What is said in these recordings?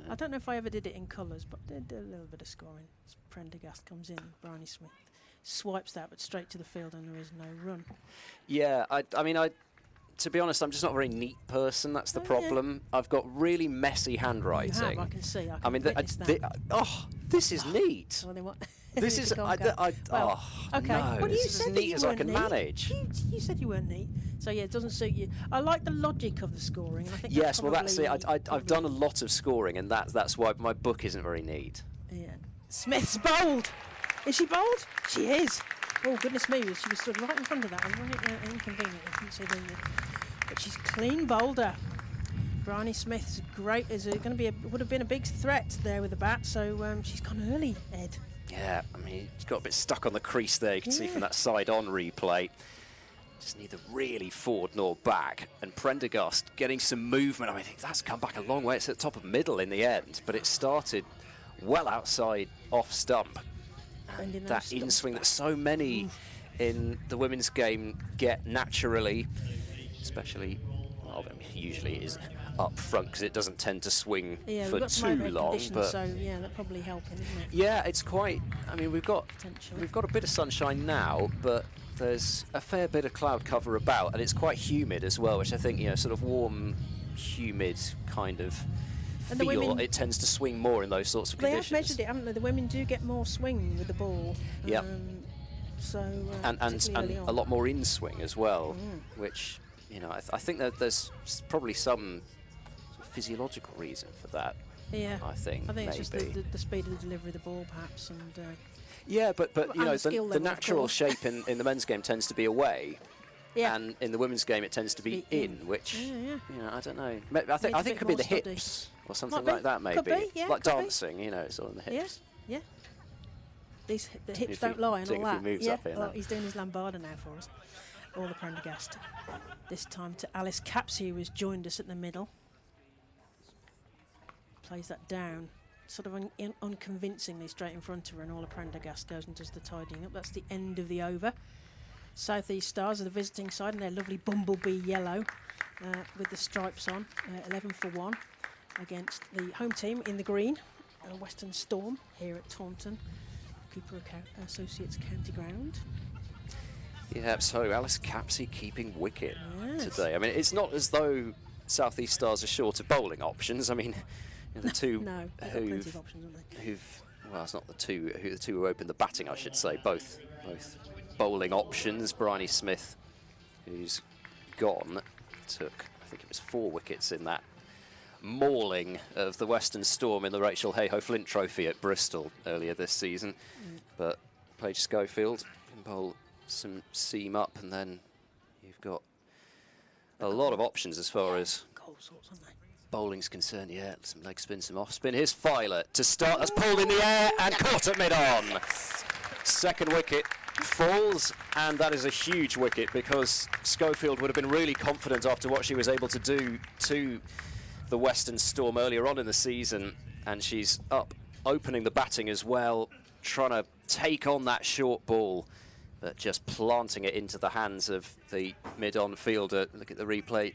I don't know if I ever did it in colours, but I did a little bit of scoring. Prendergast comes in, Bryony Smith swipes that, but straight to the field, and there is no run. Yeah, I mean, to be honest, I'm just not a very neat person. That's the problem. Yeah. I've got really messy handwriting. You have, I can see. I mean, this is neat. Well, then what? This is. Okay. No, well, this is as neat as I can manage. You said you weren't neat, so yeah, it doesn't suit you. I like the logic of the scoring. And I think yes, well, that's it. I've done a lot of scoring, and that's why my book isn't very neat. Yeah, Smith's bold. Is she bold? She is. Oh goodness me, she was stood right in front of that. It was very inconvenient. I couldn't see but she's clean bowler. Bryony Smith's great. Is going to be would have been a big threat there with the bat. So she's gone early, Ed. Yeah, I mean, she's got a bit stuck on the crease there. You can see from that side-on replay. Just neither really forward nor back. And Prendergast getting some movement. I mean, that's come back a long way. It's at the top of middle in the end, but it started well outside off stump. And that in-swing that so many in the women's game get naturally, especially, well, usually it is up front because it doesn't tend to swing for too long. But so yeah, that probably helping, isn't it? Yeah, it's quite. I mean, we've got a bit of sunshine now, but there's a fair bit of cloud cover about, and it's quite humid as well, which I think, you know, sort of warm, humid kind of and feel. It tends to swing more in those sorts of conditions. They have measured it, haven't they? The women do get more swing with the ball. Yeah. So and a lot more in swing as well, which, you know, I think that there's probably some physiological reason for that. Yeah, I think it's just the speed of the delivery of the ball, perhaps, and yeah, but you know, the natural shape in the men's game tends to be away, and in the women's game it tends to be in, which you know, I don't know. I think it could be the hips or something like that, maybe. Could be, yeah, like dancing, you know, it's all in the hips. Yeah. The hips don't lie and all that. Moves up here well, he's doing his lambada now for us. All the Prendergast. This time to Alice Capsey, who has joined us at the middle. Plays that down, sort of unconvincingly straight in front of her, and Orla Prendergast goes and does the tidying up. That's the end of the over. South East Stars are the visiting side, and their lovely bumblebee yellow with the stripes on, 11 for 1 against the home team in the green, Western Storm here at Taunton, Cooper Associates County Ground. Yeah, so Alice Capsey keeping wicket today. I mean, it's not as though South East Stars are short of bowling options. I mean, the two well, it's not the two who opened the batting, I should say. Both bowling options. Bryony Smith, who's gone, took, I think it was 4 wickets in that mauling of the Western Storm in the Rachel Hayhoe Flint Trophy at Bristol earlier this season. But Paige Schofield can bowl some seam up, and then you've got a lot of options as far as bowling's concerned. Yeah, some leg spin, some off spin. Here's Filer to start. That's pulled in the air and caught at mid-on. Second wicket falls, and that is a huge wicket because Schofield would have been really confident after what she was able to do to the Western Storm earlier on in the season, and she's up opening the batting as well, trying to take on that short ball, but just planting it into the hands of the mid-on fielder. Look at the replay.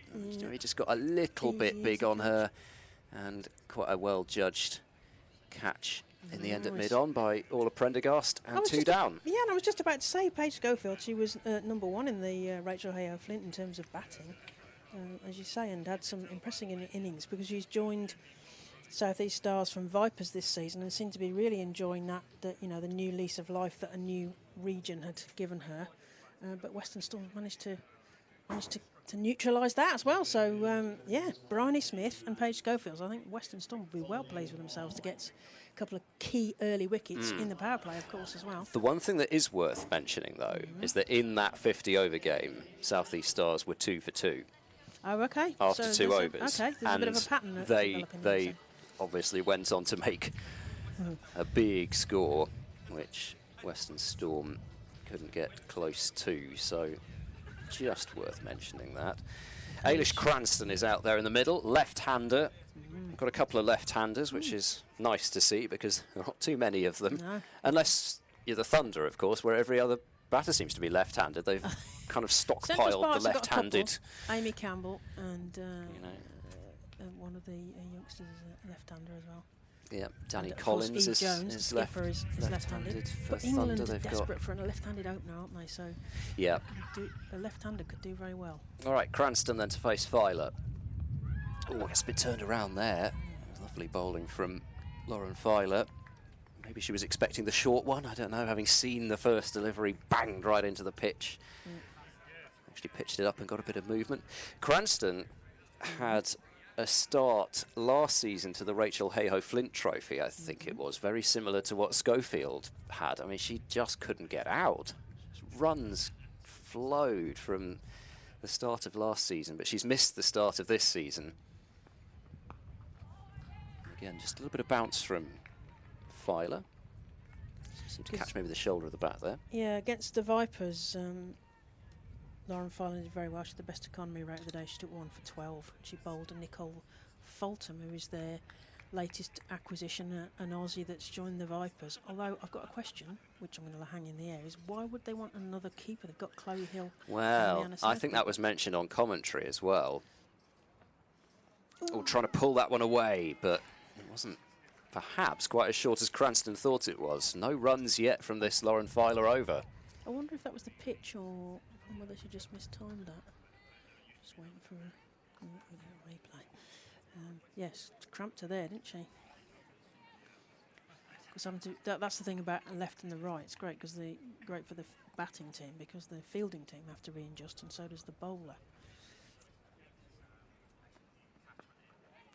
He just got a little bit big on her, and quite a well-judged catch in the end at mid-on by Orla Prendergast, and 2 down. Yeah, and I was just about to say, Paige Schofield, she was number 1 in the Rachel Hayhoe Flint in terms of batting, as you say, and had some impressive innings because she's joined South East Stars from Vipers this season and seemed to be really enjoying that you know, the new lease of life that a new region had given her. But Western Storm managed to neutralise that as well. So yeah, Bryony Smith and Paige Schofield. I think Western Storm will be well pleased with themselves to get a couple of key early wickets in the power play, of course, as well. The one thing that is worth mentioning, though, is that in that 50-over game, South East Stars were 2 for 2. Oh, okay. After so 2 overs. Okay, there's a bit of a pattern. They obviously went on to make a big score, which Western Storm couldn't get close to, so just worth mentioning that. Ailish Cranston is out there in the middle, left-hander. Got a couple of left-handers, which is nice to see because there are not too many of them. No. Unless you're the Thunder, of course, where every other batter seems to be left-handed. They've kind of stockpiled the left-handed. Amy Campbell and one of the youngsters is a left-hander as well. Yeah, Danny And of course, Collins Eve Jones, the is skipper, is left-handed. for But England Thunder. are They've desperate got for a left-handed opener, aren't they? So yeah. a left-hander could do very well. All right, Cranston then to face Filer. Oh, it's a bit turned around there. Lovely bowling from Lauren Filer. Maybe she was expecting the short one. I don't know. Having seen the first delivery banged right into the pitch. Actually pitched it up and got a bit of movement. Cranston had a start last season to the Rachel Hayhoe Flint Trophy, I think it was, very similar to what Schofield had. I mean, she just couldn't get out. Runs flowed from the start of last season, but she's missed the start of this season. Again, just a little bit of bounce from Filer. Seemed to catch maybe the shoulder of the bat there. Yeah, against the Vipers, Lauren Filer did very well. She had the best economy rate of the day. She took 1 for 12. She bowled a Nicole Fulton, who is their latest acquisition, an Aussie that's joined the Vipers. Although I've got a question, which I'm going to hang in the air, is why would they want another keeper? They've got Chloe Hill. Well, I think that was mentioned on commentary as well. Oh, trying to pull that one away, but it wasn't perhaps quite as short as Cranston thought it was. No runs yet from this Lauren Filer over. I wonder if that was the pitch or whether she just mistimed that. Just waiting for a replay. Yes, cramped her there, didn't she? Because that's the thing about left and the right. It's great because great for the batting team because the fielding team have to readjust, and so does the bowler.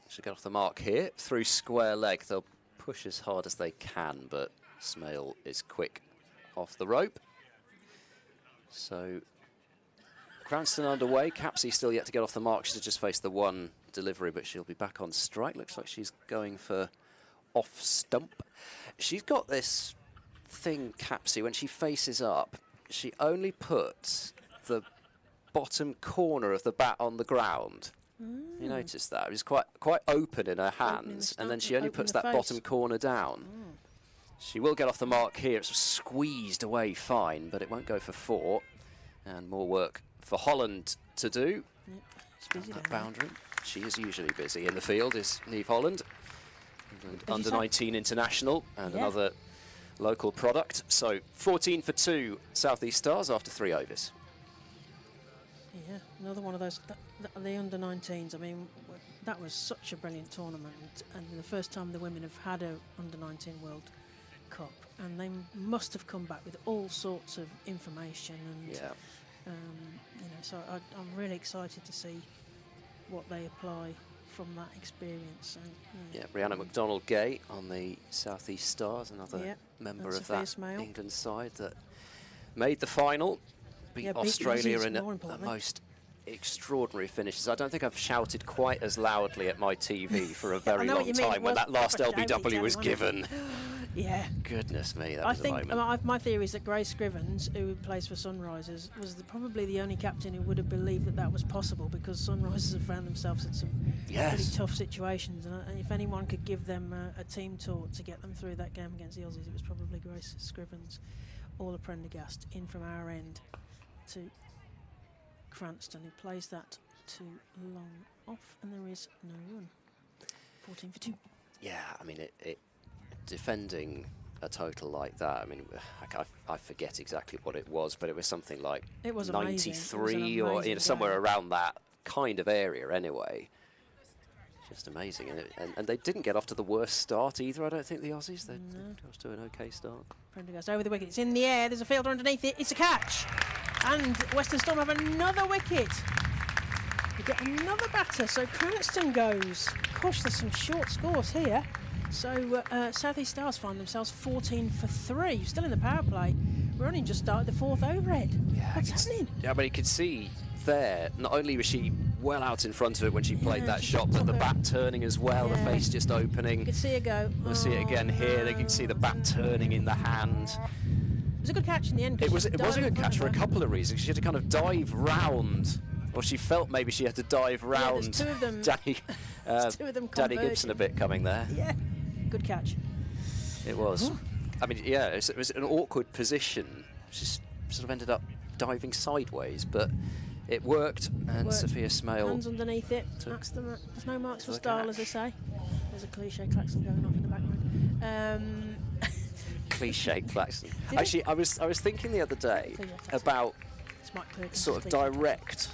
Should get off the mark here through square leg. They'll push as hard as they can, but Smale is quick off the rope. So Cranston underway. Capsey still yet to get off the mark. She's just faced the one delivery, but she'll be back on strike. Looks like she's going for off stump. She's got this thing, Capsey, when she faces up, she only puts the bottom corner of the bat on the ground. You notice that? It was quite open in her hands, and then she only puts that bottom corner down. She will get off the mark here. It's squeezed away fine, but it won't go for 4. And more work for Holland to do. Yep. She's busy That boundary. She is usually busy in the field, is Niamh Holland. Under-19 international and another local product. So 14 for 2 South East Stars after 3 overs. Yeah, another one of those, the under-19s. I mean, that was such a brilliant tournament, and the first time the women have had a under-19 World Cup, and they must have come back with all sorts of information, and you know, so I'm really excited to see what they apply from that experience. And, Rhiannon McDonald-Gay on the South East Stars, another member of that England side that made the final. Beat Australia in the most extraordinary finishes. I don't think I've shouted quite as loudly at my TV for a very long time when that last LBW was given. Yeah. Goodness me, that was a moment. I think my theory is that Grace Scrivens, who plays for Sunrisers, was probably the only captain who would have believed that was possible, because Sunrisers have found themselves in some pretty tough situations, and if anyone could give them a team tour to get them through that game against the Aussies, it was probably Grace Scrivens. All a Prendergast in from our end to Cranston, who plays that too long off, and there is no run. 14 for 2. Yeah, I mean, it defending a total like that, I mean, I forget exactly what it was, but it was something like 93 or somewhere around that kind of area anyway. Just amazing. And they didn't get off to the worst start either, I don't think, the Aussies. They got off to an okay start. Prendergast over the wicket. It's in the air. There's a fielder underneath it. It's a catch. And Western Storm have another wicket. We get another batter. So Cranston goes. Gosh, there's some short scores here. So South East Stars find themselves 14 for 3. Still in the power play. We're only just started the 4th overhead. Yeah, what's happening? Yeah, but you could see there, not only was she well out in front of it when she played that shot, but the bat turning as well, the face just opening. You could see her go. We'll see it again here. They can see the bat turning in the hand. It was a good catch in the end. It was a good catch for a couple of reasons. She had to kind of dive round, or she felt maybe she had to dive round. There's two of them. Danny Gibson a bit coming there. Yeah, good catch. It was. I mean, yeah, it was an awkward position. She sort of ended up diving sideways, but It worked, and Sophia Smale... Hands underneath it. That's there's no marks for style, as they say. There's a cliche klaxon going off in the background. Cliche klaxon. Actually, I was thinking the other day about sort of direct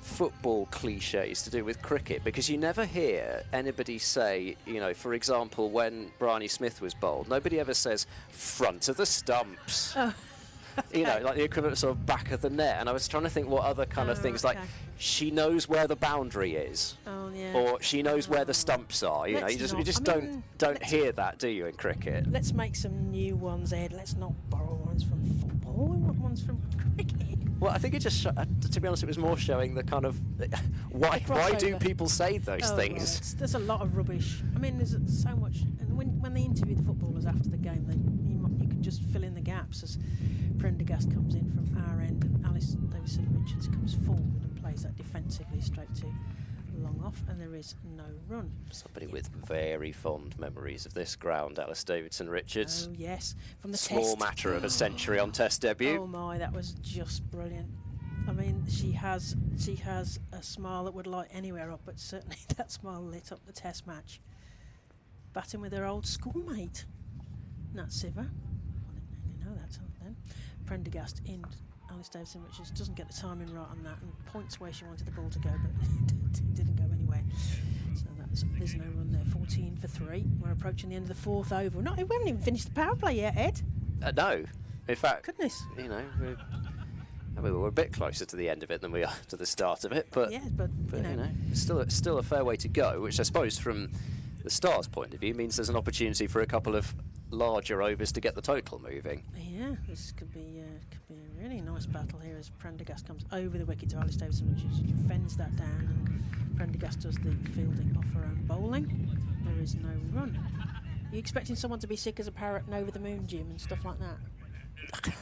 football cliches to do with cricket, because you never hear anybody say, you know, for example, when Bryony Smith was bowled, nobody ever says front of the stumps. Oh. You know, like the equivalent sort of back of the net. And I was trying to think what other kind of things, like she knows where the boundary is, or she knows where the stumps are. You know, you just don't hear that, do you, in cricket? Let's make some new ones, Ed. Let's not borrow ones from football. We want ones from cricket. Well, I think it just, to be honest, it was more showing the kind of why do people say those things? Right. There's a lot of rubbish. I mean, there's so much. And when they interview the footballers after the game, you could just fill in the gaps as Prendergast comes in from our end, and Alice Davison-Richards comes forward and plays that defensively straight to long off, and there is no run. Somebody with very fond memories of this ground, Alice Davidson-Richards. Oh yes, from the small test. matter of a century on Test debut. Oh my, that was just brilliant. I mean, she has a smile that would light anywhere up, but certainly that smile lit up the Test match. Batting with her old schoolmate, Nat Siver. I didn't really know that till then. Prendergast in. Alice Davison-Richards doesn't get the timing right on that and points where she wanted the ball to go, but didn't go anywhere. So there's no run there. 14 for 3. We're approaching the end of the fourth over. We haven't even finished the power play yet, Ed. No. In fact, goodness. You know, we're a bit closer to the end of it than we are to the start of it, but, yeah, but you know, still a fair way to go, which I suppose from the Stars' point of view means there's an opportunity for a couple of larger overs to get the total moving. Yeah, this could be a really nice battle here as Prendergast comes over the wicket to Alice Davison-Richards. She fends that down, and Prendergast does the fielding off her own bowling. There is no run. Are you expecting someone to be sick as a parrot and over the moon, Jim, and stuff like that?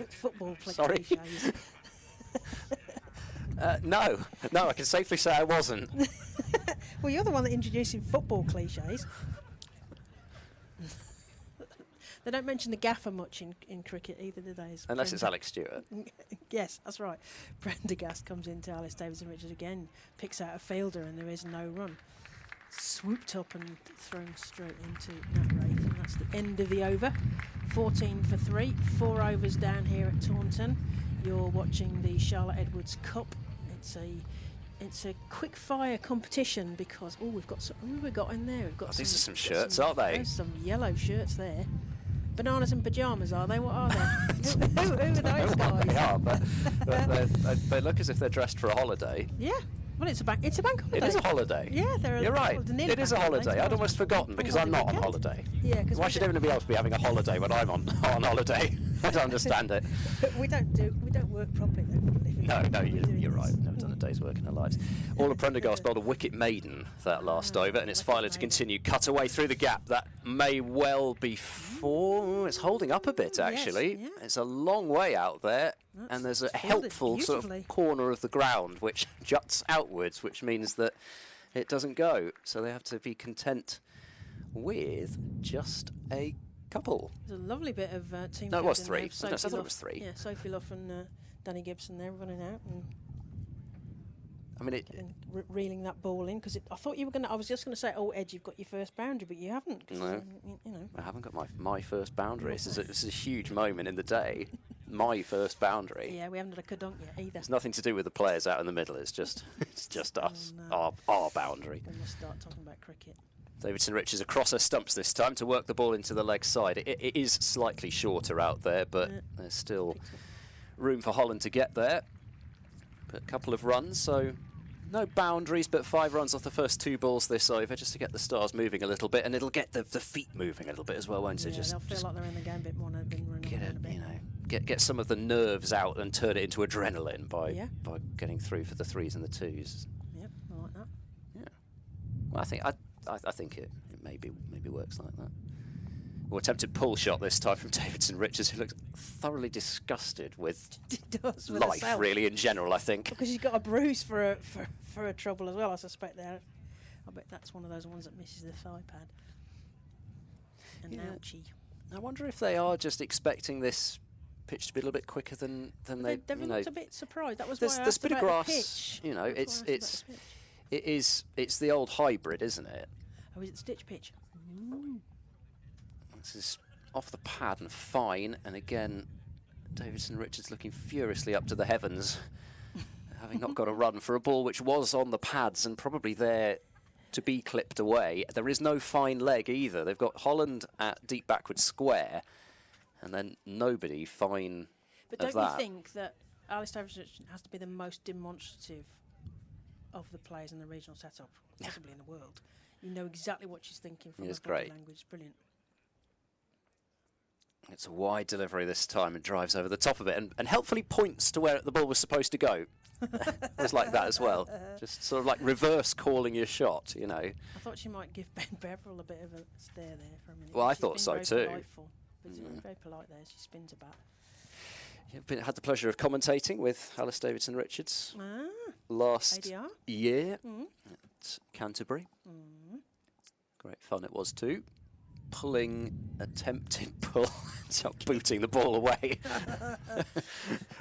Football cliches. No, I can safely say I wasn't. Well, you're the one that introducing football cliches. They don't mention the gaffer much in cricket either, do they? Unless it's Alex Stewart. Yes, that's right. Prendergast comes into Alice Davison-Richards again, picks out a fielder, and there is no run. Swooped up and thrown straight into Nat Wraith, and that's the end of the over. 14 for 3, 4 overs down here at Taunton. You're watching the Charlotte Edwards Cup. It's a quick fire competition because we've got some. Who have we got in there? We've got these are some shirts, aren't they? There's some yellow shirts there. Bananas and pyjamas, are they? What are they? who are those guys? They are, but they look as if they're dressed for a holiday. Yeah. Well, it's a bank holiday. It is a holiday. Yeah, you're right. It is a holiday. I'd almost forgotten because I'm not on holiday. Yeah, why should anybody else be having a holiday when I'm on holiday? I don't understand it. we don't work properly though for a living. No, you're right. Never done a day's work in our lives. Orla Prendergast bowled a wicket maiden that last over, and it's finally to continue. Cut away through the gap. That may well be 4. It's holding up a bit actually. Yes, yeah. It's a long way out there. And there's a helpful sort of corner of the ground which juts outwards, which means that it doesn't go. So they have to be content with just a couple. There's a lovely bit of team. No, it was 3. No, I thought it was 3. Yeah, Sophie Luff and Danny Gibson there running out. And I mean, reeling that ball in because I thought you were going to. I was just going to say, Ed, you've got your first boundary, but you haven't. No, you know, I haven't got my first boundary. This is a huge moment in the day. My first boundary. Yeah, we haven't had a kadunk yet either. It's nothing to do with the players out in the middle. It's just us, our boundary. We must start talking about cricket. Davidson-Richards across her stumps this time to work the ball into the leg side. It is slightly shorter out there, but there's still room for Holland to get there. But a couple of runs, so no boundaries, but 5 runs off the first 2 balls this over, just to get the Stars moving a little bit, and it'll get the feet moving a little bit as well, won't it? They'll feel like they're in the game a bit more than they've been running around a bit. You know, get some of the nerves out and turn it into adrenaline by getting through for the 3s and the 2s. Yep, I like that. Yeah. Well, I think it maybe works like that. Well, attempted pull shot this time from Davidson-Richards, who looks thoroughly disgusted with life, herself. Really, in general, I think. Because she's got a bruise for her trouble as well, I suspect. I bet that's one of those ones that misses the thigh pad. And ouchie. I wonder if they are just expecting this pitch to be a little bit quicker than they They've looked a bit surprised. That was there's, why I there's asked a bit of about the grass. pitch. You know, That's why I asked about the pitch. it's the old hybrid, isn't it? Oh, is it stitch pitch? This is off the pad and fine, and again, Davidson Richards looking furiously up to the heavens, having not got a run for a ball which was on the pads and probably there to be clipped away. There is no fine leg either. They've got Holland at deep backward square, and then nobody fine. But don't you think that Alice Davidson has to be the most demonstrative of the players in the regional setup, possibly in the world? You know exactly what she's thinking from her body language. It's brilliant. It's a wide delivery this time and drives over the top of it and helpfully points to where the ball was supposed to go. It was like that as well. Just sort of like reverse calling your shot, you know. I thought she might give Ben Beverell a bit of a stare there for a minute. Well, I thought so too. She's very polite there. She spins about. You've had the pleasure of commentating with Alice Davidson Richards last ADR. year at Canterbury. Great fun it was too. Attempted pull, booting the ball away.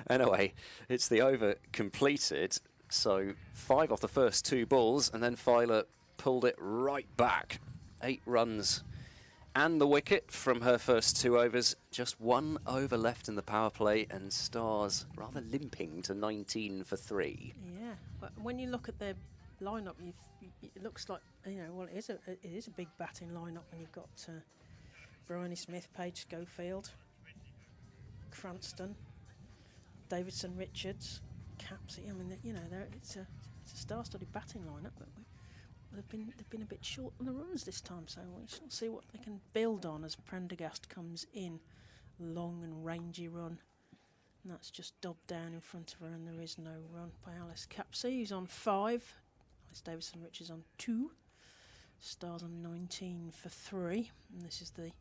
Anyway, it's the over completed. So 5 off the first 2 balls, and then Filer pulled it right back. 8 runs and the wicket from her first 2 overs. Just 1 over left in the power play, and Stars rather limping to 19 for 3. Yeah, but when you look at their lineup, it looks like, you know, well, it is a big batting lineup when you've got Bryony Smith, Paige Schofield, Cranston, Davidson Richards, Capsey. I mean, you know, it's a star-studded batting lineup, but they've been a bit short on the runs this time, so we shall see what they can build on as Prendergast comes in. Long and rangy run. And that's just dobbed down in front of her, and there is no run by Alice Capsey, who's on 5. Alice Davidson Richards on 2. Stars on 19 for 3. And this is the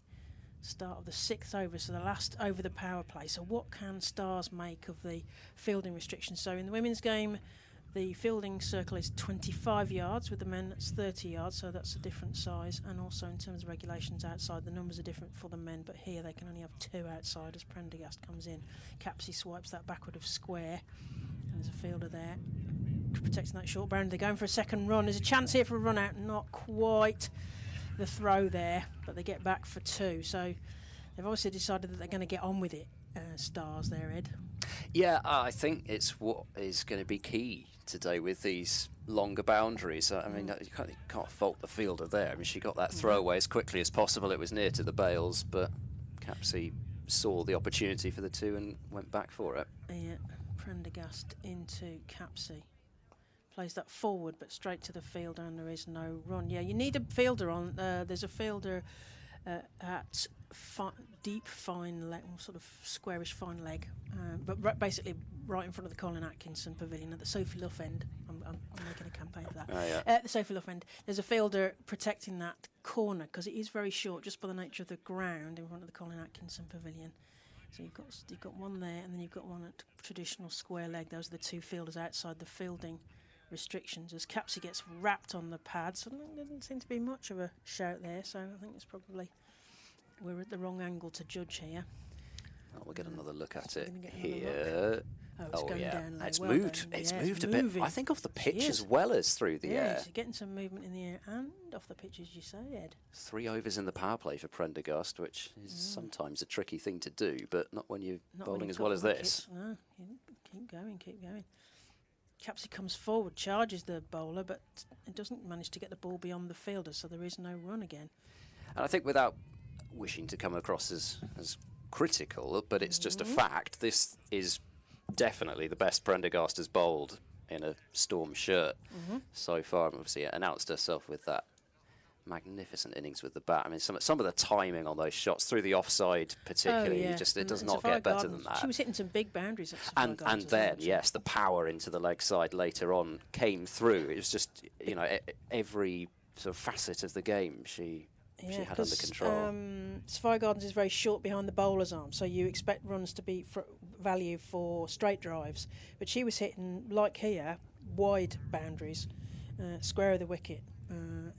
start of the 6th over, so the last over the power play. So what can Stars make of the fielding restrictions? So in the women's game, the fielding circle is 25 yards. With the men, it's 30 yards, so that's a different size. And also in terms of regulations outside, the numbers are different for the men, but here they can only have 2 outside as Prendergast comes in. Capsey swipes that backward of square. And there's a fielder there protecting that short boundary. They're going for a second run. There's a chance here for a run out. Not quite the throw there, but they get back for 2. So they've obviously decided that they're going to get on with it. Stars there, Ed. Yeah, I think it's what is going to be key today with these longer boundaries. I mean, you can't fault the fielder there. I mean, she got that throw away as quickly as possible. It was near to the bails, but Capsey saw the opportunity for the 2 and went back for it. Yeah, Prendergast into Capsey. Plays that forward, but straight to the fielder, and there is no run. Yeah, you need a fielder on. There's a fielder at deep fine leg, sort of squarish fine leg, but basically right in front of the Colin Atkinson pavilion at the Sophie Luff end. I'm making a campaign for that. Oh, yeah. At the Sophie Luff end, there's a fielder protecting that corner because it is very short, just by the nature of the ground in front of the Colin Atkinson pavilion. So you've got one there, and then you've got one at traditional square leg. Those are the 2 fielders outside the fielding restrictions. As Capsey gets wrapped on the pad, so there doesn't seem to be much of a shout there. So I think it's probably we're at the wrong angle to judge here. Oh, we'll get another look at it here. It's going down low. It's moved. It's moved a bit. I think off the pitch as well as through the air. She's getting some movement in the air and off the pitch, as you say, Ed. 3 overs in the power play for Prendergast, which is sometimes a tricky thing to do, but not when you're bowling as well as this. No, keep going. Capsey comes forward, charges the bowler, but it doesn't manage to get the ball beyond the fielder, so there is no run again. And I think, without wishing to come across as critical, but it's just a fact, this is definitely the best Prendergast has bowled in a Storm shirt so far. Obviously announced herself with that magnificent innings with the bat. I mean, some of the timing on those shots through the offside particularly, it does not get better than that. She was hitting some big boundaries at and then yes, the power into the leg side later on came through. It was just, you know, every sort of facet of the game she had under control. Sapphire Gardens is very short behind the bowler's arm, so you expect runs to be value for straight drives, but she was hitting, like here, wide boundaries, square of the wicket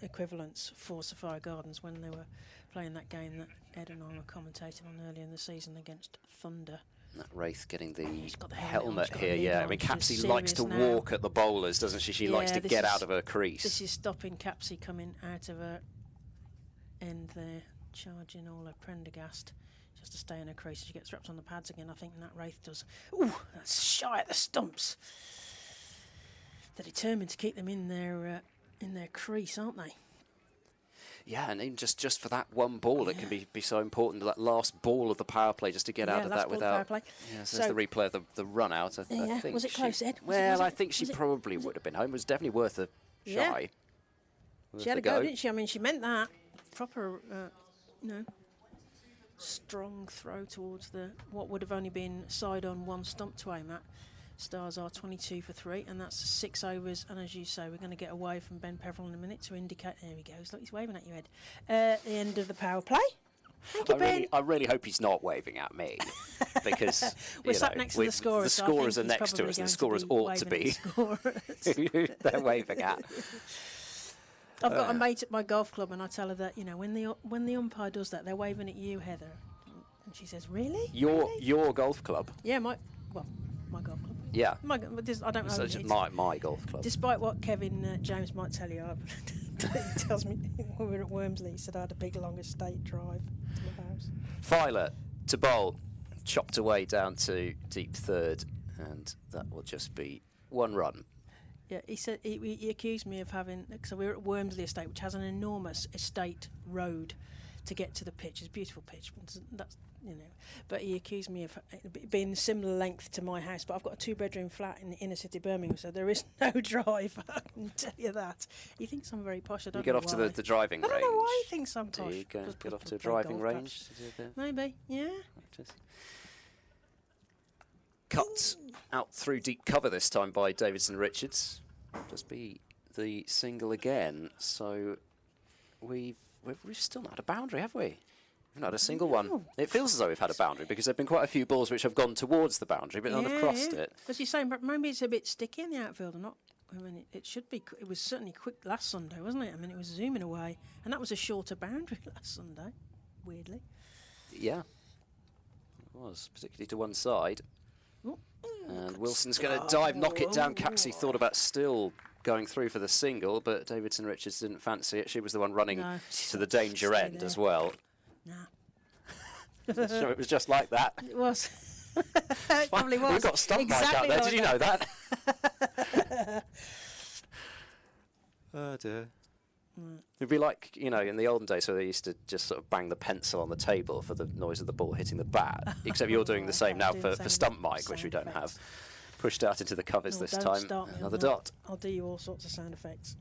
equivalents for Sapphire Gardens when they were playing that game that Ed and I were commentating on earlier in the season against Thunder. That Wraith getting the got the helmet on, here, lid yeah. on. I mean, She's Capsy likes to serious now. walk at the bowlers, doesn't she? She likes to get out of her crease. This is stopping Capsy coming out of her end there, charging all her Prendergast. Just to stay in her crease. She gets wrapped on the pads again, I think, and that Wraith does. Ooh, that's shy at the stumps. They're determined to keep them in their crease, aren't they? Yeah, and even just for that one ball, it can be so important. That last ball of the power play, just to get out of that without. Yeah, so there's the replay of the run out. I think was it close, Ed? Well, I think she probably would have been home. It was definitely worth a shy. She had a go, didn't she? I mean, she meant that proper, strong throw towards what would have only been side on one stump to aim at. Stars are 22 for 3, and that's 6 overs. And as you say, we're going to get away from Ben Peveril in a minute to indicate. There he goes. Look, he's waving at you, Ed. The end of the power play. Thank you, Ben. I really hope he's not waving at me, because we're sat next to the scorers. The scorers are next to us, and the scorers ought to be. They're waving at. I've got a mate at my golf club, and I tell her that when the umpire does that, they're waving at you, Heather, and she says, "Really? Your golf club?" Yeah, my golf club. Yeah. I don't know. So just my golf club. Despite what Kevin James might tell you, he tells me when we were at Wormsley, he said I had a big long estate drive to my house. Filer to bowl, chopped away down to deep third, and that will just be 1 run. Yeah, he said he accused me of having, so we were at Wormsley Estate, which has an enormous estate road to get to the pitch. It's a beautiful pitch, that's but he accused me of being similar length to my house. But I've got a 2-bedroom flat in the inner city of Birmingham, so there is no drive. I can tell you that. He thinks I'm very posh. I don't know why. You get off to the driving range. I don't know why he thinks I'm posh. Do you get off to a driving range? Maybe, yeah. Cut out through deep cover this time by Davidson Richards. Just be the single again. So we've still not had a boundary, have we? We've not had a single one. It feels as though we've had a boundary because there have been quite a few balls which have gone towards the boundary, but none have crossed it. As you're saying, but maybe it's a bit sticky in the outfield or not. I mean, it should be. It was certainly quick last Sunday, wasn't it? I mean, it was zooming away, and that was a shorter boundary last Sunday, weirdly. Yeah, it was, particularly to one side. And Wilson's going to dive, knock it down. Capsy thought about still going through for the single, but Davidson Richards didn't fancy it. She was the one running to the danger end as well. Nah. So it was just like that. It was. It probably was. We've got stump mic out there. Did you know that? Oh dear. It'd be like, in the olden days where they used to just sort of bang the pencil on the table for the noise of the ball hitting the bat. Except you're doing the same now for stump mic, which we don't have. Pushed out into the covers this time. Another dot. I'll do you all sorts of sound effects.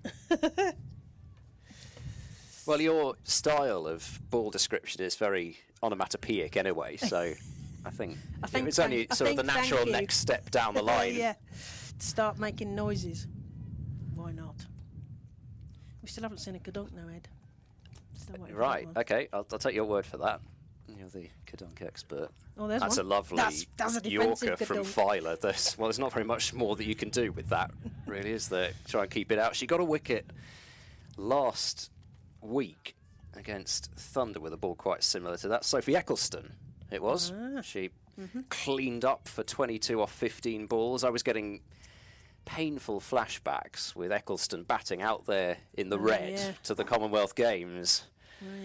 Well, your style of ball description is very onomatopoeic anyway, so I think it's only sort of the natural next step down the line. Yeah, to start making noises. Why not? We still haven't seen a kadunk now, Ed. Right, okay, I'll take your word for that. You're the kadunk expert. Oh, there's That's one. a lovely That's a Yorker from Filer. There's not very much more that you can do with that, really, is there? Try and keep it out. She got a wicket last week against Thunder with a ball quite similar to that. Sophie Eccleston, it was. She cleaned up for 22 off 15 balls. I was getting painful flashbacks with Eccleston batting out there in the red to the Commonwealth Games.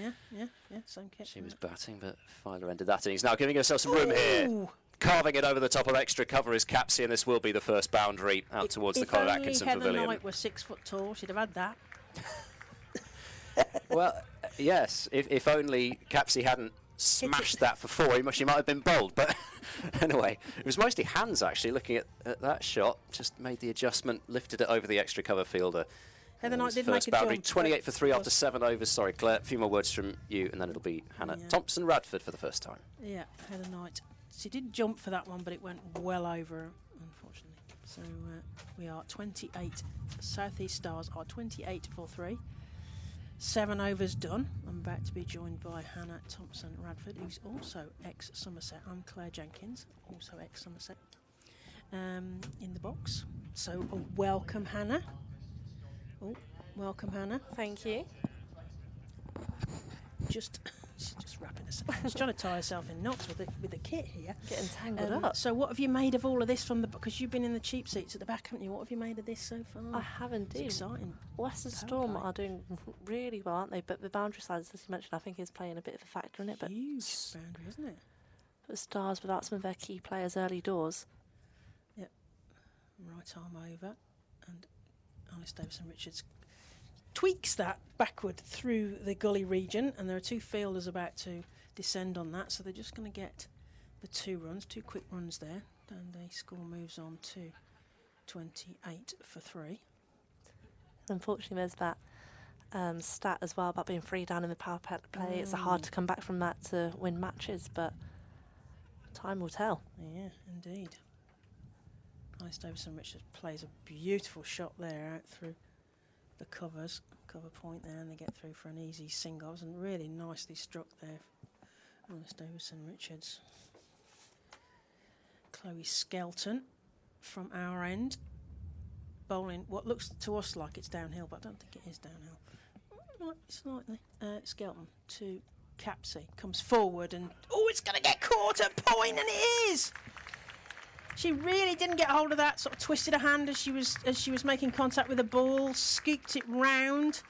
Yeah, same kit. She was batting, but Filer ended that, and he's now giving herself some room here. Carving it over the top of extra cover is Capsy, and this will be the first boundary out towards the Colin Atkinson Pavilion. If only Heather Knight was 6 foot tall, she'd have had that. Well, yes, if only Capsy hadn't smashed that for 4, she might have been bowled. But anyway, it was mostly hands, actually, looking at that shot. Just made the adjustment, lifted it over the extra cover fielder. Heather Knight did first make a boundary, jump. 28 for 3 after 7 overs. Sorry, Claire, a few more words from you, and then it'll be Hannah Thompson-Radford for the first time. Yeah, Heather Knight. She did jump for that one, but it went well over, unfortunately. So we are 28. South East Stars are 28 for 3. 7 overs done. I'm about to be joined by Hannah Thompson-Radford, who's also ex-Somerset. I'm Claire Jenkins, also ex-Somerset, in the box. So welcome, Hannah. Welcome, Hannah. Thank you. just she's just wrapping herself. She's trying to tie herself in knots with the kit here. Getting tangled up. So what have you made of all of this from the? Because you've been in the cheap seats at the back, haven't you? What have you made of this so far? I have indeed. It's exciting. Western Storm are doing really well, aren't they? But the boundary size, as you mentioned, I think is playing a bit of a factor in it. But Huge boundary, isn't it? But Stars without some of their key players early doors. Yep. Right arm over, and Alice Davison-Richards tweaks that backward through the gully region, and there are 2 fielders about to descend on that, so they're just going to get the 2 runs, 2 quick runs there, and the score moves on to 28 for 3. Unfortunately, there's that stat as well about being 3 down in the power play. It's hard to come back from that to win matches, but time will tell. Yeah, indeed. Alice Davison-Richards plays a beautiful shot there out through the cover point there, and they get through for an easy single. It was really nicely struck there, Alice Davison-Richards. Chloe Skelton from our end, bowling what looks to us like it's downhill, but I don't think it is downhill. Slightly. Skelton to Capsey, comes forward, and it's going to get caught at point, and it is. She really didn't get hold of that. Sort of twisted her hand as she was making contact with the ball, scooped it round,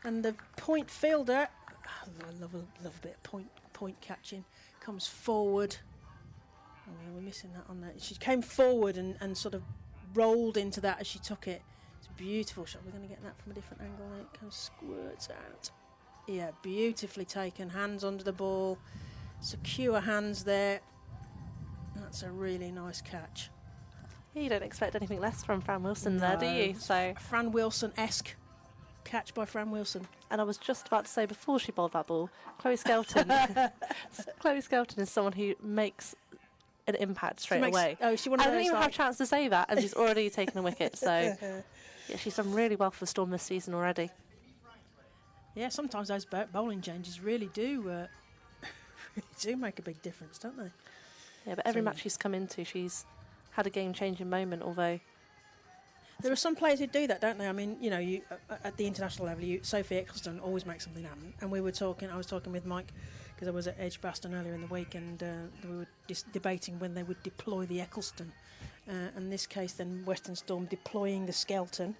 and the point fielder, I love a bit of point catching, comes forward. Oh, we're missing that on there. She came forward and sort of rolled into that as she took it. It's a beautiful shot. We're going to get that from a different angle. Then it kind of squirts out. Yeah, beautifully taken. Hands under the ball, secure hands there. That's a really nice catch. Yeah, you don't expect anything less from Fran Wilson there, do you? So Fran Wilson-esque catch by Fran Wilson. And I was just about to say before she bowled that ball, Chloe Skelton. Chloe Skelton is someone who makes an impact straight away. Oh, she I didn't even have a chance to say that, and she's already taken a wicket. So yeah, she's done really well for the Storm this season already. Yeah, sometimes those bowling changes really do make a big difference, don't they? Yeah, but every match she's come into, she's had a game-changing moment, although... There are some players who do that, don't they? I mean, you know, at the international level, Sophie Eccleston always makes something happen. And I was talking with Mike, because I was at Edgbaston earlier in the week, and we were debating when they would deploy the Eccleston. In this case, then, Western Storm deploying the Skelton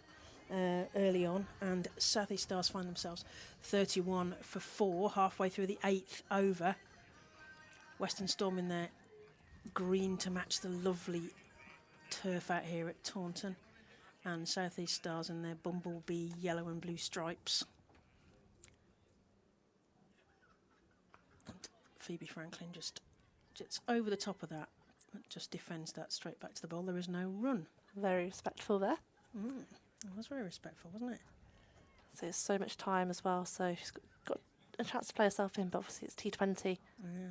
early on, and South East Stars find themselves 31 for 4, halfway through the 8th over. Western Storm in their green to match the lovely turf out here at Taunton, and South East Stars in their bumblebee yellow and blue stripes. And Phoebe Franklin just over the top of that, just defends that straight back to the ball. There is no run. Very respectful there. That was very respectful, wasn't it? So it's so much time as well, so she's got a chance to play herself in, but obviously it's T20.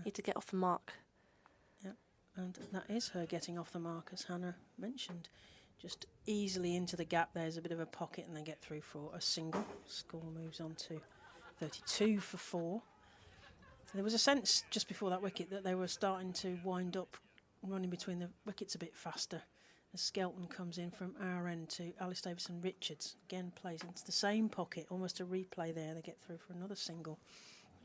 Need to get off the mark. Yeah, and that is her getting off the mark, as Hannah mentioned. Just easily into the gap. There's a bit of a pocket, and they get through for a single. Score moves on to 32 for 4. There was a sense just before that wicket that they were starting to wind up, running between the wickets a bit faster. As Skelton comes in from our end to Alice Davison-Richards. Again, plays into the same pocket, almost a replay there. They get through for another single.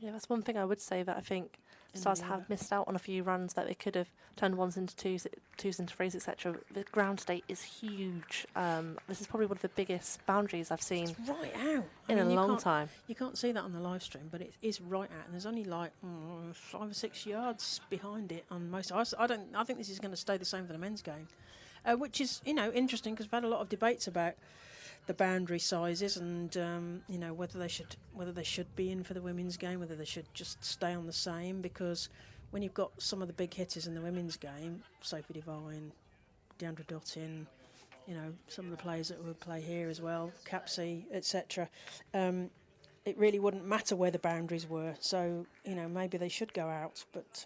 Yeah, that's one thing I would say that I think Stars have missed out on a few runs that they could have turned ones into twos into threes, etc. The ground state is huge. This is probably one of the biggest boundaries I've seen in a long time. You can't see that on the live stream, but it is right out, and there's only like 5 or 6 yards behind it on most. I think this is going to stay the same for the men's game. Which is, interesting, because we've had a lot of debates about the boundary sizes and, whether they should be in for the women's game, whether they should just stay on the same. Because when you've got some of the big hitters in the women's game, Sophie Devine, Deandra Dottin, some of the players that would play here as well, Capsey, etc. It really wouldn't matter where the boundaries were. So, maybe they should go out. But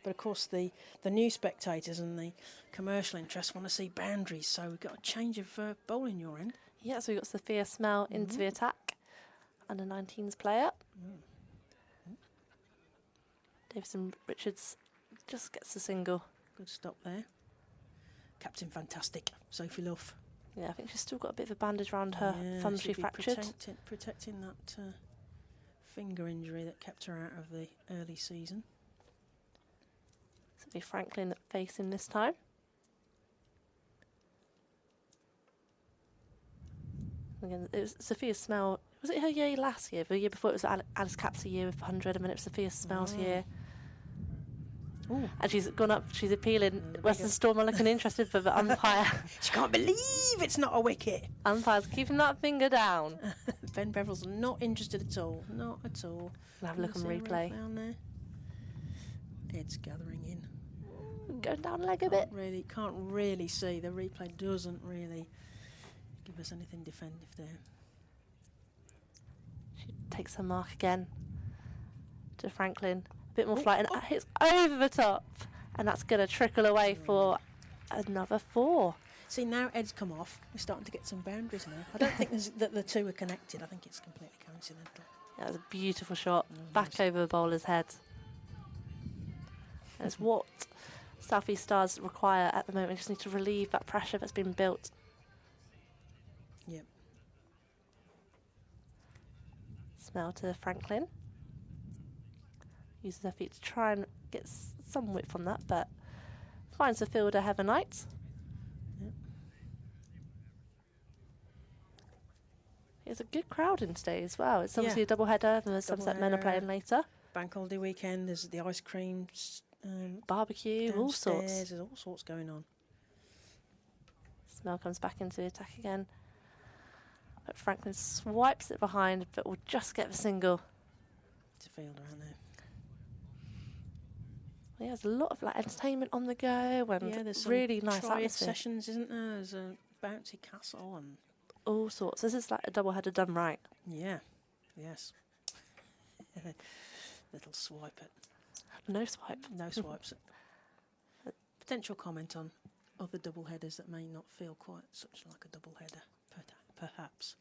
of course, the new spectators and the commercial interests want to see boundaries. So we've got a change of bowling your end. Yeah, so we've got Sophia Smell into the attack. Under 19s player. Davison Richards just gets a single. Good stop there. Captain Fantastic, Sophie Luff. Yeah, I think she's still got a bit of a bandage around her thumb. She fractured. Protecting that finger injury that kept her out of the early season. So it'll be Franklin facing this time. Again, it was Sophia Smell. Was it her year last year? The year before it was Alice Cap's year with 100, and then it was Sophia Smell's year. Ooh. And she's gone up, she's appealing. Western Storm are looking interested for the umpire. She can't believe it's not a wicket. Umpire's keeping that finger down. Ben Beverell's not interested at all. Not at all. We'll have a look on replay. Down there. It's gathering in. Going down leg a bit. Can't really see. The replay doesn't really give us anything defensive there. She takes her mark again to Franklin. A bit more flight, and hits over the top. And that's going to trickle away for another 4. See, now Ed's come off. We're starting to get some boundaries now. I don't think that the two are connected. I think it's completely coincidental. That was a beautiful shot. Back over the bowler's head. That's what South East Stars require at the moment. We just need to relieve that pressure that's been built. Yep. Smell to Franklin. Uses her feet to try and get some width on that, but finds the fielder Heather Knight. Yep. It's a good crowd in today as well. It's obviously a double header, and the Sunset Men are playing later. Bank holiday weekend, there's the ice cream, barbecue, all sorts. There's all sorts going on. Smell comes back into the attack again. But Franklin swipes it behind, but will just get the single. It's a fielder out there. Well, yeah, there's a lot of like entertainment on the go, and there's some really nice triad atmosphere. sessions, isn't there? There's a bouncy castle and All sorts. This is like a double header done right. yeah, yes. Little swipe at No swipe. no swipes. Potential comment on other double headers that may not feel quite such like a double header, perhaps.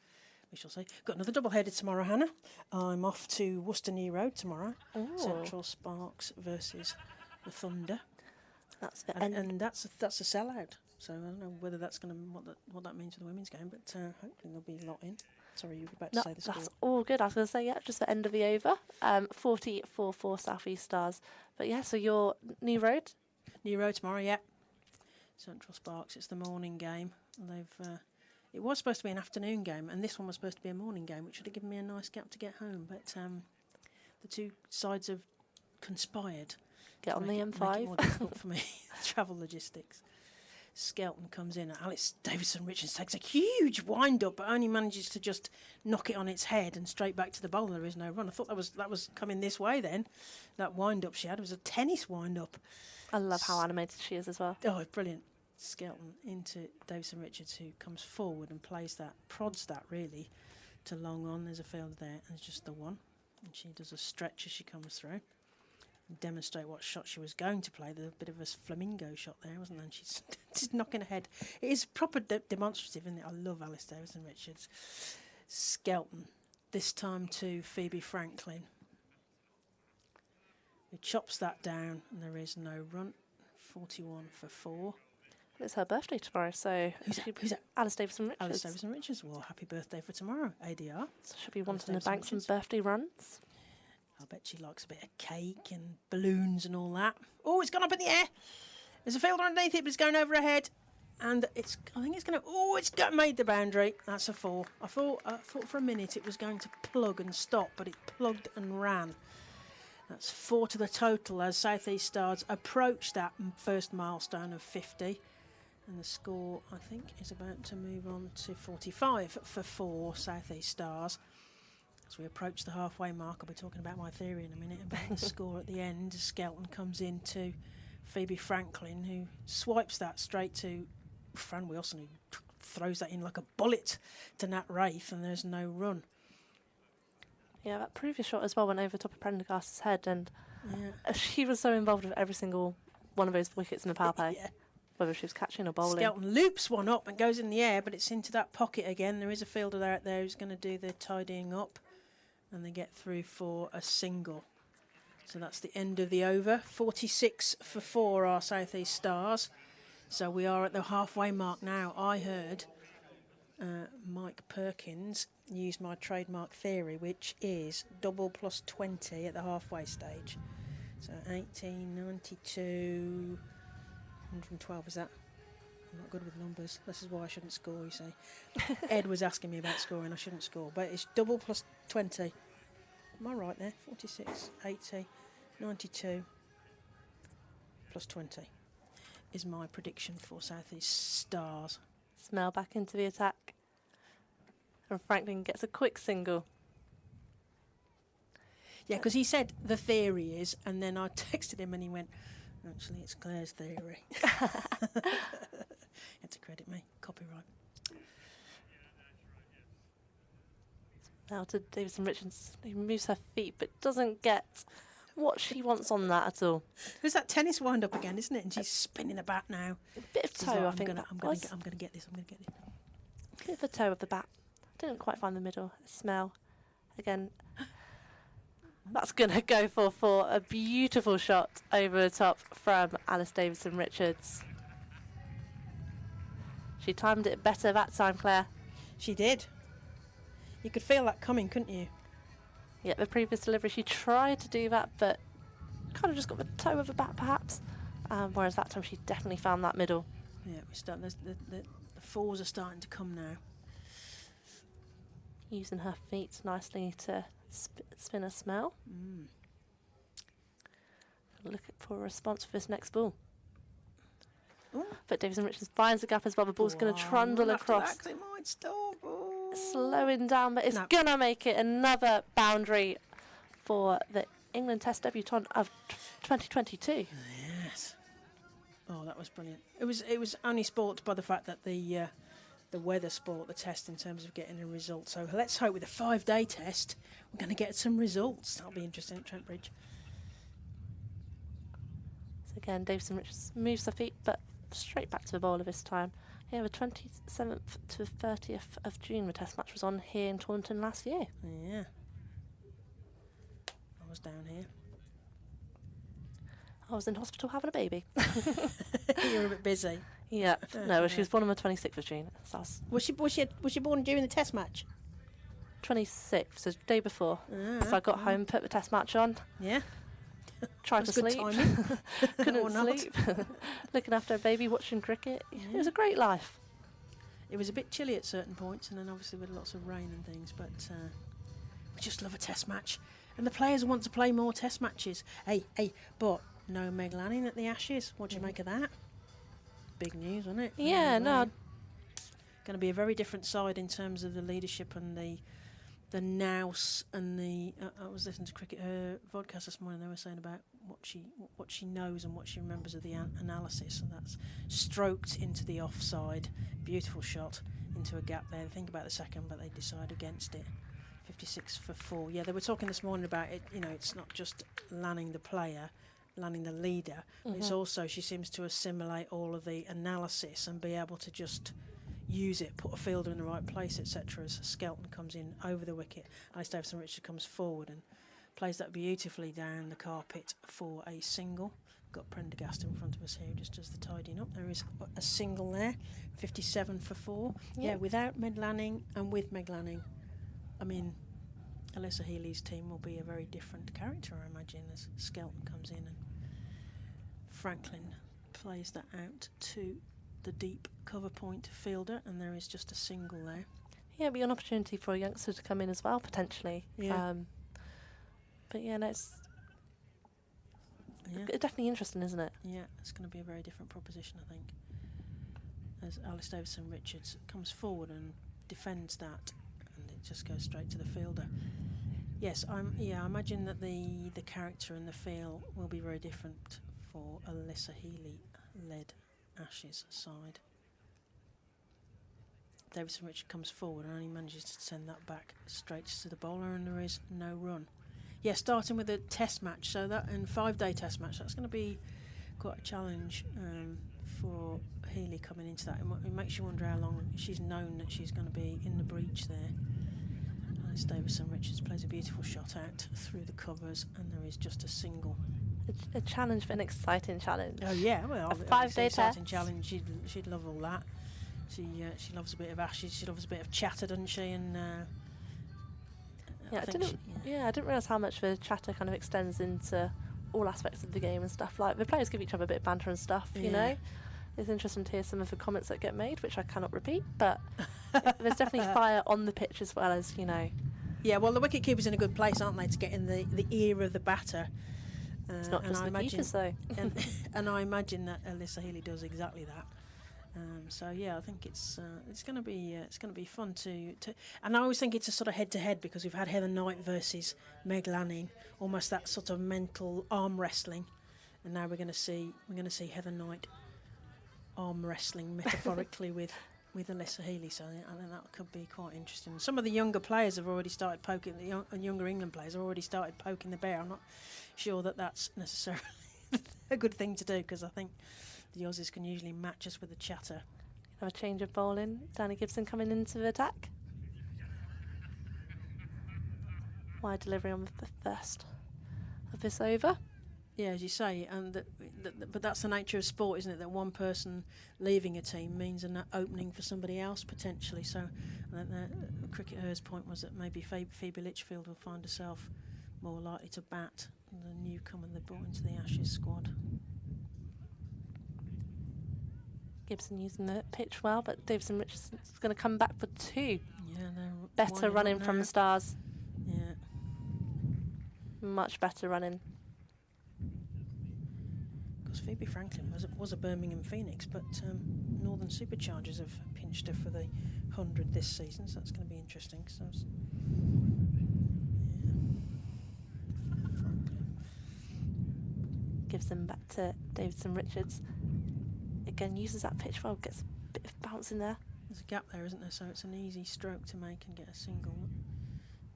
We shall see. Got another double header tomorrow, Hannah. I'm off to Worcester New Road tomorrow. Ooh. Central Sparks versus the Thunder. That's the And, end. and that's a sellout. So I don't know whether that's going to what that means for the women's game, but hopefully there'll be a lot in. Sorry, you were about to No, say the score. that's all good. I was going to say, yeah, just the end of the over. 44 for South East Stars. But yeah, so your New Road. New Road tomorrow, yeah. Central Sparks. It's the morning game. They've. It was supposed to be an afternoon game, and this one was supposed to be a morning game, which would have given me a nice gap to get home. But the two sides have conspired. Get on the Make it M5. more difficult for me. Travel logistics. Skelton comes in. Alice Davison-Richards takes a huge wind-up, but only manages to just knock it on its head and straight back to the bowler. There is no run. I thought that was coming this way then. That wind-up she had was a tennis wind-up. I love how animated she is as well. Oh, brilliant. Skelton into Davison-Richards, who comes forward and plays that, prods that really to long on. There's a fielder there, and it's just the one. And she does a stretch as she comes through. Demonstrate what shot she was going to play. There's a bit of a flamingo shot there, wasn't there? And she's just knocking ahead. It is proper demonstrative, isn't it? I love Alice Davison-Richards. Skelton, this time to Phoebe Franklin, who chops that down, and there is no run. 41 for 4. It's her birthday tomorrow, so Who's that? Alice Davison-Richards. Alice Davison-Richards. Well, happy birthday for tomorrow, ADR. So she'll be wanting to Alice bank some Davison-Richards. birthday runs. I bet she likes a bit of cake and balloons and all that. Oh, it's gone up in the air. There's a fielder underneath it, but it's going over her head. And I think it's going to... Oh, it's made the boundary. That's a 4. I thought for a minute it was going to plug and stop, but it plugged and ran. That's 4 to the total as South East Stars approach that first milestone of 50. And the score, I think, is about to move on to 45 for 4 South East Stars. As we approach the halfway mark, I'll be talking about my theory in a minute about the score at the end. Skelton comes in to Phoebe Franklin, who swipes that straight to Fran Wilson, who throws that in like a bullet to Nat Wraith, and there's no run. Yeah, that previous shot as well went over top of Prendergast's head, and Yeah. she was so involved with every single one of those wickets in the power play, Yeah. whether she was catching or bowling. Skelton loops one up and goes in the air, but it's into that pocket again. There is a fielder out there who's going to do the tidying up, and they get through for a single. So that's the end of the over. 46 for 4 are South East Stars. So we are at the halfway mark now. I heard Mike Perkins use my trademark theory, which is double plus 20 at the halfway stage. So 18, 92, 112, is that? I'm not good with numbers. This is why I shouldn't score, you see. Ed was asking me about scoring. I shouldn't score. But it's double plus 20. Am I right there? 46, 80, 92 plus 20 is my prediction for South East Stars. Smell back into the attack. And Franklin gets a quick single. Yeah, because he said the theory is, and then I texted him and he went, actually, it's Claire's theory. Had to credit me. Copyright. Now to Davison Richards, who moves her feet but doesn't get what she wants on that at all. There's that tennis wind up again, isn't it? And she's spinning a bat now. A bit of She's toe, like, I think. I'm going to get this. I'm going to get this. Bit of the toe of the bat. Didn't quite find the middle. Smell. Again. That's going to go for a beautiful shot over the top from Alice Davison Richards. She timed it better that time, Claire. She did. You could feel that coming, couldn't you? Yeah, the previous delivery she tried to do that, but kind of just got the toe of the bat, perhaps. Whereas that time she definitely found that middle. Yeah, we start. The fours are starting to come now. Using her feet nicely to spin a smell. Look for a response for this next ball. Ooh. But Davison Richards finds the gap as well. The ball's going to trundle across. It might stop. Slowing down, but it's going to make it another boundary for the England Test debutant of 2022. Yes. Oh, that was brilliant. It was only spoilt by the fact that the weather spoilt the test in terms of getting a result. So let's hope with a 5-day test we're going to get some results. That'll be interesting at Trent Bridge. So again, Davison Richards moves her feet, but straight back to the bowler this time. Yeah, the 27th to the 30th of June, the test match was on here in Taunton last year. Yeah. I was down here. I was in hospital having a baby. You were a bit busy. Yeah. No, she was born on the 26th of June. So was she born during the test match? 26th, so the day before. So I got home, put the test match on. Yeah. Tried to sleep. Couldn't not. sleep. Looking after a baby, watching cricket. Yeah. It was a great life. It was a bit chilly at certain points, and then obviously with lots of rain and things, but we just love a test match. And the players want to play more test matches. Hey, but no Meg Lanning at the Ashes. What do you make of that? Big news, wasn't it? Yeah, no. Going to be a very different side in terms of the leadership and the nous and the. I was listening to cricket vodcast this morning. They were saying about what she knows and what she remembers of the analysis, and that's stroked into the offside. Beautiful shot into a gap there. Think about the second, but they decide against it. 56 for 4. Yeah, they were talking this morning about it. You know, it's not just Lanning the player, Lanning the leader. It's also she seems to assimilate all of the analysis and be able to just use it, put a fielder in the right place, etc. As Skelton comes in over the wicket, Alice Davison Richards comes forward and plays that beautifully down the carpet for a single. Got Prendergast in front of us here, just does the tidying up. There is a single there, 57 for 4. Yeah, without Meg Lanning and with Meg Lanning, I mean, Alyssa Healy's team will be a very different character, I imagine, as Skelton comes in and Franklin plays that out to the deep cover point fielder, and there is just a single there. Yeah, it'd be an opportunity for a youngster to come in as well, potentially. Yeah. But yeah, no, it's definitely interesting, isn't it? Yeah, it's going to be a very different proposition, I think. As Alice Davison Richards comes forward and defends that, and it just goes straight to the fielder. Yes, I imagine that the character and the feel will be very different for Alyssa Healy-led Ashes side. Davison Richards comes forward and only manages to send that back straight to the bowler, and there is no run. Yeah, starting with a test match, so that and 5-day test match, that's going to be quite a challenge for Healy coming into that. It makes you wonder how long she's known that she's going to be in the breach there. Alice Davison Richards plays a beautiful shot out through the covers, and there is just a single. A challenge, but an exciting challenge. Oh yeah, well, a 5-day exciting test. challenge. She'd love all that. She loves a bit of Ashes. She loves a bit of chatter, doesn't she? And Yeah, I think didn't. I didn't realise how much the chatter kind of extends into all aspects of the game and stuff. Like the players give each other a bit of banter and stuff. You know, it's interesting to hear some of the comments that get made, which I cannot repeat. But there's definitely fire on the pitch as well as Yeah, well, the wicket keeper's in a good place, aren't they, to get in the ear of the batter. It's not just the keepers though. and I imagine that Alyssa Healy does exactly that. So yeah, I think it's going to be fun to and I always think it's a sort of head to head because we've had Heather Knight versus Meg Lanning, almost that sort of mental arm wrestling, and now we're going to see Heather Knight arm wrestling metaphorically with Alyssa Healy. So I think that could be quite interesting. Some of the younger players have already started poking younger England players have already started poking the bear. I'm not sure that that's necessarily a good thing to do because I think the Aussies can usually match us with the chatter. Have a change of bowling. Danny Gibson coming into the attack. Wide delivery on the first of this over. Yeah, as you say, and but that's the nature of sport, isn't it? That one person leaving a team means an opening for somebody else potentially. So I think the cricketer's point was that maybe Phoebe Litchfield will find herself more likely to bat than the newcomer they brought into the Ashes squad. Gibson using the pitch well, but Davison Richardson's going to come back for two. Yeah, they're better running from the Stars. Yeah, much better running. Because Phoebe Franklin was a Birmingham Phoenix, but Northern Superchargers have pinched her for the 100 this season, so that's going to be interesting. So Gives them back to Davison Richards. Again, uses that pitch well, gets a bit of bounce in there. There's a gap there, isn't there? So it's an easy stroke to make and get a single.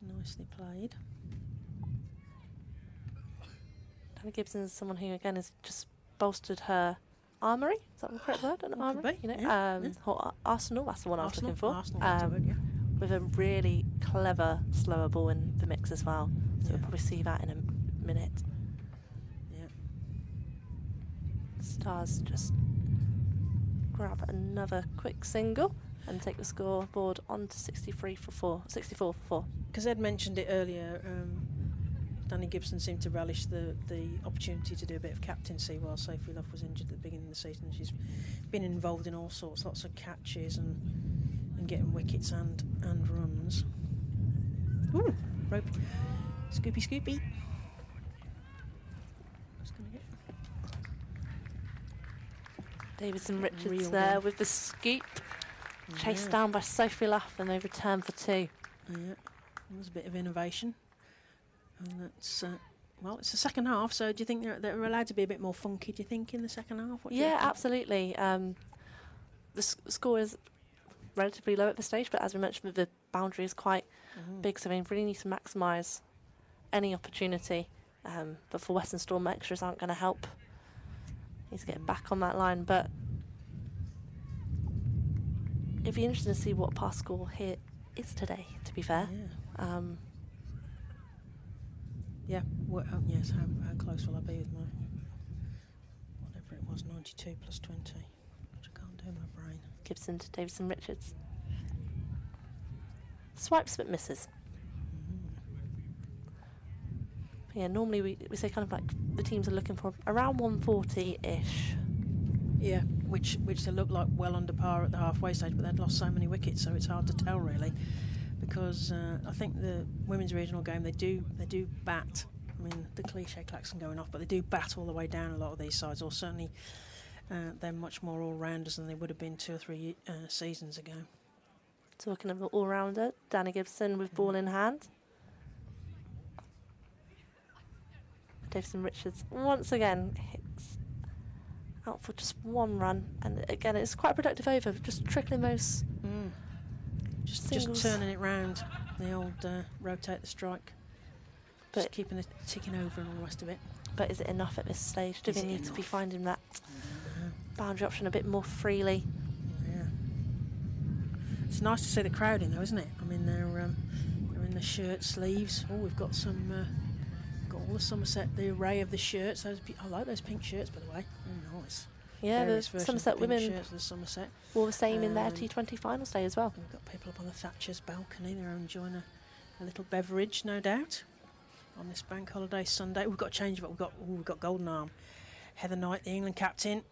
Nicely played. Danny Gibson is someone who, again, has just bolstered her armoury. Is that the correct word? An armoury? Or Arsenal, that's the one I was looking for. With a really clever slower ball in the mix as well. So we'll probably see that in a minute. Yeah. Stars just grab another quick single and take the scoreboard on to 64 for 4. Because Ed mentioned it earlier, Danny Gibson seemed to relish the opportunity to do a bit of captaincy while Sophie Love was injured at the beginning of the season. She's been involved in all sorts, lots of catches and getting wickets and runs. Ooh, rope. Scoopy. Davison Richards there with the scoop. Chased down by Sophie Luff, and they return for 2. Yeah, there's a bit of innovation. And that's, well, it's the second half, so do you think they're allowed to be a bit more funky, do you think, in the second half? Yeah, absolutely. The score is relatively low at this stage, but as we mentioned, the boundary is quite big, so they really need to maximise any opportunity. But for Western Storm, extras aren't going to help. Needs to get back on that line, but it'd be interesting to see what pass score here is today, to be fair. Yeah. Yes, how close will I be with my, whatever it was, 92 plus 20, which I can't do in my brain. Gibson to Davison Richards. Swipes but misses. Yeah, normally we say kind of like the teams are looking for around 140-ish. Yeah, which they look like well under par at the halfway stage, but they'd lost so many wickets, so it's hard to tell really. Because I think the women's regional game, they do bat. I mean, the cliche klaxon going off, but they do bat all the way down a lot of these sides, or certainly they're much more all-rounders than they would have been 2 or 3 seasons ago. Talking of an all-rounder, Danny Gibson with ball in hand. Davison Richards once again hits out for just 1 run, and again it's quite a productive over, just trickling those just turning it round, the old rotate the strike, but just keeping it ticking over and all the rest of it. But is it enough at this stage? Do they need to be finding that boundary option a bit more freely? Yeah, it's nice to see the crowd in though, isn't it? I mean, they're in the shirt sleeves. Oh, we've got some. Got all the Somerset, the array of the shirts. I like those pink shirts, by the way. They're nice. Yeah, the Somerset women shirts with the Somerset. Wore the same in their T20 finals day as well. We've got people up on the Thatcher's balcony. They're enjoying a little beverage, no doubt, on this bank holiday Sunday. We've got a change of it. We've got Golden Arm. Heather Knight, the England captain.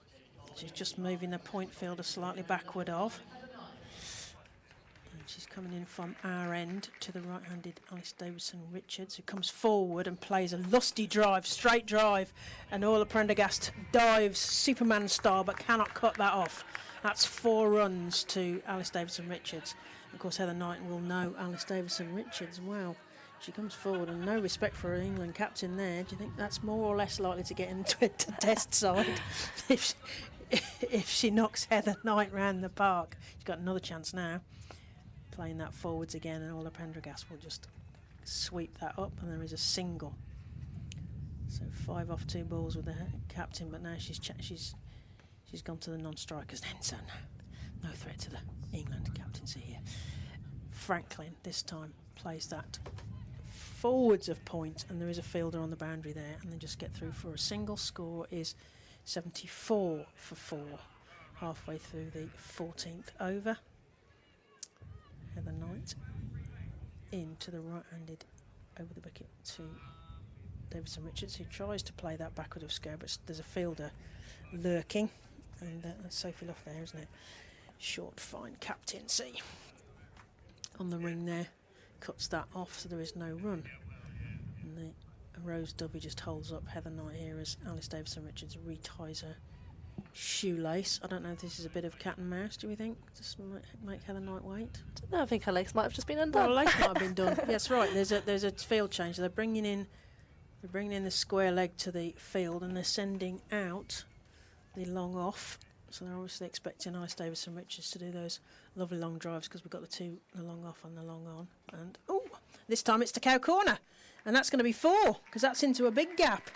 She's just moving the point fielder slightly backward of. And she's coming in from our end to the right-handed Alice Davidson-Richards, who comes forward and plays a lusty drive, straight drive. And Orla Prendergast dives Superman style, but cannot cut that off. That's 4 runs to Alice Davidson-Richards. Of course, Heather Knight will know Alice Davidson-Richards well. She comes forward, and no respect for her England captain there. Do you think that's more or less likely to get into the test side if she knocks Heather Knight round the park? She's got another chance now, playing that forwards again, and Orla Prendergast will just sweep that up, and there is a single. So 5 off 2 balls with the captain, but now she's gone to the non-strikers then, so no threat to the England captaincy here. Franklin this time plays that forwards of point, and there is a fielder on the boundary there, and they just get through for a single. Score is 74 for 4, halfway through the 14th over. Heather Knight into the right-handed over the wicket to Davidson-Richards, who tries to play that backward of square, but there's a fielder lurking, and that's Sophie Luff there, isn't it? Short, fine captaincy on the ring there. Cuts that off, so there is no run. And the Rose Dovey just holds up Heather Knight here as Alice Davidson-Richards reties her shoelace. I don't know if this is a bit of cat and mouse, do we think? Just make Heather Knight wait? No, I think her lace might have just been undone. Well, her lace might have been done. Yes, right. There's a field change. They're bringing in the square leg to the field, and they're sending out the long off. So they're obviously expecting Alice Davidson-Richards to do those lovely long drives, because we've got the long off and the long on. And, oh, this time it's to cow corner. And that's going to be 4, because that's into a big gap.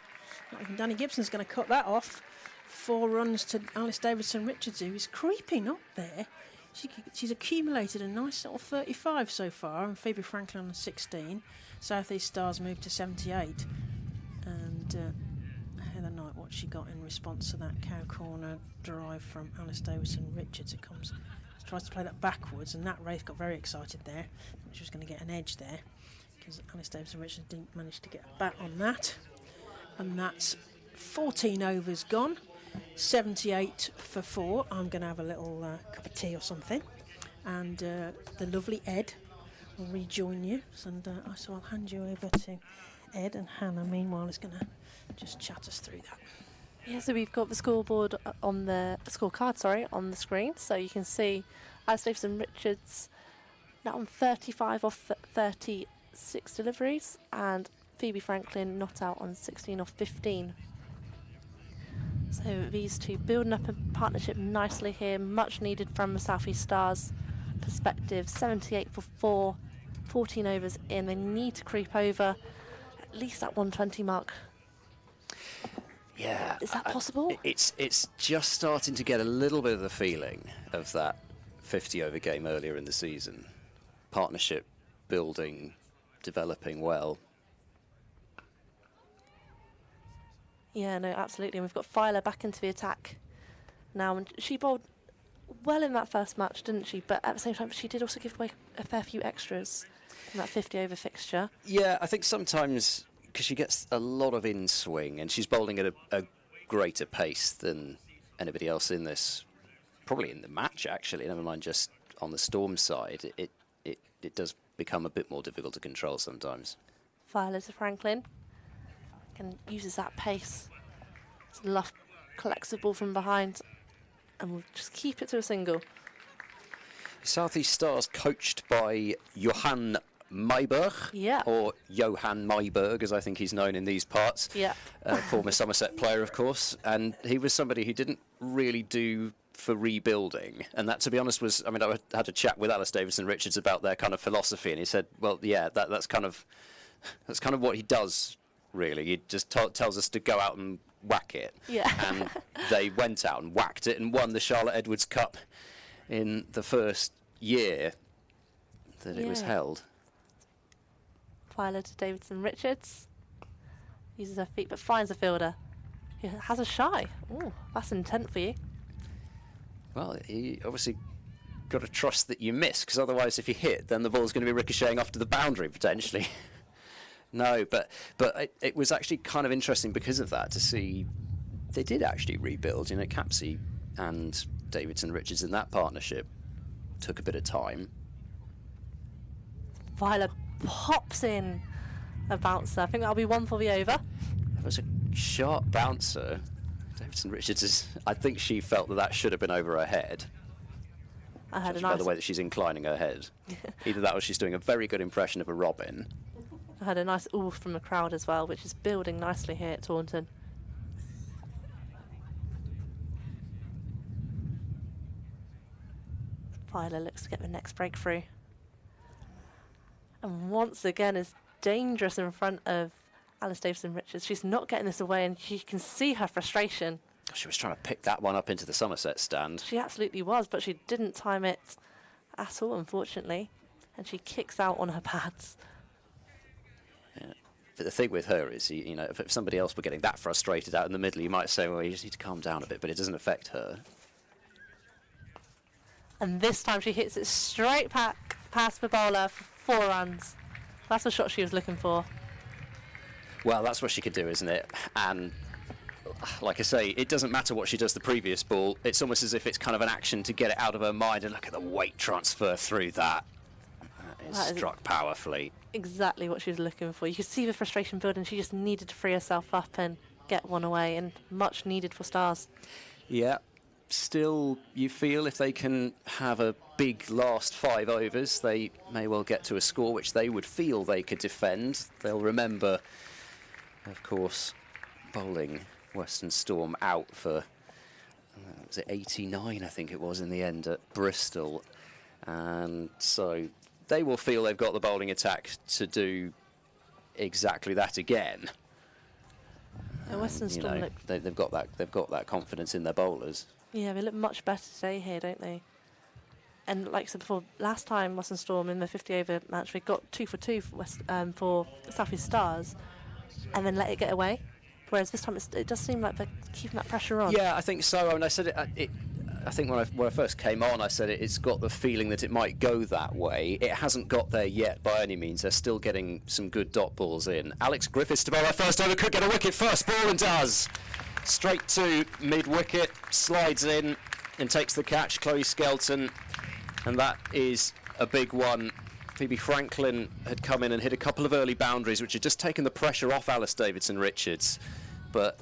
Not even Danny Gibson's going to cut that off. 4 runs to Alice Davidson-Richards, who is creeping up there. She's accumulated a nice little 35 so far, and Phoebe Franklin on 16. South East Stars moved to 78. And Heather Knight, what she got in response to that cow corner drive from Alice Davidson-Richards. It tries to play that backwards, and Nat Wraith got very excited there. She was going to get an edge there, because Alice Davidson-Richards didn't manage to get a bat on that. And that's 14 overs gone, 78 for 4. I'm going to have a little cup of tea or something, and the lovely Ed will rejoin you, and so I'll hand you over to Ed, and Hannah meanwhile is going to just chat us through that. Yeah, so we've got the scoreboard on the scorecard, on the screen, so you can see Alice Davidson-Richards now on 35 off 36 deliveries, and Phoebe Franklin not out on 16 off 15. So these two building up a partnership nicely here, much needed from the South East Stars perspective. 78 for 4, 14 overs in. They need to creep over at least that 120 mark. Yeah. Is that possible? It's just starting to get a little bit of the feeling of that 50 over game earlier in the season. Partnership building, developing well. Yeah, no, absolutely. And we've got Filer back into the attack now. And she bowled well in that first match, didn't she? But at the same time, she did also give away a fair few extras in that 50 over fixture. Yeah, I think sometimes, because she gets a lot of in-swing, and she's bowling at a greater pace than anybody else in this, probably in the match, actually, never mind just on the Storm side. It does become a bit more difficult to control sometimes. Filer to Franklin. And uses that pace. Luff collects the ball from behind, and we'll just keep it to a single. South East Stars coached by Johan Mayberg, or Johan Mayberg, as I think he's known in these parts. Yeah. Former Somerset player, of course, and he was somebody who didn't really do for rebuilding, and that, to be honest, was, I mean, I had a chat with Alice Davidson-Richards about their kind of philosophy, and he said, well, yeah, that's kind of what he does. Really, he just tells us to go out and whack it. Yeah. And they went out and whacked it and won the Charlotte Edwards Cup in the first year that it was held. Filer to Davidson-Richards. Uses her feet but finds a fielder. He has a shy. Oh, that's intent for you. Well, he obviously got to trust that you miss, because otherwise if you hit, then the ball's going to be ricocheting off to the boundary potentially. No, but it was actually kind of interesting because of that to see they did actually rebuild. You know, Capsey and Davidson Richards in that partnership took a bit of time. Viola pops in a bouncer. I think that'll be one for the over. It was a sharp bouncer. Davidson Richards I think she felt that should have been over her head. I had a By nice. the way that she's inclining her head. Either that or she's doing a very good impression of a robin. I had a nice oof from the crowd as well, which is building nicely here at Taunton. Viola looks to get the next breakthrough. And once again is dangerous in front of Alice Davidson Richards. She's not getting this away, and you can see her frustration. She was trying to pick that one up into the Somerset stand. She absolutely was, but she didn't time it at all, unfortunately. And she kicks out on her pads. Yeah. But the thing with her is, you know, if somebody else were getting that frustrated out in the middle, you might say, well, you just need to calm down a bit, but it doesn't affect her. And this time she hits it straight past the bowler for 4 runs. That's the shot she was looking for. Well, that's what she could do, isn't it? And like I say, it doesn't matter what she does the previous ball. It's almost as if it's kind of an action to get it out of her mind. And look at the weight transfer through that. That is struck powerfully. Exactly what she was looking for. You could see the frustration building. She just needed to free herself up and get one away, and much needed for Stars. Yeah. Still, you feel if they can have a big last 5 overs, they may well get to a score which they would feel they could defend. They'll remember, of course, bowling Western Storm out for, was it 89, I think it was, in the end at Bristol. And so they will feel they've got the bowling attack to do exactly that again. Western Storm look, they've got that confidence in their bowlers. Yeah, they look much better today here, don't they? And like I said before, last time Western Storm in the 50-over match, they got 2 for 2 for South East Stars, and then let it get away. Whereas this time it does seem like they're keeping that pressure on. Yeah, I think so. I mean, I said it. I think when I first came on, I said it's got the feeling that it might go that way. It hasn't got there yet by any means. They're still getting some good dot balls in. Alex Griffiths to bowl her first over, could get a wicket first ball, and does. Straight to mid-wicket, slides in and takes the catch, Chloe Skelton, and that is a big one. Phoebe Franklin had come in and hit a couple of early boundaries which had just taken the pressure off Alice Davidson Richards, but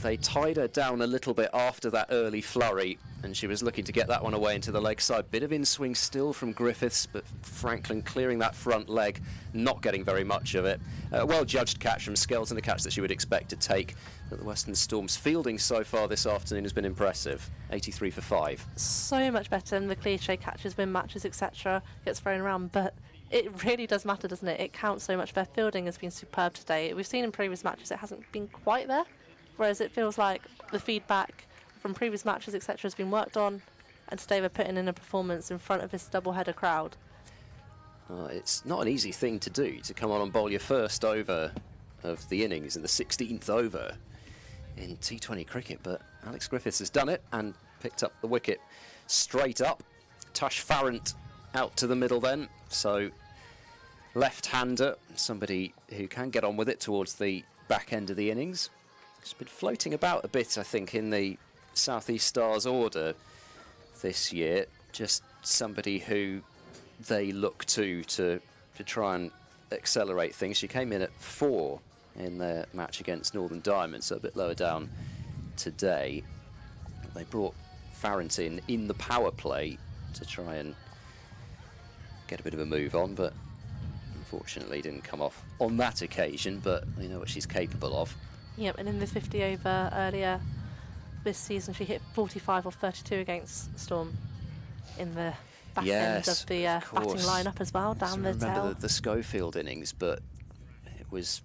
they tied her down a little bit after that early flurry, and she was looking to get that one away into the leg side. Bit of in-swing still from Griffiths, but Franklin clearing that front leg, not getting very much of it. Well-judged catch from Skelton, a catch that she would expect to take. But the Western Storm's fielding so far this afternoon has been impressive. 83 for 5. So much better than the cliche catches, win matches, etc. gets thrown around, but it really does matter, doesn't it? It counts so much. Their fielding has been superb today. We've seen in previous matches it hasn't been quite there, whereas it feels like the feedback from previous matches, etc. has been worked on, and today they're putting in a performance in front of this double-header crowd. It's not an easy thing to do, to come on and bowl your first over of the innings in the 16th over in T20 cricket, but Alex Griffiths has done it and picked up the wicket straight up. Tush Farrant out to the middle then, so left-hander, somebody who can get on with it towards the back end of the innings. It's been floating about a bit, I think, in the South East Stars order this year. Just somebody who they look to try and accelerate things. She came in at 4 in their match against Northern Diamonds, so a bit lower down today. They brought Farrant in the power play to try and get a bit of a move on, but unfortunately didn't come off on that occasion, but they know what she's capable of. Yep, and in the 50 over earlier this season, she hit 45 off 32 against Storm in the back end of the batting lineup as well, down the tail. I remember the Schofield innings, but it was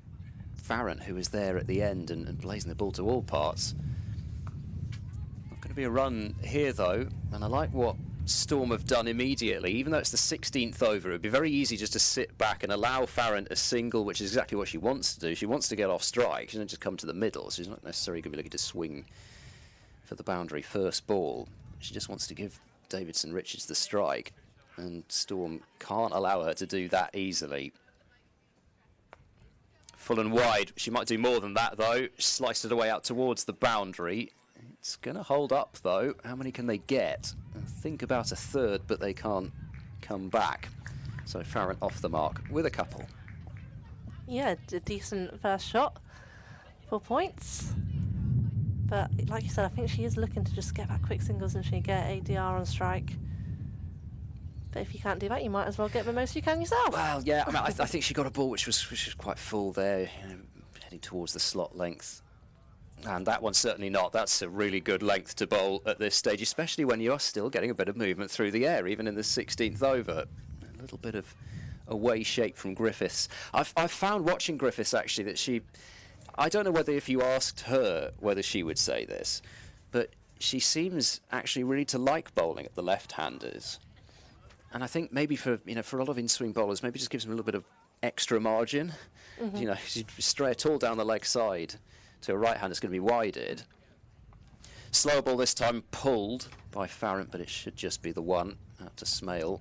Farrant who was there at the end and blazing the ball to all parts. Not going to be a run here though, and I like what Storm have done immediately. Even though it's the 16th over, it would be very easy just to sit back and allow Farrant a single, which is exactly what she wants to do. She wants to get off strike. She doesn't just come to the middle. She's not necessarily going to be looking to swing for the boundary first ball. She just wants to give Davidson Richards the strike, and Storm can't allow her to do that easily. Full and wide. She might do more than that, though. Sliced it away out towards the boundary. It's going to hold up, though. How many can they get? I think about a third, but they can't come back. So Farron off the mark with a couple. Yeah, a decent first shot. 4 points. But like you said, I think she is looking to just get back quick singles and she get ADR on strike. But if you can't do that, you might as well get the most you can yourself. Well, yeah, I mean, I think she got a ball which was quite full there, heading towards the slot length. And that one's certainly not. That's a really good length to bowl at this stage, especially when you are still getting a bit of movement through the air, even in the 16th over. A little bit of away shape from Griffiths. I've found watching Griffiths, actually, that she... I don't know whether if you asked her whether she would say this, but she seems actually really to like bowling at the left-handers. And I think maybe for a lot of in-swing bowlers, maybe just gives them a little bit of extra margin. You know, you stray it all down the leg side to a right hand, it's going to be wided. Slow ball this time pulled by Farron, but it should just be the one out to Smale.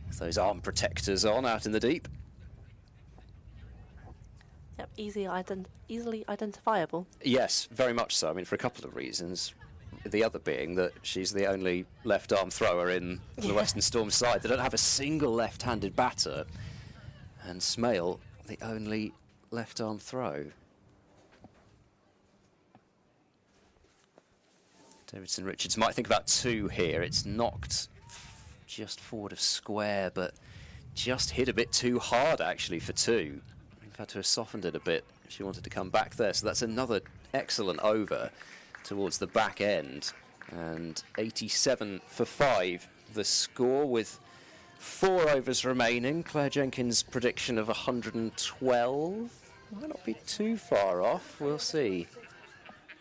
With those arm protectors on out in the deep. Yep, easily identifiable. Yes, very much so. I mean, for a couple of reasons. The other being that she's the only left-arm thrower in the Western Storm side. They don't have a single left-handed batter. And Smale, the only left-arm throw. Davidson Richards might think about two here. It's knocked just forward of square, but just hit a bit too hard, actually, for two. We've had to have softened it a bit if she wanted to come back there. So that's another excellent over towards the back end. And 87 for 5, the score with 4 overs remaining. Claire Jenkins' prediction of 112 might not be too far off. We'll see.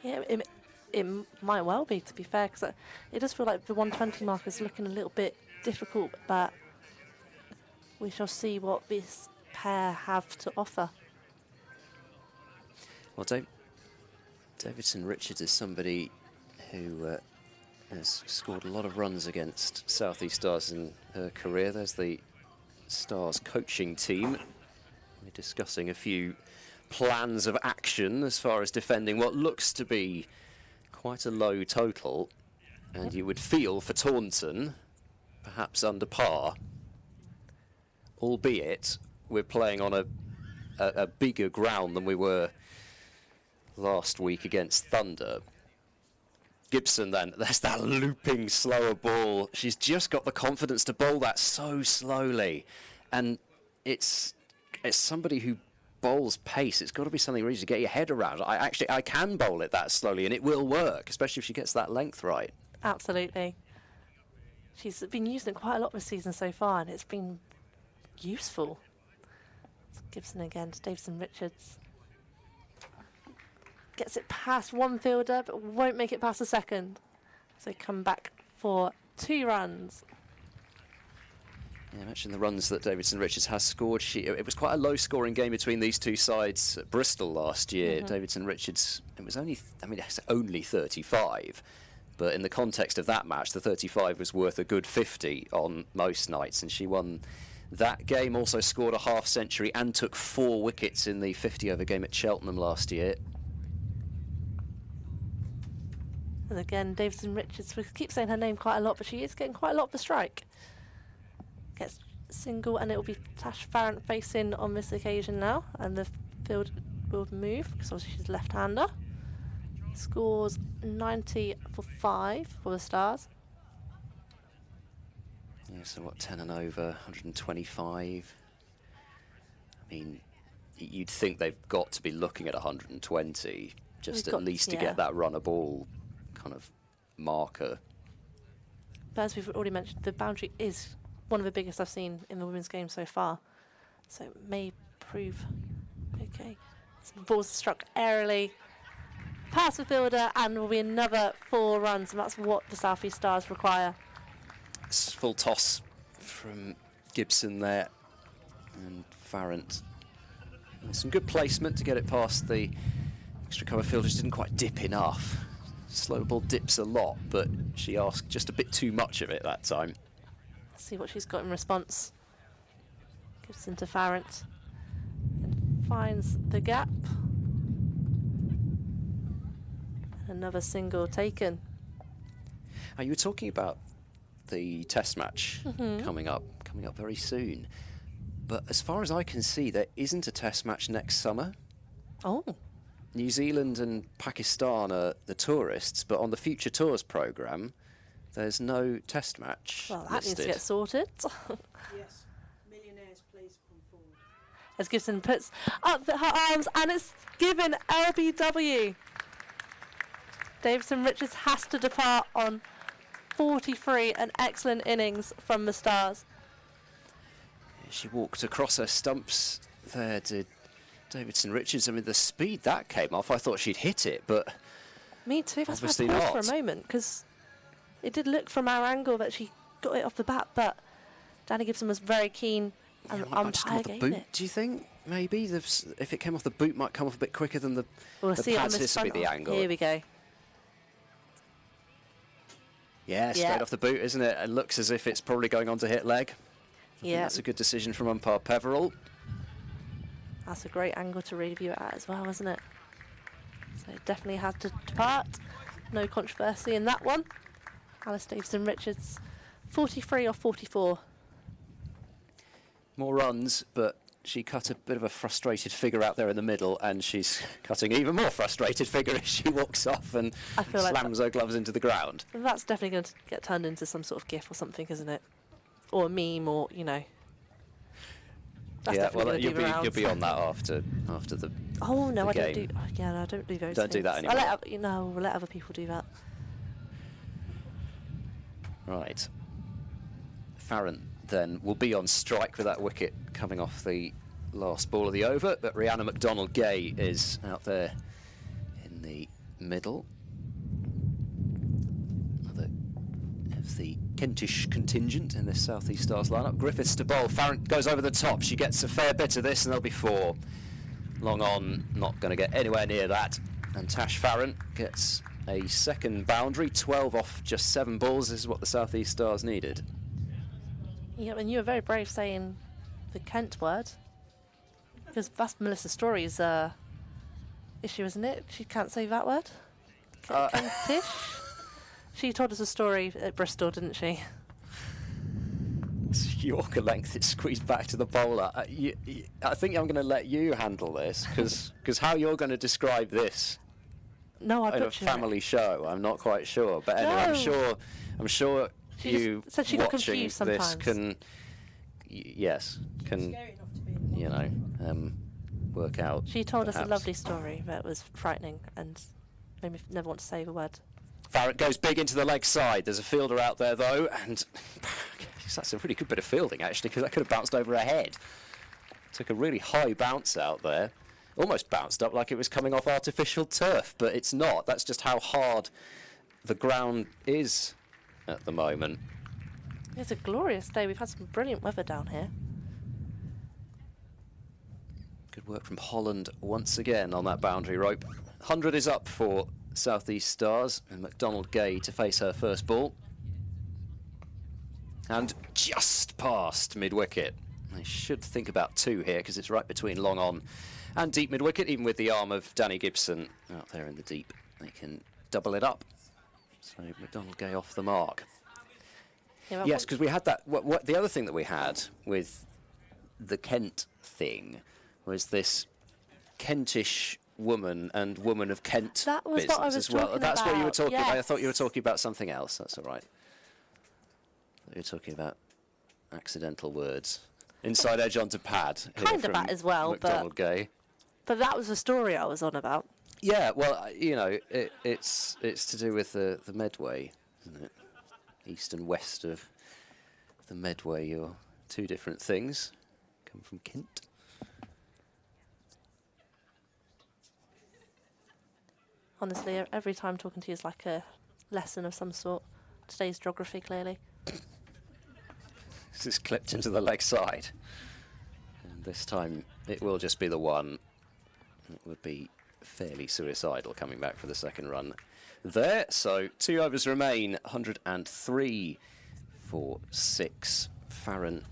Yeah, it might well be, to be fair, because it does feel like the 120 mark is looking a little bit difficult, but we shall see what this pair have to offer. Well, Davidson Richards is somebody who has scored a lot of runs against South East Stars in her career. There's the Stars coaching team. We're discussing a few plans of action as far as defending what looks to be quite a low total. And you would feel for Taunton, perhaps under par, albeit we're playing on a bigger ground than we were last week against Thunder. Gibson then, there's that looping slower ball. She's just got the confidence to bowl that so slowly. And it's somebody who bowls pace. It's got to be something really to get your head around. I can bowl it that slowly and it will work, especially if she gets that length right. Absolutely. She's been using it quite a lot this season so far and it's been useful. Gibson again to Davidson Richards. Gets it past one fielder, but won't make it past the second. So come back for 2 runs. Yeah, I mentioned the runs that Davidson Richards has scored. It was quite a low-scoring game between these two sides at Bristol last year. Davidson Richards, it was only 35. But in the context of that match, the 35 was worth a good 50 on most nights, and she won that game. Also scored a half-century and took 4 wickets in the 50-over game at Cheltenham last year. And again, Davidson Richards, we keep saying her name quite a lot, but she is getting quite a lot of the strike. Gets single, and it will be Tash Farrant facing on this occasion now, and the field will move, because obviously she's left-hander. Scores 90 for 5 for the Stars. Yeah, so what, 10 and over, 125. I mean, you'd think they've got to be looking at 120, just at least to get that run a ball kind of marker. But as we've already mentioned, the boundary is one of the biggest I've seen in the women's game so far. So it may prove okay. Some balls struck airily. Pass the fielder, and will be another 4 runs, and that's what the South East Stars require. It's full toss from Gibson there, and Farrant. Some good placement to get it past the extra cover fielder. Just didn't quite dip enough. slow ball dips a lot, but she asked just a bit too much of it that time. Let's see what she's got in response. Gives into Farrant and finds the gap. Another single taken. Now, you were talking about the test match coming up very soon. But as far as I can see, there isn't a test match next summer. Oh. New Zealand and Pakistan are the tourists, but on the Future Tours programme, there's no test match Well, that listed. needs to get sorted. Yes. Millionaires, please come forward. As Gibson puts up her arms, and it's given LBW. Davison Richards has to depart on 43, an excellent innings from the Stars. She walked across her stumps there, did Davidson Richards. I mean, the speed that came off, I thought she'd hit it, but me too. That's why I obviously paused not. for a moment, because it did look from our angle that she got it off the bat, but Danny Gibson was very keen. And Yeah, might just come off the boot, do you think? Maybe if it came off the boot, might come off a bit quicker than the We'll see it on pads. this This would be front the off. angle. Here we go. Yeah, straight Yeah. off the boot, isn't it? It looks as if it's probably going on to hit leg. I think Yeah, that's a good decision from umpire Peverell. that's a great angle to review it at as well, isn't it? So it definitely had to depart. No controversy in that one. Alice Davison Richards, 43 or 44. More runs, but she cut a bit of a frustrated figure out there in the middle, and she's cutting even more frustrated figure as she walks off and I feel like slams her gloves into the ground. That's definitely going to get turned into some sort of GIF or something, isn't it? Or a meme, or, you know. That's Yeah, definitely well, going to do the rounds. you'll be on that after the. Oh no, the I don't game. do. Yeah, no, I don't do those. Don't do things. that I anymore. we'll let other people do that. Right. Farrant then will be on strike with that wicket coming off the last ball of the over, but Rihanna McDonald-Gay is out there in the middle. Another of the Kentish contingent in this South East Stars lineup. Griffiths to bowl. Farrant goes over the top. She gets a fair bit of this, and there'll be 4. Long on, not going to get anywhere near that. And Tash Farrant gets a second boundary. 12 off just 7 balls. This is what the South East Stars needed. Yeah, and you were very brave saying the Kent word, because that's Melissa Story's issue, isn't it? She can't say that word. Kentish. She told us a story at Bristol, didn't she? Yorker length, it's squeezed back to the bowler. I think I'm going to let you handle this, because how you're going to describe this No, I in a butchered family show, I'm not quite sure. But anyway, No. I'm sure She you just said she got watching confused this sometimes. can Scary enough to be in the you know work out. She told us a perhaps. lovely story that was frightening and made me never want to say the word. Farrant goes big into the leg side. There's a fielder out there though, and that's a really good bit of fielding actually, because that could have bounced over her head. Took a really high bounce out there. Almost bounced up like it was coming off artificial turf, but it's not. That's just how hard the ground is at the moment. It's a glorious day. We've had some brilliant weather down here. Good work from Holland once again on that boundary rope. 100 is up for South East Stars, and McDonald-Gay to face her first ball. And just past mid-wicket. They should think about 2 here, because it's right between long on and deep mid-wicket. Even with the arm of Danny Gibson out there in the deep, they can double it up. So McDonald-Gay off the mark. Yeah, Yes, because we had that. What the other thing that we had with the Kent thing was this Kentish woman and woman of Kent That was business what I was as well. talking That's what you were about, talking about. I yes. thought you were talking about something else. That's all right. You were talking about accidental words. Inside edge onto pad. here Kind of from that as well, but- McDonald-Gay. But that was the story I was on about. Yeah, well, you know, it's to do with the Medway, isn't it? East and west of the Medway, you're 2 different things. Come from Kent. Honestly, every time talking to you is like a lesson of some sort. Today's geography, clearly. This is clipped into the leg side. And this time it will just be the one. It would be fairly suicidal coming back for the second run there. So 2 overs remain, 103 for 6. Farron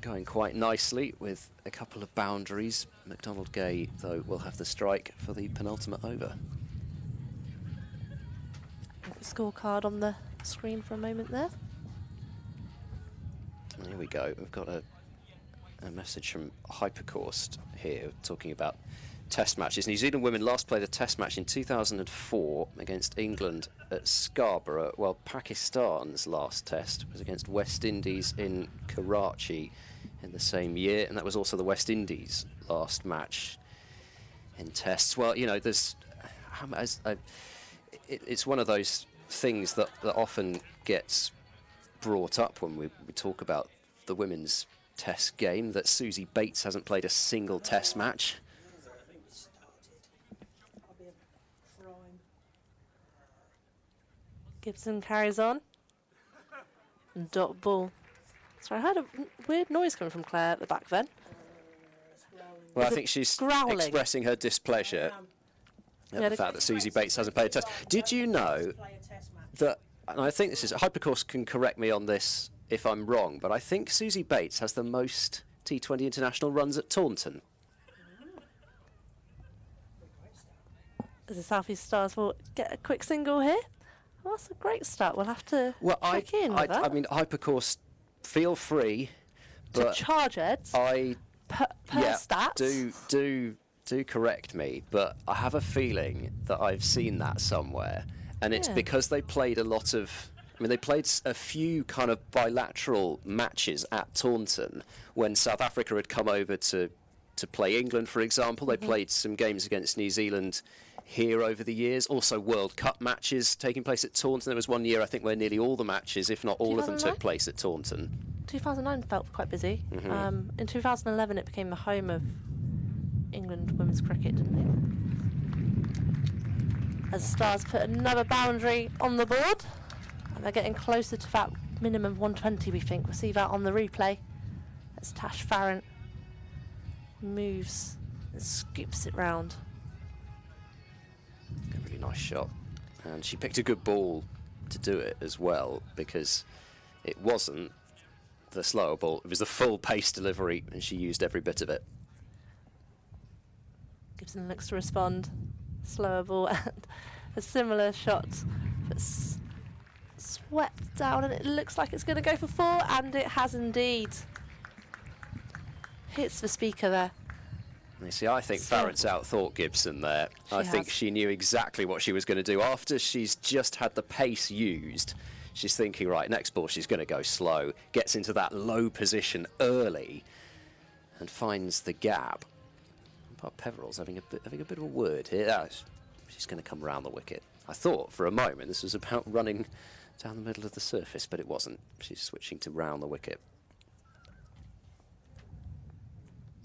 going quite nicely with a couple of boundaries. McDonald Gay, though, will have the strike for the penultimate over. Scorecard on the screen for a moment there. Here we go. We've got a message from Hypercourse here talking about test matches. New Zealand women last played a test match in 2004 against England at Scarborough, while Pakistan's last test was against West Indies in Karachi in the same year, and that was also the West Indies' last match in tests. Well, you know, there's it's one of those things that often gets brought up when we talk about the women's test game, that Susie Bates hasn't played a single test match. Gibson carries on. And dot ball. Sorry, I heard a weird noise coming from Claire at the back then. Well, I think she's growling, expressing her displeasure at the fact that Susie Bates hasn't played a test. Did you know that, and I think this is, Hypercourse can correct me on this if I'm wrong, but I think Susie Bates has the most T20 international runs at Taunton. As the South East Stars will get a quick single here. Well, that's a great start. We'll have to check in with that. I mean, Hypercourse, feel free, but to charge Eds. Per stats. Do correct me, but I have a feeling that I've seen that somewhere, and it's because they played a lot of. I mean, they played a few kind of bilateral matches at Taunton when South Africa had come over to play England, for example. They played some games against New Zealand here over the years. Also World Cup matches taking place at Taunton. There was one year, I think, where nearly all the matches, if not all of them, took place at Taunton. 2009 felt quite busy. In 2011, it became the home of England women's cricket, didn't it? As Stars put another boundary on the board. And they're getting closer to that minimum 120, we think. We'll see that on the replay. As Tash Farron moves and scoops it round. A really nice shot. And she picked a good ball to do it as well, because it wasn't the slower ball, it was the full pace delivery, and she used every bit of it. Gibson looks to respond. Slower ball and a similar shot, but swept down, and it looks like it's going to go for 4, and it has indeed. Hits the speaker there. You see, I think Farron's outthought Gibson there. I think she knew exactly what she was going to do. After she's just had the pace used, she's thinking, right, next ball she's going to go slow, gets into that low position early, and finds the gap. But Peveril's having a bit of a word here. She's going to come round the wicket. I thought for a moment this was about running down the middle of the surface, but it wasn't. She's switching to round the wicket.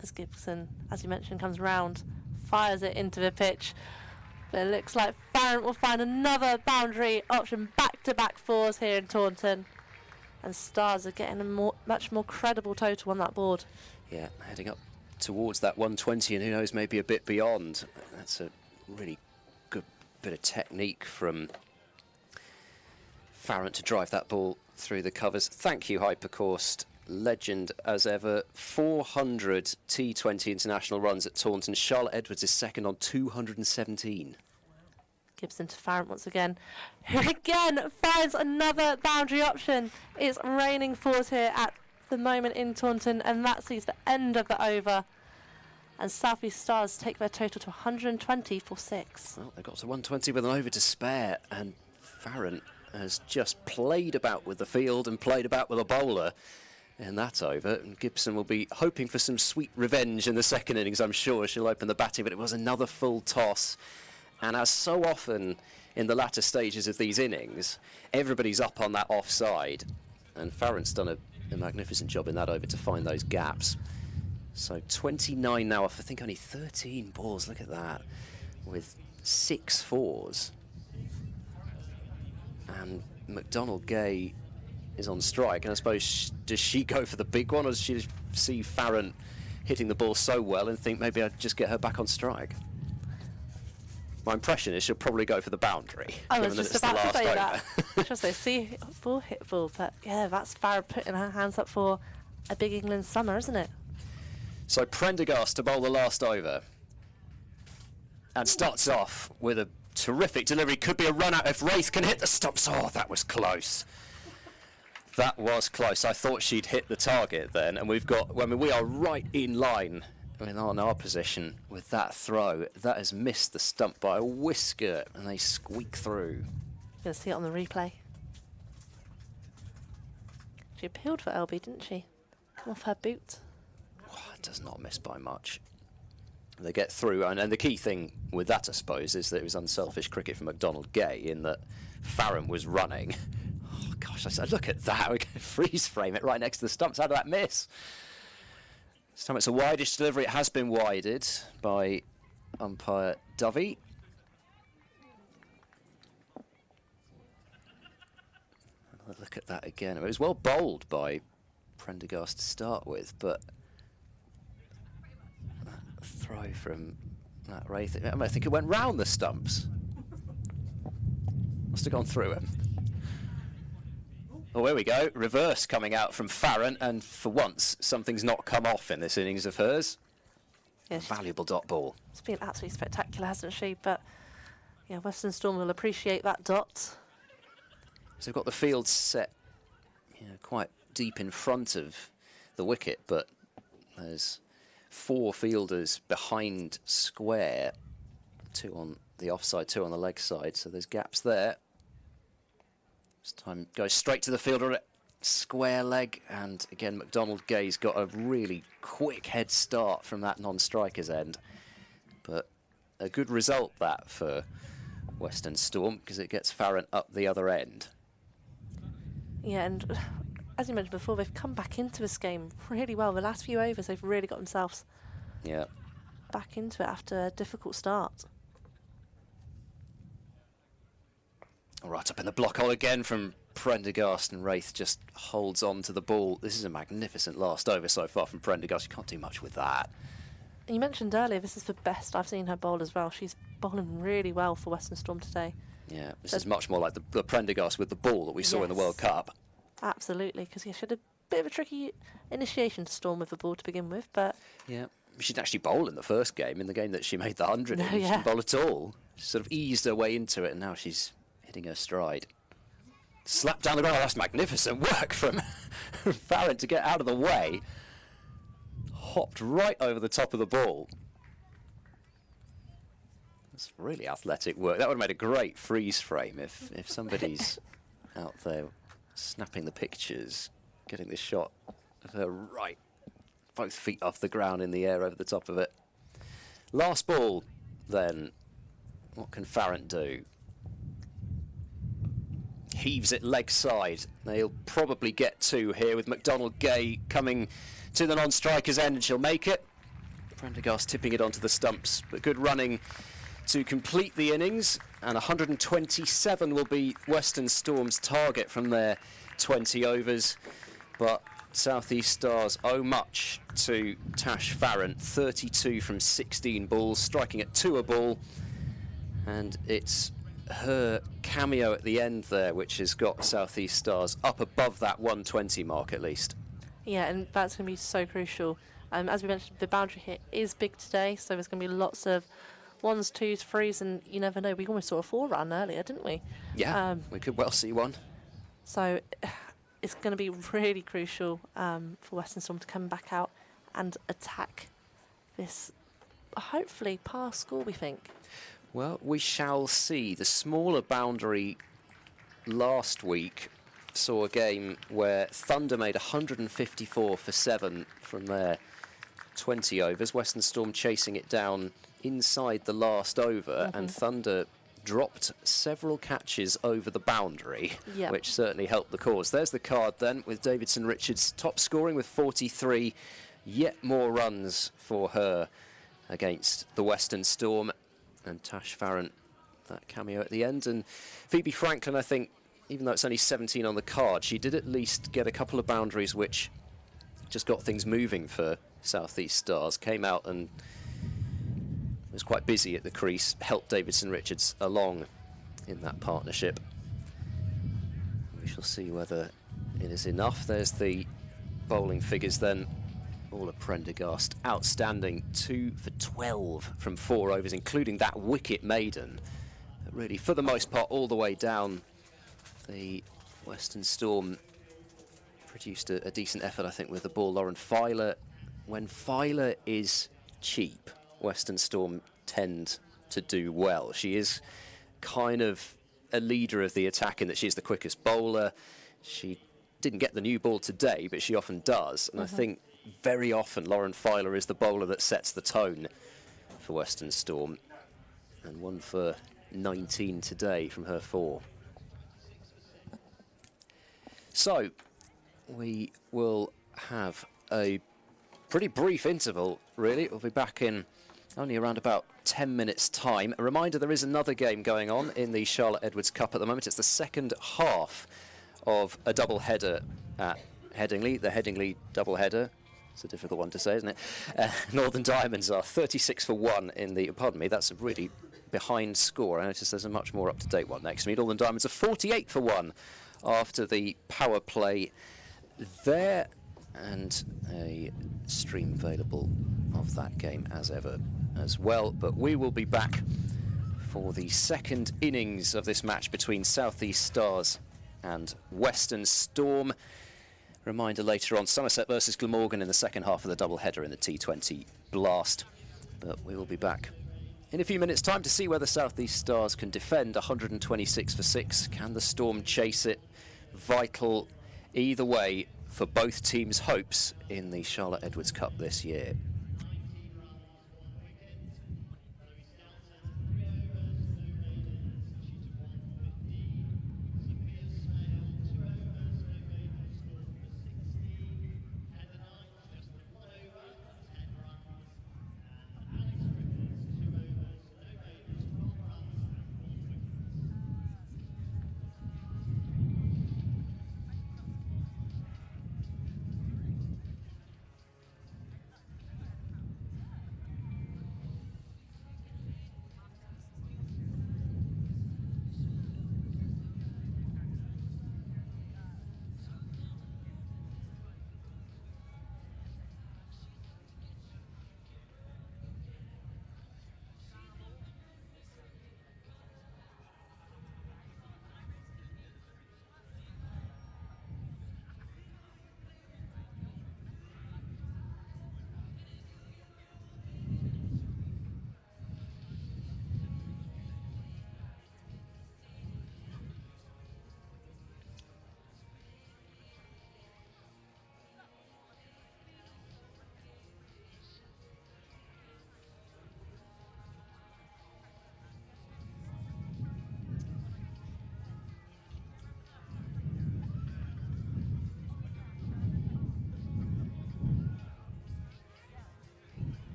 As Gibson, as you mentioned, comes round, fires it into the pitch. But it looks like Farron will find another boundary option, back-to-back 4s here in Taunton. And Stars are getting a much more credible total on that board. Yeah, heading up towards that 120, and who knows, maybe a bit beyond. That's a really good bit of technique from Farron to drive that ball through the covers. Thank you, Hypercourse. Legend as ever. 400 T20 international runs at Taunton. Charlotte Edwards is second on 217. Gibson to Farron once again, who again finds another boundary option. It's raining 4s here at the moment in Taunton, and that sees the end of the over. And South East Stars take their total to 120 for 6. Well, they've got to 120 with an over to spare, and Farron has just played about with the field and played about with a bowler in that over, and Gibson will be hoping for some sweet revenge in the second innings. I'm sure she'll open the batting, but it was another full toss, and as so often in the latter stages of these innings, everybody's up on that offside, and Farron's done a magnificent job in that over to find those gaps. So 29 now off, I think, only 13 balls. Look at that, with 6 4s, and McDonald Gay is on strike, and I suppose, does she go for the big one, or does she see Farron hitting the ball so well and think maybe I'd just get her back on strike? My impression is she'll probably go for the boundary. I was given just that it's the about to last say over. that. Just say, see, ball hit ball, but yeah, that's Farah putting her hands up for a big England summer, isn't it? So Prendergast to bowl the last over. And starts off with a terrific delivery. Could be a run out if Wraith can hit the stumps. Oh, that was close. That was close. I thought she'd hit the target then. And we've got, I mean, we are right in line on our position with that throw. That has missed the stump by a whisker and they squeak through. You're going to see it on the replay. She appealed for LB, didn't she? Come off her boot. Oh, it does not miss by much. They get through, and the key thing with that, I suppose, is that it was unselfish cricket from McDonald Gay in that Farron was running. Oh gosh, I said, look at that! We can freeze frame it right next to the stumps. How did that miss? This time it's a wideish delivery. It has been wided by umpire Dovey. Look at that again. It was well bowled by Prendergast to start with, but throw from that Wraith. I mean, I think it went round the stumps. Must have gone through him. Oh, there we go. Reverse coming out from Farron, and for once, something's not come off in this innings of hers. Yeah, valuable dot ball. It's been absolutely spectacular, hasn't she? But yeah, Western Storm will appreciate that dot. So they've got the field set, quite deep in front of the wicket, but there's 4 fielders behind square, 2 on the offside, 2 on the leg side, so there's gaps there. This time goes straight to the fielder at square leg, and again McDonald Gay's got a really quick head start from that non-striker's end, but a good result that for Western Storm because it gets Farron up the other end. Yeah, and as you mentioned before, they've come back into this game really well. The last few overs, they've really got themselves back into it after a difficult start. Right up in the block hole again from Prendergast, and Wraith just holds on to the ball. This is a magnificent last over so far from Prendergast. You can't do much with that. And you mentioned earlier, this is the best I've seen her bowl as well. She's bowling really well for Western Storm today. Yeah, this is much more like the Prendergast with the ball that we saw in the World Cup. Absolutely, because she had a bit of a tricky initiation to Storm with the ball to begin with, but... Yeah, she didn't actually bowl in the first game, in the game that she made the 100 in. She didn't bowl at all. She sort of eased her way into it, and now she's hitting her stride. Slap down the ground, that's magnificent work from Farron to get out of the way. Hopped right over the top of the ball. That's really athletic work. That would have made a great freeze frame if somebody's out there snapping the pictures, getting this shot of her right, both feet off the ground in the air over the top of it. Last ball, then. What can Farron do? Heaves it leg side. They'll probably get 2 here with McDonald Gay coming to the non-striker's end, and she'll make it. Prendergast tipping it onto the stumps, but good running to complete the innings, and 127 will be Western Storm's target from their 20 overs. But South East Stars owe much to Tash Farron, 32 from 16 balls, striking at 2 a ball, and it's her cameo at the end there which has got South East Stars up above that 120 mark at least. Yeah, and that's going to be so crucial. As we mentioned, the boundary hit is big today, so there's going to be lots of 1s, 2s, 3s, and you never know. We almost saw a 4-run earlier, didn't we? Yeah, we could well see one. So it's going to be really crucial for Western Storm to come back out and attack this, hopefully, par score, we think. Well, we shall see. The smaller boundary last week saw a game where Thunder made 154 for 7 from their 20 overs. Western Storm chasing it down inside the last over, and Thunder dropped several catches over the boundary, which certainly helped the cause. There's the card then, with Davidson Richards top scoring with 43. Yet more runs for her against the Western Storm. And Tash Farron, that cameo at the end. And Phoebe Franklin, I think, even though it's only 17 on the card, she did at least get a couple of boundaries which just got things moving for South East Stars. Came out and was quite busy at the crease, helped Davidson-Richards along in that partnership. We shall see whether it is enough. There's the bowling figures then. Orla Prendergast, outstanding, 2 for 12 from 4 overs, including that wicket maiden. But really, for the most part, all the way down, the Western Storm produced a decent effort, I think, with the ball. Lauren Filer, when Filer is cheap, Western Storm tend to do well. She is kind of a leader of the attack in that she's the quickest bowler. She didn't get the new ball today, but she often does. And I think very often Lauren Filer is the bowler that sets the tone for Western Storm. And 1 for 19 today from her 4. So we will have a pretty brief interval, really. We'll be back in only around about 10 minutes' time. A reminder, there is another game going on in the Charlotte Edwards Cup at the moment. It's the second half of a double-header at Headingley, the Headingley double-header. It's a difficult one to say, isn't it? Northern Diamonds are 36 for 1 in the... Pardon me, that's a really behind score. I notice there's a much more up-to-date one next to me. Northern Diamonds are 48 for 1 after the power play there. And a stream available of that game as ever as well. But we will be back for the second innings of this match between South East Stars and Western Storm. Reminder later on, Somerset versus Glamorgan in the second half of the double-header in the T20 Blast. But we will be back in a few minutes' time to see whether South East Stars can defend 126 for 6. Can the Storm chase it? Vital either way for both teams' hopes in the Charlotte Edwards Cup this year.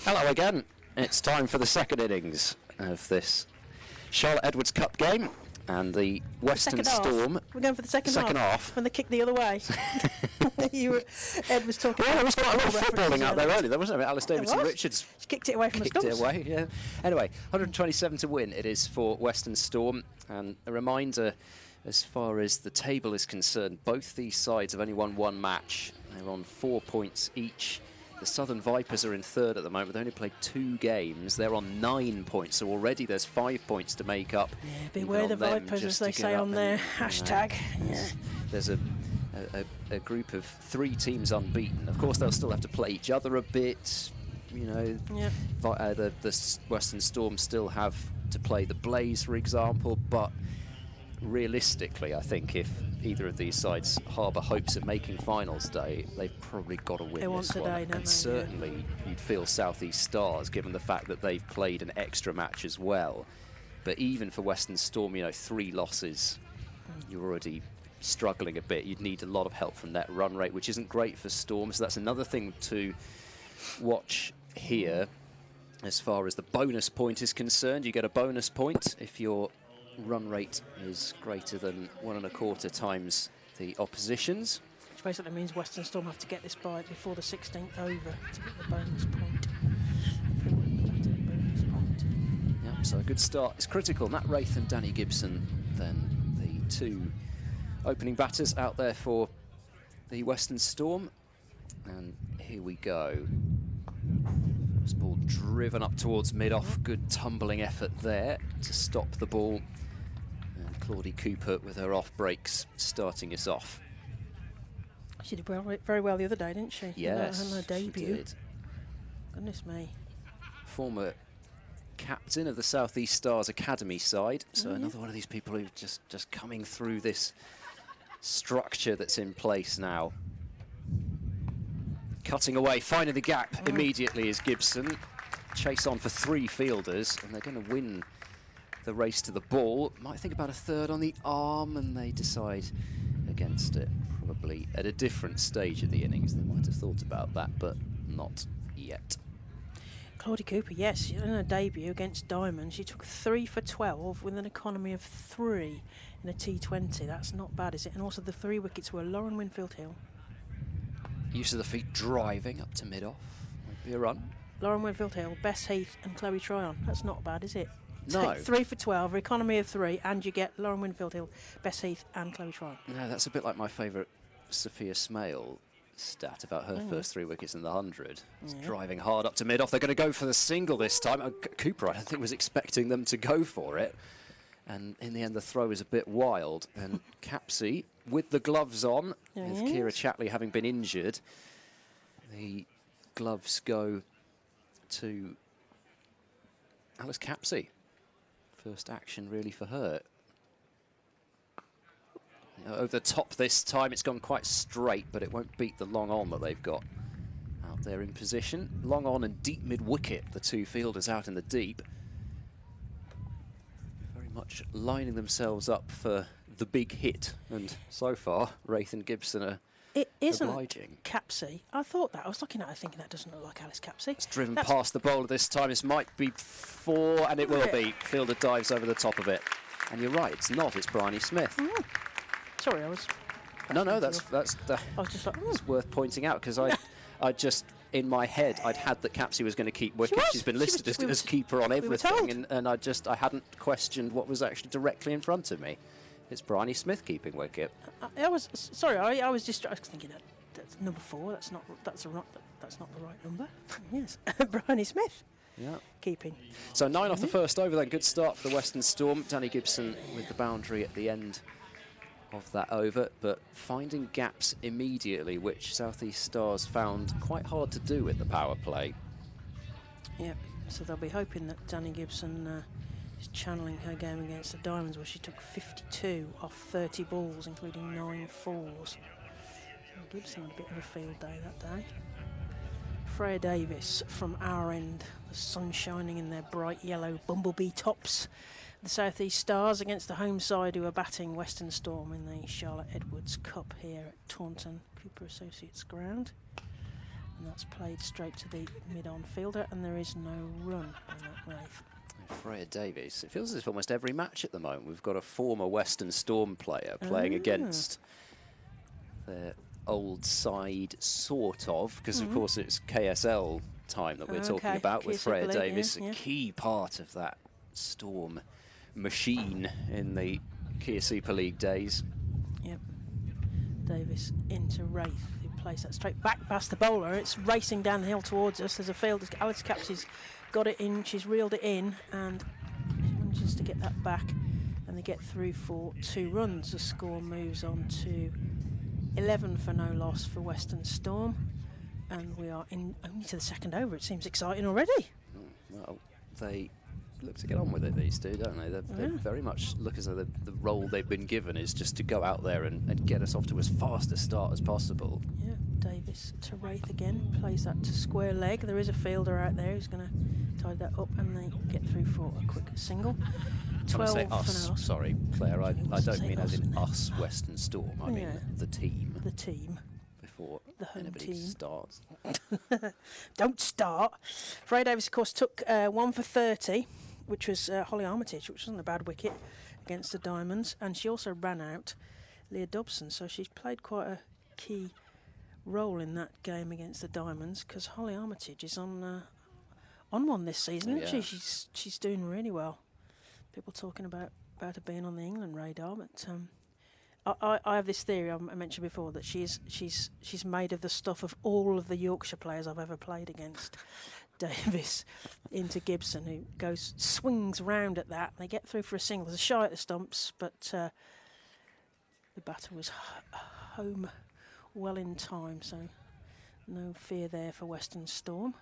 Hello again. It's time for the second innings of this Charlotte Edwards Cup game, and the Western Storm. We're going for the second half. When they kick the other way. Ed was talking. Well, there was quite a lot of footballing out there earlier. There wasn't it? Alice Davidson Richards she kicked it away from the stumps. Kicked it away. Yeah. Anyway, 127 to win. It is for Western Storm, and a reminder, as far as the table is concerned, both these sides have only won one match. They're on 4 points each. The Southern Vipers are in third at the moment. They only played 2 games. They're on 9 points, so already there's 5 points to make up. Yeah, beware the Vipers, as they say on their hashtag. Yeah. There's a group of 3 teams unbeaten. Of course, they'll still have to play each other a bit. You know, the Western Storm still have to play the Blaze, for example, but realistically, I think if either of these sides harbour hopes of making finals day, they've probably got to win this one. And certainly you'd feel South East Stars, given the fact that they've played an extra match as well. But even for Western Storm, you know, 3 losses, you're already struggling a bit. You'd need a lot of help from net run rate, which isn't great for Storm. So that's another thing to watch here. As far as the bonus point is concerned, you get a bonus point if your run rate is greater than 1 1/4 times the opposition's. Which basically means Western Storm have to get this by before the 16th over to get the bonus point. Yep, so a good start is critical. Matt Wraith and Danny Gibson, then the 2 opening batters out there for the Western Storm. And here we go. First ball driven up towards mid-off. Good tumbling effort there to stop the ball. And Claudie Cooper with her off breaks starting us off. She did very well the other day, didn't she? Yes, on her debut. she did. Goodness me. Former captain of the South East Stars Academy side. So another one of these people who just coming through this structure that's in place now. Cutting away, finding the gap immediately is Gibson. Chase on for 3 fielders, and they're going to win the race to the ball. Might think about a third on the arm, and they decide against it. Probably at a different stage of the innings. They might have thought about that, but not yet. Claudie Cooper, yes, in her debut against Diamond, she took 3 for 12 with an economy of 3 in a T20. That's not bad, is it? And also the 3 wickets were Lauren Winfield Hill. Use of the feet driving up to mid-off. Might be a run. Lauren Winfield Hill, Bess Heath and Chloe Tryon. That's not bad, is it? No. Take 3 for 12, economy of 3, and you get Lauren Winfield Hill, Bess Heath and Chloe Tryon. No, that's a bit like my favourite Sophia Smale stat about her first 3 wickets in the 100. Driving hard up to mid-off. They're going to go for the single this time. Cooper, I don't think, was expecting them to go for it. And in the end, the throw is a bit wild. And Capsey, with the gloves on, with Kira Chatley having been injured, the gloves go to Alice Capsey. First action, really, for her. Over the top this time, it's gone quite straight, but it won't beat the long on that they've got out there in position. Long on and deep mid-wicket, the 2 fielders out in the deep. Much lining themselves up for the big hit, and so far Wraith and Gibson are obliging. Capsey. I thought that. I was looking at her thinking that doesn't look like Alice Capsey. It's driven past the bowler this time. This might be 4, and it will be. Fielder dives over the top of it. And you're right, it's not. It's Bryony Smith. Sorry, I was... No, that's I was just like, it's worth pointing out, because I just... In my head, I'd had that Capsey was going to keep wicket. She's been listed as keeper on everything, and I hadn't questioned what was actually directly in front of me. It's Bryony Smith keeping wicket. I was distracted, thinking that's number 4. That's not the right number. Yes, Bryony Smith. Yeah, keeping. So 9 off the first over. Then good start for the Western Storm. Danny Gibson with the boundary at the end of that over, but finding gaps immediately, which South East Stars found quite hard to do with the power play. Yep, so they'll be hoping that Danny Gibson is channeling her game against the Diamonds, where she took 52 off 30 balls, including 9 fours. So Gibson had a bit of a field day that day. Freya Davis from our end, the sun shining in their bright yellow bumblebee tops. The South East Stars against the home side, who are batting Western Storm in the Charlotte Edwards Cup here at Taunton Cooper Associates ground. And that's played straight to the mid-on fielder, and there is no run on that Wraith. Freya Davies. It feels as if almost every match at the moment we've got a former Western Storm player playing against their old side, sort of, because of course it's KSL time that we're talking about with Freya Davies, a key part of that Storm machine in the Kia Super League days. Yep. Davis into Wraith, who plays that straight back past the bowler. It's racing down the hill towards us. There's a field. Alice Capsey's got it in, she's reeled it in, and she manages to get that back, and they get through for 2 runs. The score moves on to 11 for no loss for Western Storm, and we are in only to the second over. It seems exciting already. Well, they look to get on with it, these two, don't they? They very much look as though the role they've been given is just to go out there and get us off to as fast a start as possible. Yeah, Davis to Wraith again, plays that to square leg. There is a fielder out there who's going to tie that up, and they get through for a quick single. 12 say for us, now. sorry, Claire, I don't mean as in us, Western Storm, I mean the team. The team. Before the home anybody team starts. Don't start. Freya Davies, of course, took 1 for 30, which was Holly Armitage, which wasn't a bad wicket against the Diamonds, and she also ran out Leah Dobson, so she's played quite a key role in that game against the Diamonds, because Holly Armitage is on one this season, isn't she? She's doing really well. People talking about her being on the England radar, but I have this theory I mentioned before, that she's made of the stuff of all of the Yorkshire players I've ever played against. Davis into Gibson, who swings round at that, and they get through for a single. There's a shy at the stumps, but the batter was home well in time, so no fear there for Western Storm.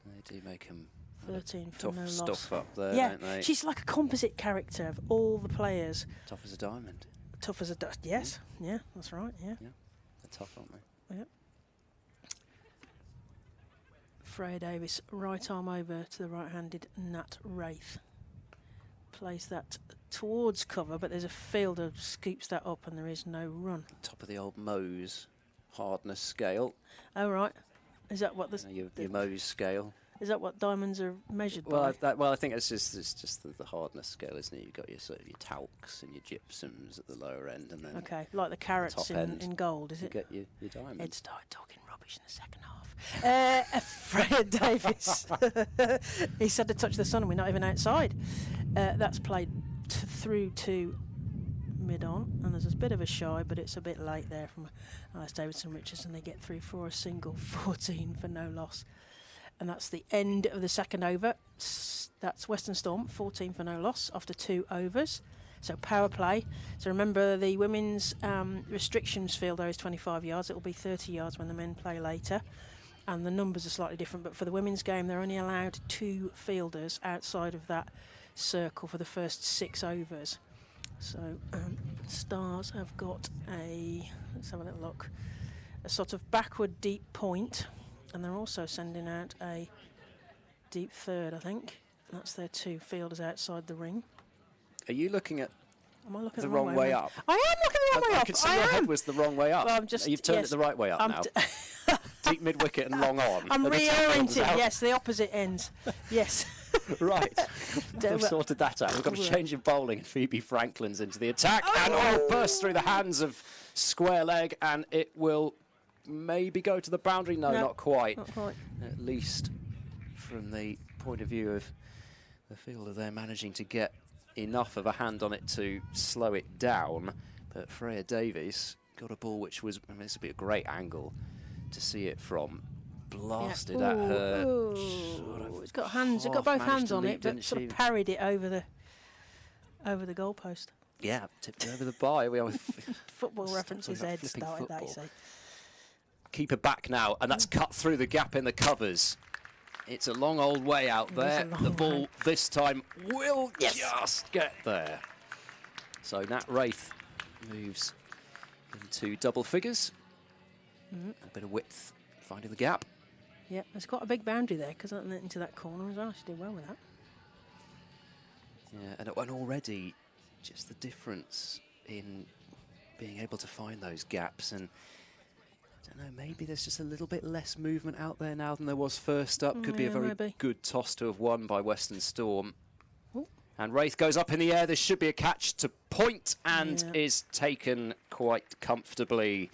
They do make him 13 for tough no loss. Stuff up there, don't they? She's like a composite character of all the players. Tough as a diamond. Tough as a dust. Yes, yeah, that's right. Yeah, they're tough, aren't they? Yep. Freya Davis, right arm over to the right-handed Nat Wraith. Plays that towards cover, but there's a fielder scoops that up, and there is no run. Top of the old Mohs hardness scale. Oh right, is that what your Mohs scale? Is that what diamonds are measured by? Well, I think it's just the hardness scale, isn't it? You've got your sort of your talcs and your gypsums at the lower end, and then like the carats in gold, is it? You get your diamonds. Ed started talking rubbish in the second half. Freya Davis, he said to touch the sun, and we're not even outside. That's played through to mid-on, and there's a bit of a shy, but it's a bit late there from Alice Davidson Richards, and they get through for a single. 14 for no loss. And that's the end of the second over. That's Western Storm, 14 for no loss after 2 overs. So power play. So remember, the women's restrictions field there is 25 yards. It will be 30 yards when the men play later. And the numbers are slightly different. But for the women's game, they're only allowed 2 fielders outside of that circle for the first 6 overs. So Stars have got let's have a little look, a sort of backward deep point. And they're also sending out a deep third, I think. That's their 2 fielders outside the ring. Are you looking at Am I looking the wrong way up? I am looking the wrong way up. I could see your head was the wrong way up. Well, you've turned it the right way up now. Deep mid-wicket and long on. I'm reorienting, yes, the opposite ends. Yes. Right. We've sorted that out. We've got a change of bowling, and Phoebe Franklin's into the attack. And burst through the hands of square leg, and it will maybe go to the boundary. No, not quite. Not quite. At least from the point of view of the fielder, they're managing to get enough of a hand on it to slow it down. But Freya Davies got a ball which was, this would be a great angle to see it from, blasted at her. Sort of it's got hands. It's got both hands on it, but sort of parried it over the goalpost. Yeah, tipped it over the bar. We have Football references. Ed started that, you say. Keeper back now, and that's cut through the gap in the covers. It's a long old way out there. The ball this time will just get there. So Nat Wraith moves into double figures. A bit of width, finding the gap. Yeah, there's quite a big boundary there, because that went into that corner as well. She did well with that. Yeah, and already just the difference in being able to find those gaps and don't know, maybe there's just a little bit less movement out there now than there was first up. Could be a very good toss to have won by Western Storm. Ooh. And Wraith goes up in the air. This should be a catch to point and is taken quite comfortably.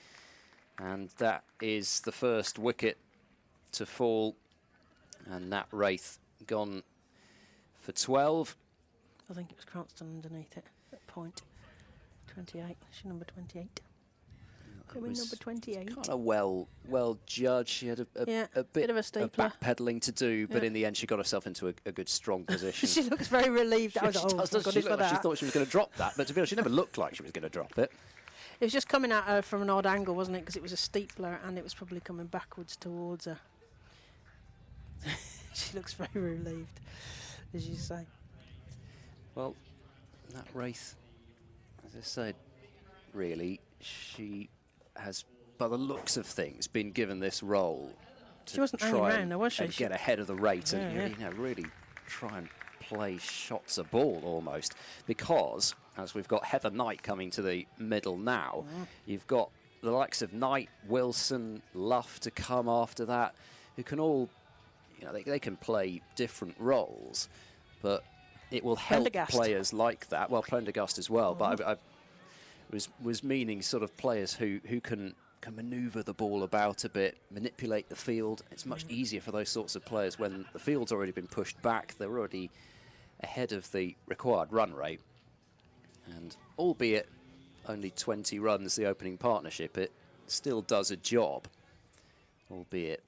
And that is the first wicket to fall. And that Wraith gone for 12. I think it was Cranston underneath it at point 28. She's number 28. Coming number 28. Kind of well judged. She had a bit of a stapler, backpedaling to do, but in the end she got herself into a good strong position. She looks very relieved. I was she thought she was going to drop that, but to be honest, she never looked like she was going to drop it. It was just coming at her from an odd angle, wasn't it? Because it was a steepler and it was probably coming backwards towards her. She looks very relieved, as you say. Well, that Wraith, as I said, really, she has, by the looks of things, been given this role to she wasn't hanging around, though, was she? Get ahead of the rate and you know, really try and play shots a ball almost. Because, as we've got Heather Knight coming to the middle now, you've got the likes of Knight, Wilson, Luff to come after that, who can all, you know, they can play different roles, but it will help players like that. Well, Prendergast as well, but I was meaning sort of players who can manoeuvre the ball about a bit, manipulate the field. It's much easier for those sorts of players when the field's already been pushed back. They're already ahead of the required run rate. And albeit only 20 runs, the opening partnership, it still does a job. Albeit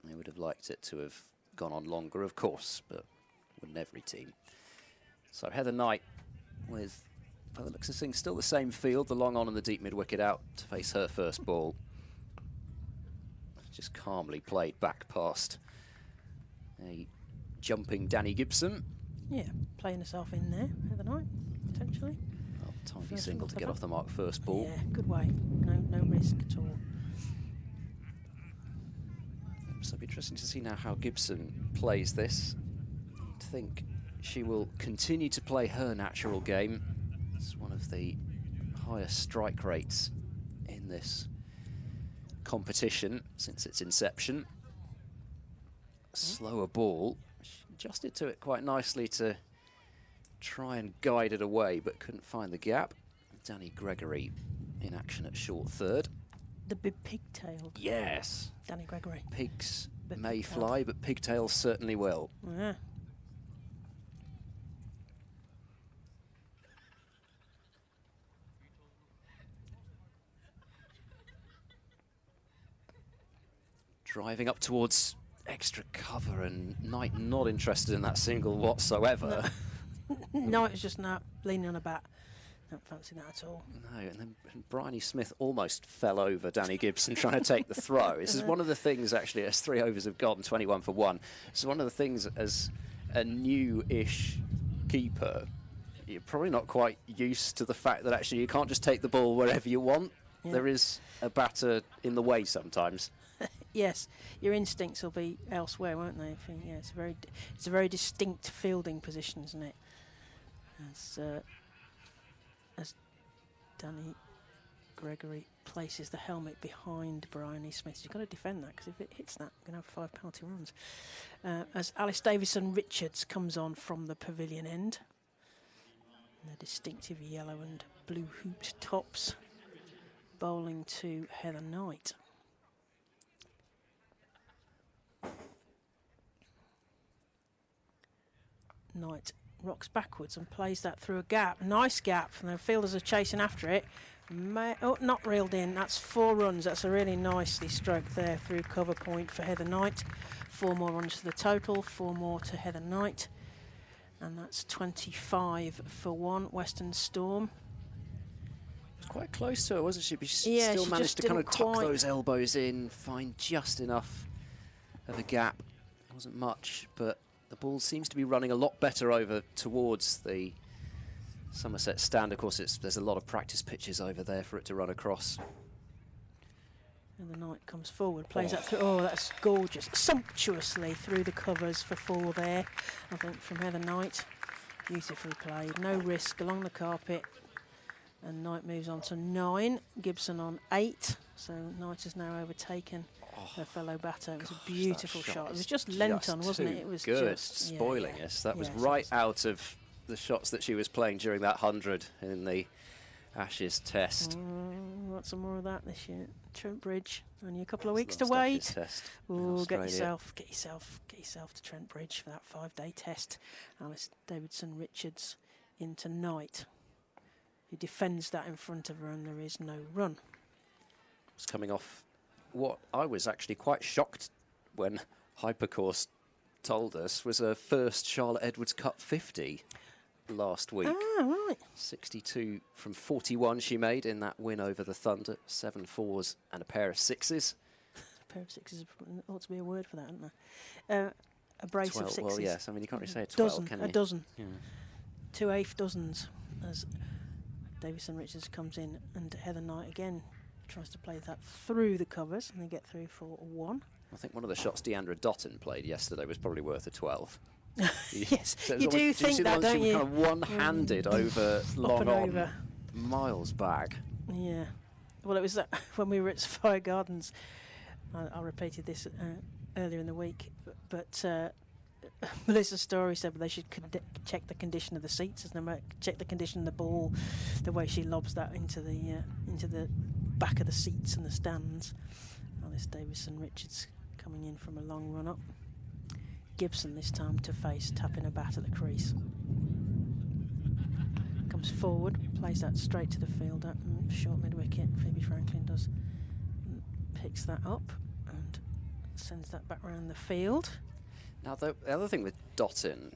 they would have liked it to have gone on longer, of course, but wouldn't every team. So Heather Knight with, by the looks of things, still the same field, the long on and the deep mid-wicket out to face her first ball. Just calmly played back past a jumping Danny Gibson. Yeah, playing herself in there, Heather Knight, potentially. Well, tiny single to get off the mark first ball. Yeah, good way. No risk at all. So it'll be interesting to see now how Gibson plays this. I think she will continue to play her natural game. It's one of the highest strike rates in this competition since its inception. Slower ball. She adjusted to it quite nicely to try and guide it away, but couldn't find the gap. Danny Gregory in action at short third. The big pigtailed. Yes. Danny Gregory. Pigs may fly, but pigtails certainly will. Yeah. Driving up towards extra cover, and Knight not interested in that single whatsoever. No, it's just not leaning on a bat. Don't fancy that at all. No, and then Bryony Smith almost fell over Danny Gibson trying to take the throw. This is one of the things, actually, as 3 overs have gone, 21 for 1. It's one of the things as a new-ish keeper, you're probably not quite used to the fact that actually you can't just take the ball wherever you want. Yeah. There is a batter in the way sometimes. Yes, your instincts will be elsewhere, won't they? I think, yeah, it's a very distinct fielding position, isn't it? As Danny Gregory places the helmet behind Bryony Smith. You've got to defend that, because if it hits that, we're going to have 5 penalty runs. As Alice Davison-Richards comes on from the pavilion end. And the distinctive yellow and blue hooped tops, bowling to Heather Knight. Knight rocks backwards and plays that through a gap. Nice gap, and the fielders are chasing after it. Not reeled in. That's 4 runs. That's a really nicely stroked there through cover point for Heather Knight. 4 more runs to the total, 4 more to Heather Knight. And that's 25 for 1, Western Storm. It was quite close to her, wasn't she? But she still managed to kind of tuck those elbows in, find just enough of a gap. It wasn't much, but the ball seems to be running a lot better over towards the Somerset stand. Of course, there's a lot of practice pitches over there for it to run across. And the Knight comes forward, plays that through. Oh, that's gorgeous. Sumptuously through the covers for 4 there, I think, from Heather Knight. Beautifully played. No risk along the carpet. And Knight moves on to 9. Gibson on 8. So Knight has now overtaken her fellow batter. It was a beautiful shot. It was just lent on, wasn't it? It was good, just spoiling us. That was Yes, right out of the shots that she was playing during that 100 in the Ashes Test. Want some more of that this year? Trent Bridge. Only a couple of weeks Last to wait. Ashes Test in Oh, get Australia. yourself to Trent Bridge for that 5-day test. Alice Davidson-Richards into Knight, who defends that in front of her, and there is no run. Was coming off what I was actually quite shocked when Hypercourse told us was her first Charlotte Edwards Cup 50 last week. Ah, right. 62 from 41 she made in that win over the Thunder. 7 4s and a pair of 6s. A pair of 6s ought to be a word for that, isn't there? A brace 12, of 6s. well, yes, I mean, you can't really say a 12, can you? A dozen. Yeah. 2 eighth dozens as Davison-Richards comes in, and Heather Knight again tries to play that through the covers, and they get through for a 1. I think one of the shots Deandra Dottin played yesterday was probably worth a 12. Yes, So you do think see the that, one she don't was you? kind of one-handed over long and on, over. miles back. Yeah. Well, it was that when we were at Sapphire Gardens. I repeated this earlier in the week, but Melissa Story said they should check the condition of the seats, check the condition of the ball, the way she lobs that into the back of the seats and the stands. Alice Davison-Richards coming in from a long run up. Gibson this time to face, tapping a bat at the crease. Comes forward, plays that straight to the fielder, short mid-wicket. Phoebe Franklin does, picks that up and sends that back round the field. Now, the other thing with Dottin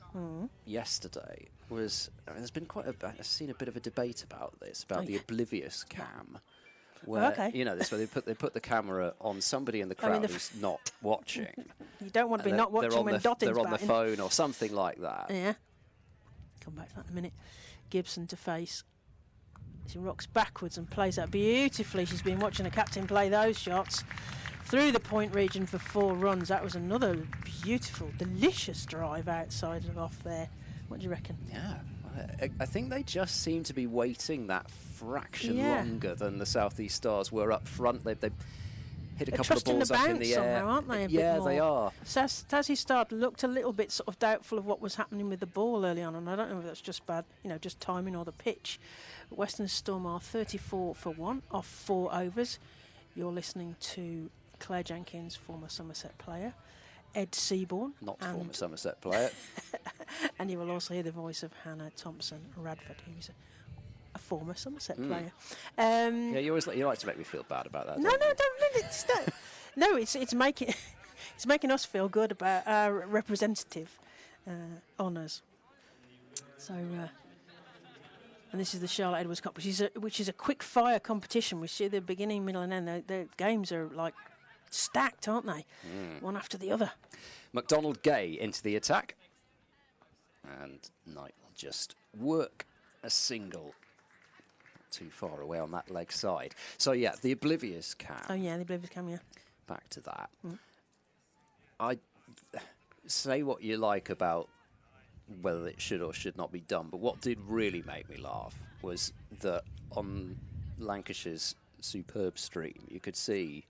yesterday was, I mean, there's been I've seen a bit of a debate about this, about the oblivious cam. Where, you know, this where they put the camera on somebody in the crowd who's not watching. You don't want to be not watching when Dottin's they're on batting. the phone or something like that. Yeah. Come back to that in a minute. Gibson to face. She rocks backwards and plays that beautifully. She's been watching the captain play those shots through the point region for 4 runs. That was another beautiful, delicious drive outside and off there. What do you reckon? Yeah. I think they just seem to be waiting that fraction longer than the Southeast Stars were up front. They hit a couple of balls up in the air. Somehow, aren't they? Yeah, they are. Southeast Stars looked a little bit sort of doubtful of what was happening with the ball early on, and I don't know if that's just bad, just timing or the pitch. But Western Storm are 34 for 1 off 4 overs. You're listening to Claire Jenkins, former Somerset player, Ed Seaborn. Not former Somerset player. And you will also hear the voice of Hannah Thompson-Radford, who's a former Somerset player. Yeah, you like to make me feel bad about that. No, it's making us feel good about our representative honours. So, and this is the Charlotte Edwards Cup, which is a quick fire competition. We see the beginning, middle, and end. The games are like stacked, aren't they? One after the other. MacDonald Gay into the attack. And Knight will just work a single. Not too far away on that leg side. So, yeah, the oblivious cam. Oh, yeah, the oblivious cam, yeah. Back to that. I say what you like about whether it should or should not be done, but what did really make me laugh was that on Lancashire's superb stream, you could see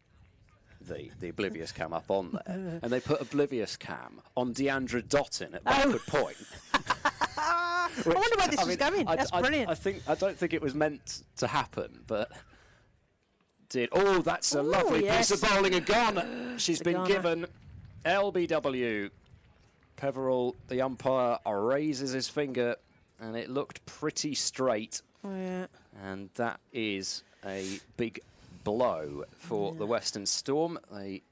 the oblivious cam up on there, and they put oblivious cam on Deandra Dottin at backward point. I wonder where this was going. That's brilliant. I don't think it was meant to happen, but did. Oh, that's a lovely piece of bowling again. She's been given LBW. Peverell, the umpire, raises his finger, and it looked pretty straight. And that is a big blow for the Western Storm. They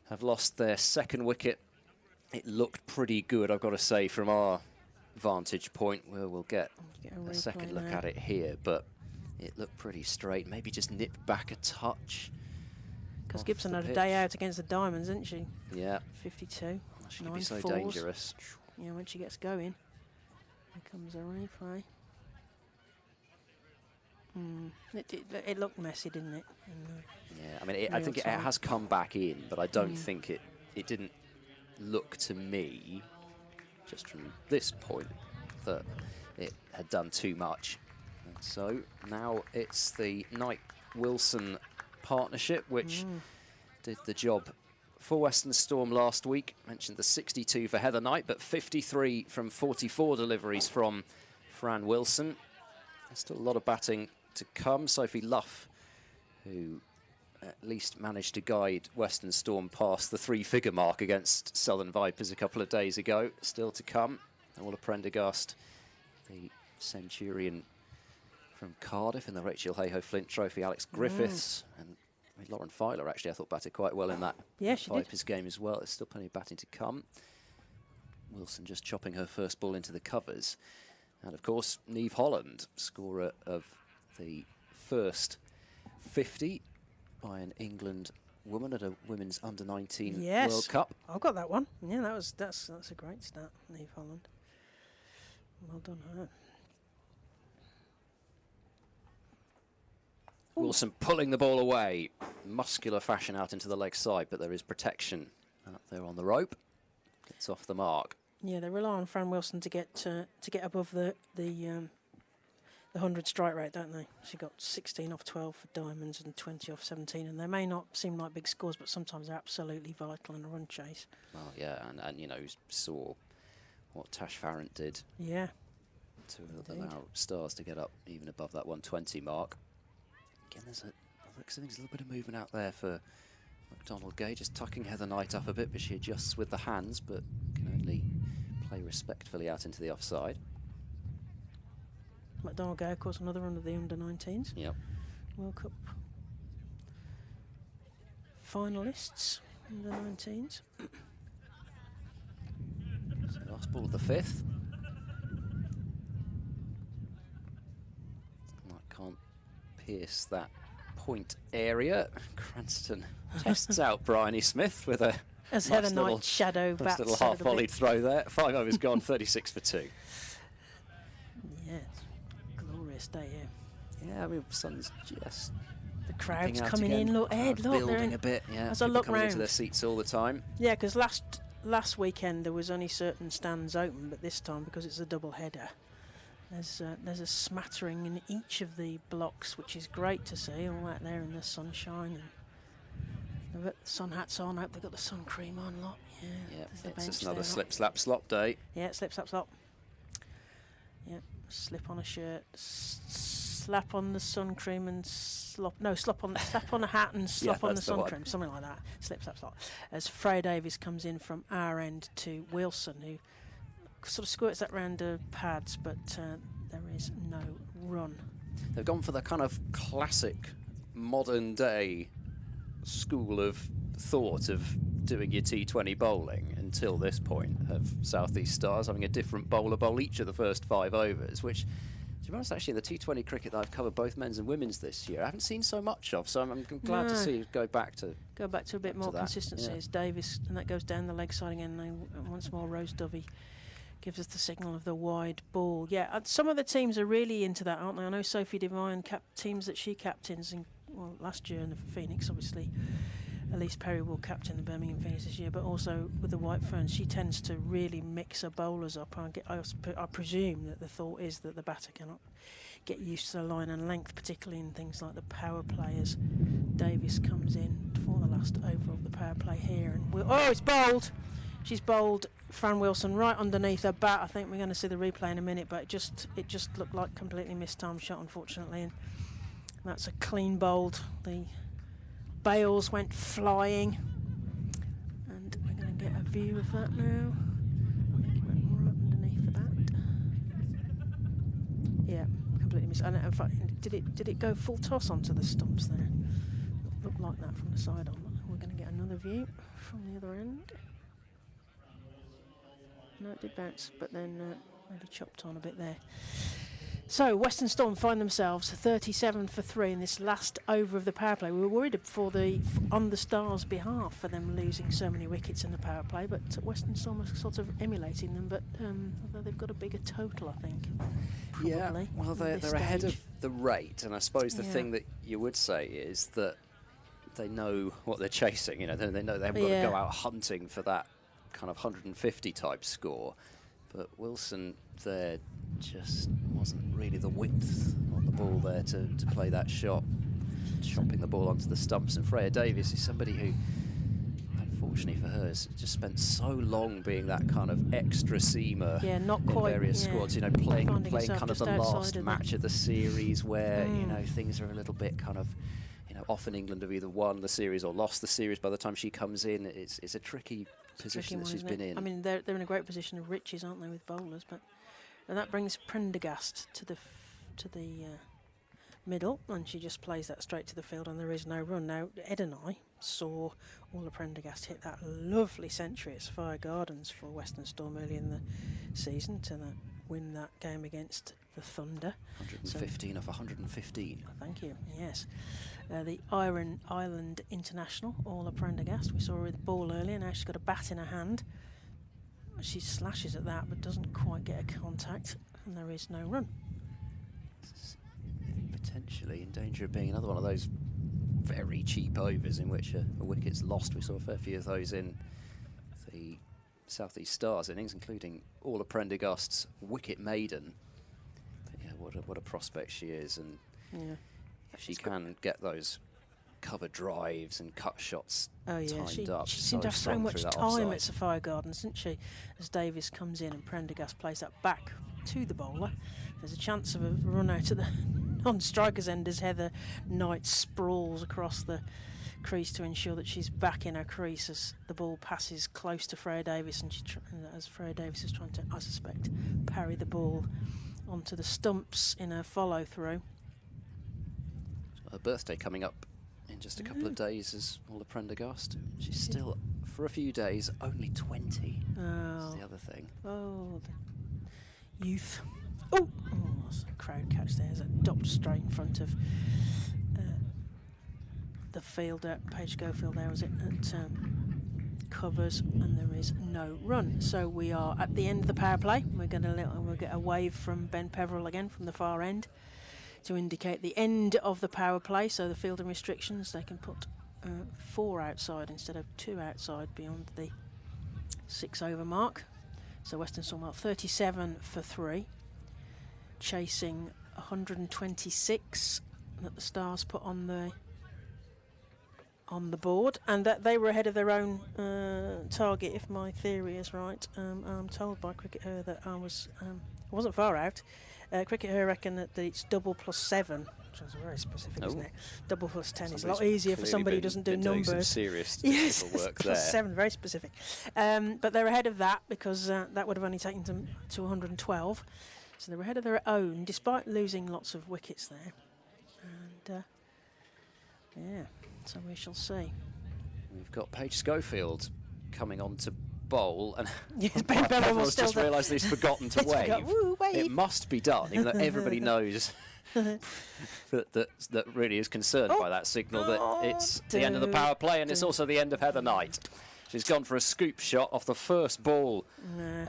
have lost their 2nd wicket. It looked pretty good, I've got to say, from our vantage point. We'll get a second look at it here, but it looked pretty straight. Maybe just nipped back a touch. Because Gibson had a day out against the Diamonds, didn't she? Yeah. 52. She can be so dangerous. Yeah, when she gets going. Here comes a replay. It looked messy, didn't it? Yeah, I mean, I think it has come back in, but I don't think it didn't look to me, just from this point, that it had done too much. So now it's the Knight-Wilson partnership, which did the job for Western Storm last week. Mentioned the 62 for Heather Knight, but 53 from 44 deliveries from Fran Wilson. There's still a lot of batting to come. Sophie Luff, who at least managed to guide Western Storm past the 3-figure mark against Southern Vipers a couple of days ago, still to come. Ola Prendergast, the Centurion from Cardiff in the Rachel Hayhoe Flint Trophy. Alex Griffiths and Lauren Filer, actually, I thought batted quite well in that Vipers game as well. There's still plenty of batting to come. Wilson just chopping her first ball into the covers. And, of course, Niamh Holland, scorer of the first 50 by an England woman at a women's under-19 World Cup. I've got that one. Yeah, that's a great stat, Niamh Holland. Well done, her. Wilson pulling the ball away, muscular fashion out into the leg side, but there is protection up there on the rope. Gets off the mark. Yeah, they rely on Fran Wilson to get above the 100 strike rate, don't they? She got 16 off 12 for diamonds and 20 off 17, and they may not seem like big scores, but sometimes they're absolutely vital in a run chase. Well, yeah, and you know, saw what Tash Farrant did. Yeah. To allow Stars to get up even above that 120 mark. Again, looks like there's a little bit of movement out there for McDonald Gay, just tucking Heather Knight up a bit, but she adjusts with the hands, but can only play respectfully out into the offside. McDonald Gay, of course, another under the under-19s. Yep. World Cup finalists, under-19s. So last ball of the 5th. Can't pierce that point area. Cranston tests out Bryony Smith with a as Heather Knight shadow bats. Little half-volleyed throw there. 5 overs gone, 36 for 2. Yes, glorious day here. Yeah, I mean, sun's just. The crowd's coming in. Look, Ed, look, building a bit. Yeah, as I look coming round into their seats all the time. Yeah, because last weekend there was only certain stands open, but this time, because it's a double header, there's a smattering in each of the blocks, which is great to see, all out there in the sunshine. And they've got the sun hats on. I hope they've got the sun cream on. Lot, yeah. It's just another slip, slap, slop day. Yeah, slip, slap, slop. Yeah, slip on a shirt, slap on the sun cream and slap on a hat and slop on the sun cream, something like that. Slip, slap, slop. As Freya Davies comes in from our end to Wilson, who sort of squirts that round the pads, but there is no run. They've gone for the kind of classic modern day school of thought of doing your T20 bowling until this point of South East Stars having a different bowler bowl each of the first 5 overs, which, to be honest, actually in the T20 cricket that I've covered both men's and women's this year, I haven't seen so much of, so I'm glad to see it go back to a bit more consistency as Davis, and that goes down the leg side again, and once more Rose Dovey gives us the signal of the wide ball. Yeah, some of the teams are really into that, aren't they? I know Sophie Devine teams that she captains last year in the Phoenix, obviously. Elise Perry will captain the Birmingham Phoenix this year, but also with the White Ferns, she tends to really mix her bowlers up. I presume that the thought is that the batter cannot get used to the line and length, particularly in things like the power players. Davis comes in for the last over of the power play here, and it's bowled. She's bowled Fran Wilson right underneath her bat. I think we're going to see the replay in a minute, but it just looked like completely mistimed shot, unfortunately, and that's a clean bowled. The bails went flying, and we're going to get a view of that now. I think it went right underneath the bat. Yeah, completely missed. And in fact, did it go full toss onto the stumps there? It looked like that from the side on. We're going to get another view from the other end. No, it did bounce, but then maybe chopped on a bit there. So Western Storm find themselves 37 for 3 in this last over of the power play. We were worried on the Stars' behalf for them losing so many wickets in the power play, but Western Storm are sort of emulating them. But although they've got a bigger total, I think. Probably, yeah, well, they're ahead of the rate, and I suppose the thing that you would say is that they know what they're chasing. You know, they know they haven't got to go out hunting for that kind of 150 type score, but Wilson there just wasn't really the width on the the ball there to play that shot, chopping the ball onto the stumps. And Freya Davies is somebody who, unfortunately for her, has just spent so long being that kind of extra seamer not in quite, various squads. You know, playing kind of the last of match of the series where you know things are a little bit kind of. You know, often England have either won the series or lost the series by the time she comes in. It's a tricky position that she's been in. I mean, they're in a great position of riches, aren't they, with bowlers? And that brings Prendergast to the middle, and she just plays that straight to the field, and there is no run. Now, Ed and I saw Orla Prendergast hit that lovely century at Sapphire Gardens for Western Storm early in the season to win that game against the Thunder. 115 off 115. Thank you, yes. The Ireland international, Orla Prendergast. We saw her with the ball earlier, now she's got a bat in her hand. She slashes at that, but doesn't quite get a contact, and there is no run. Potentially in danger of being another one of those very cheap overs in which a wicket's lost. We saw a fair few of those in the South East Stars innings, including Orla Prendergast's wicket maiden. But yeah, what a prospect she is, and if she can get those cover drives and cut shots timed up. She seemed to have so much time at Sapphire Gardens, didn't she? As Davis comes in and Prendergast plays that back to the bowler. There's a chance of a run out of the non-striker's end as Heather Knight sprawls across the crease to ensure that she's back in her crease as the ball passes close to Freya Davis, and as Freya Davis is trying to, I suspect, parry the ball onto the stumps in her follow-through. Her birthday coming up in just a couple of days as Orla Prendergast. She's still, for a few days, only 20. That's the other thing. Oh, the youth. Oh, that's a crowd catch there. There's a dot straight in front of the fielder, Paige Schofield there, was it, at covers, and there is no run. So we are at the end of the power play. We'll get a wave from Ben Peverell again from the far end to indicate the end of the power play. So the fielding restrictions, they can put 4 outside instead of 2 outside beyond the 6 over mark. So Western Storm 37 for 3, chasing 126 that the Stars put on the board, and that they were ahead of their own target, if my theory is right. I'm told by Cricket Her that I wasn't far out. Cricket Her reckon that it's double plus 7, which is very specific, isn't it? Double plus 10 is a lot easier for somebody who doesn't do numbers. Some serious yes, work plus there. 7, very specific. But they're ahead of that because that would have only taken them to 112. So they were ahead of their own, despite losing lots of wickets there. And yeah, so we shall see. We've got Paige Schofield coming on to bowl, and yes, Ben Peverell will still just realised that he's forgotten to wave. Wave. It must be done, even though everybody knows that really is concerned by that signal, that it's the end of the power play, and it's also the end of Heather Knight. She's gone for a scoop shot off the first ball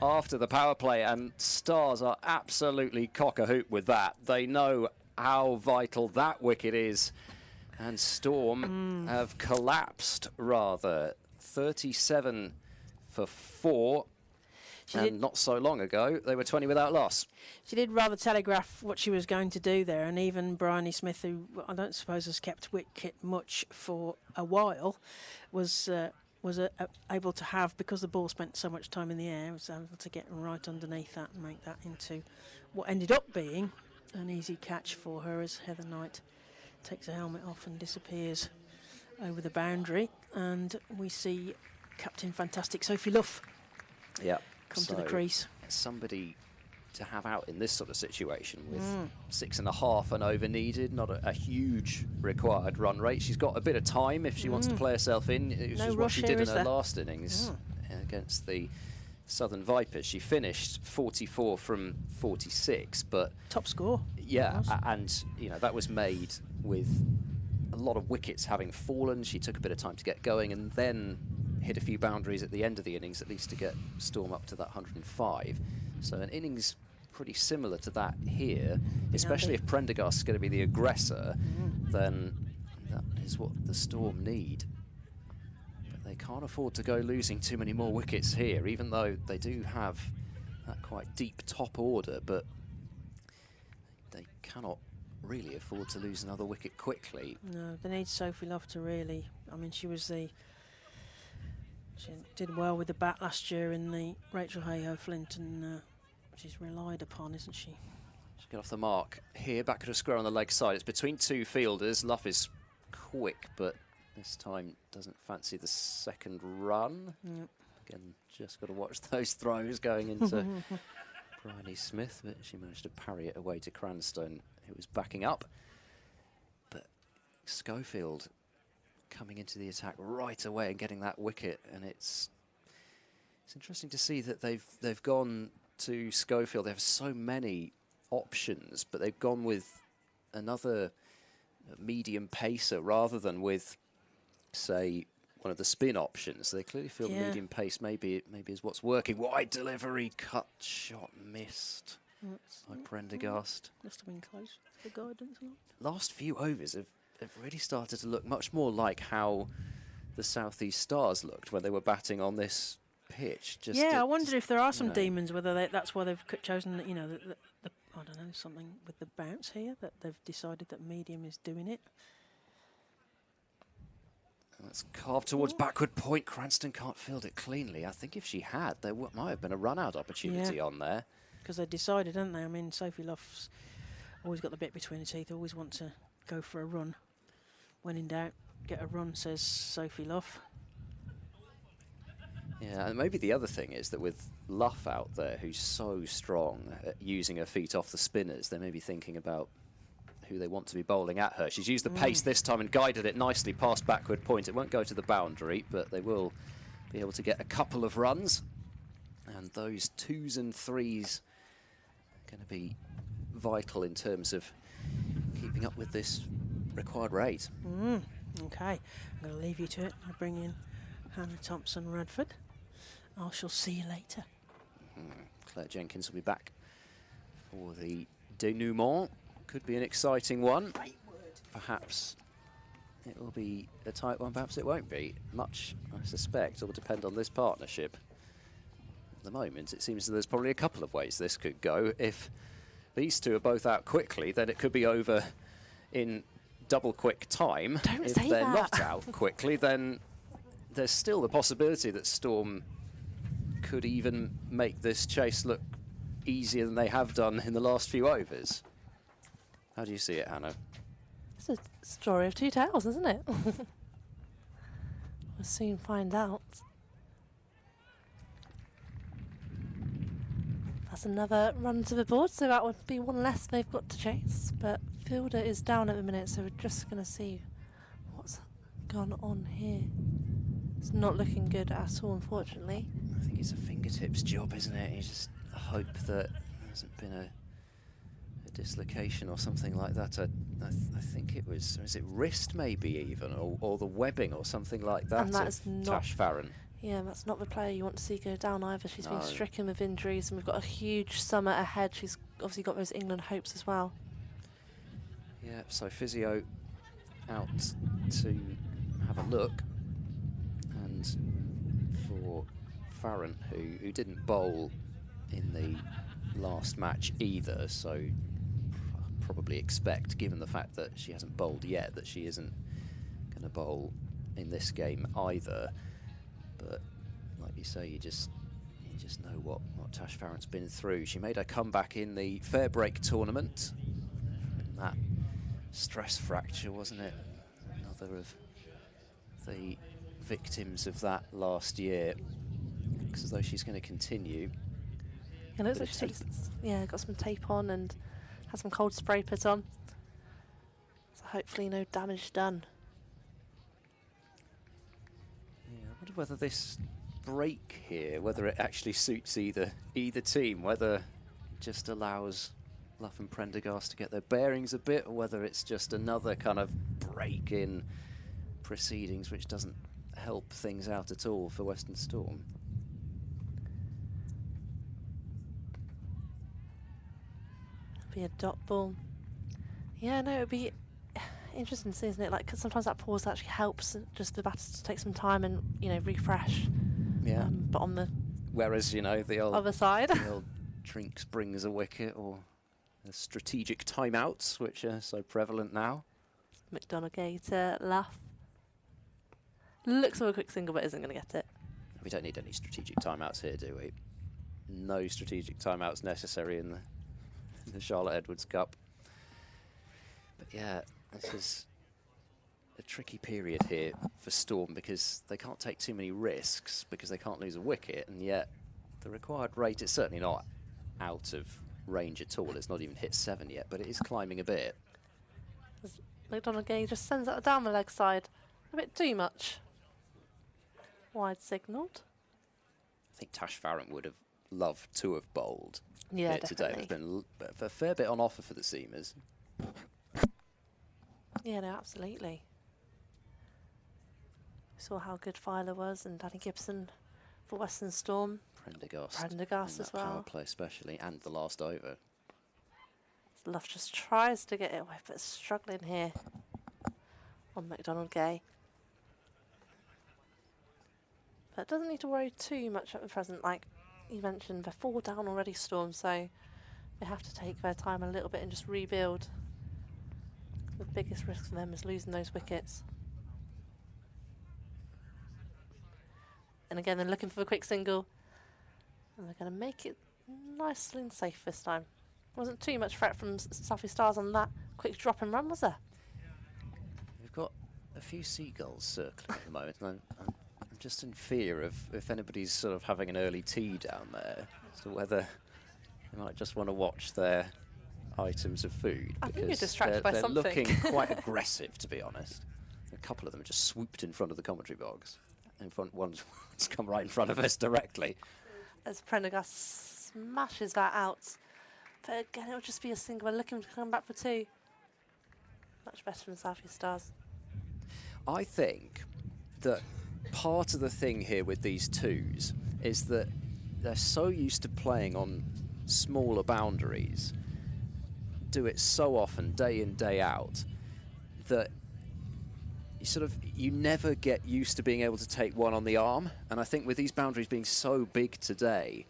after the power play, and Stars are absolutely cock-a-hoop with that. They know how vital that wicket is, and Storm have collapsed, rather. 37 for 4, and not so long ago they were 20 without loss. She did rather telegraph what she was going to do there, and even Bryony Smith, who I don't suppose has kept wicket much for a while, was able to have, because the ball spent so much time in the air, was able to get right underneath that and make that into what ended up being an easy catch for her, as Heather Knight takes her helmet off and disappears over the boundary. And we see Captain Fantastic Sophie Luff come to the crease. Somebody to have out in this sort of situation with 6.5 and over needed, not a huge required run rate. She's got a bit of time if she wants to play herself in, which is what she did in her last innings against the Southern Vipers. She finished 44 from 46, but top score. Yeah, and you know that was made with a lot of wickets having fallen. She took a bit of time to get going, and then hit a few boundaries at the end of the innings, at least to get Storm up to that 105. So an innings pretty similar to that here, especially if Prendergast is going to be the aggressor, then that is what the Storm need. But they can't afford to go losing too many more wickets here, even though they do have that quite deep top order, but they cannot really afford to lose another wicket quickly. No, they need Sophie Love to really. I mean, she did well with the bat last year in the Rachel Hayhoe Flint, and she's relied upon, isn't she? She'll get off the mark here, back at a square on the leg side. It's between two fielders. Luff is quick, but this time doesn't fancy the second run. Yep. Again, just got to watch those throws going into Bryony Smith, but she managed to parry it away to Cranstone, who was backing up. But Schofield coming into the attack right away and getting that wicket, and it's interesting to see that they've gone to Schofield. They have so many options, but they've gone with another medium pacer rather than with, say, one of the spin options. They clearly feel the medium pace maybe is what's working. Wide delivery, cut shot missed by Prendergast. Must have been close for guidance. Last few overs have really started to look much more like how the South East Stars looked when they were batting on this pitch. I wonder if there are some demons, whether that's why they've chosen, the I don't know, something with the bounce here, that they've decided that medium is doing it. Let's carve towards backward point. Cranston can't field it cleanly. I think if she had, there might have been a run-out opportunity on there. Because they decided, haven't they? I mean, Sophie Luff's always got the bit between her teeth, always want to go for a run. When in doubt, get a run, says Sophie Luff. Yeah, and maybe the other thing is that with Luff out there, who's so strong at using her feet off the spinners, they may be thinking about who they want to be bowling at her. She's used the pace this time and guided it nicely past backward point. It won't go to the boundary, but they will be able to get a couple of runs. And those 2s and 3s are going to be vital in terms of keeping up with this required rate. Okay, I'm going to leave you to it. I'll bring in Hannah Thompson-Radford. I shall see you later. Claire Jenkins will be back for the denouement. Could be an exciting one. Perhaps it will be a tight one, perhaps it won't be. Much, I suspect, will depend on this partnership. At the moment, it seems that there's probably a couple of ways this could go. If these two are both out quickly, then it could be over in double quick time. If they're not out quickly, then there's still the possibility that Storm could even make this chase look easier than they have done in the last few overs. How do you see it, Hannah? It's a story of two tales, isn't it? We'll soon find out. That's another run to the board, so that would be one less they've got to chase. But Fielder is down at the minute, so we're just going to see what's gone on here. It's not looking good at all, unfortunately. I think it's a fingertips job, isn't it? You just hope that there hasn't been a dislocation or something like that. I think it was it wrist maybe even, or the webbing or something like that. And that's not Tash Farron. Yeah, that's not the player you want to see go down either. She's been stricken with injuries, and we've got a huge summer ahead. She's obviously got those England hopes as well. Yeah, so physio out to have a look, and for Farron, who didn't bowl in the last match either, so probably expect, given the fact that she hasn't bowled yet, that she isn't going to bowl in this game either. But like you say, you just know what Tash Farron's been through. She made her comeback in the fair break tournament. And that stress fracture, wasn't it? Another of the victims of that last year. Looks as though she's going to continue. It looks like she's got some tape on and has some cold spray put on. So hopefully no damage done. Yeah, I wonder whether this break here, whether it actually suits either team, whether it just allows Luff and Prendergast to get their bearings a bit, or whether it's just another kind of break in proceedings which doesn't help things out at all for Western Storm. Be a dot ball. Yeah, no, it'd be interesting to see, isn't it? Like, 'cause sometimes that pause actually helps just the batters to take some time and, refresh. Yeah. But on the whereas, the old other side, the old Trinks brings a wicket, or The strategic timeouts, which are so prevalent now. McDonagh to Luff. Looks for a quick single, but isn't going to get it. We don't need any strategic timeouts here, do we? No strategic timeouts necessary in the Charlotte Edwards Cup. But yeah, this is a tricky period here for Storm because they can't take too many risks because they can't lose a wicket, and yet the required rate is certainly not out of range at all. It's not even hit 7 yet, but it is climbing a bit. McDonagh just sends it down the leg side a bit too much. Wide signalled. I think Tash Farron would have loved to have bowled Yeah, here today. definitely. There's been a fair bit on offer for the seamers. Yeah, no, absolutely. We saw how good Filer was and Danny Gibson for Western Storm. Prendergast as power well. play especially, and the last over. Luff just tries to get it away, but struggling here on McDonagh. But doesn't need to worry too much at the present. Like you mentioned, they're 4 down already, Storm, so they have to take their time a little bit and just rebuild. The biggest risk for them is losing those wickets. And again, they're looking for a quick single. And they're going to make it nice and safe this time. Wasn't too much threat from Southie Stars on that quick drop and run, was there? We've got a few seagulls circling at the moment, and I'm just in fear of if anybody's sort of having an early tea down there, as to whether they might just want to watch their items of food. I think you're because distracted by they're something. looking quite aggressive, to be honest. A couple of them just swooped in front of the commentary box. One's come right in front of us directly. As Prendergast smashes that out. But again, it'll just be a single. We're looking to come back for 2. Much better than Southie Stars. I think that part of the thing here with these twos is that they're so used to playing on smaller boundaries, do it so often, day in, day out, that you never get used to being able to take one on the arm. And I think with these boundaries being so big today,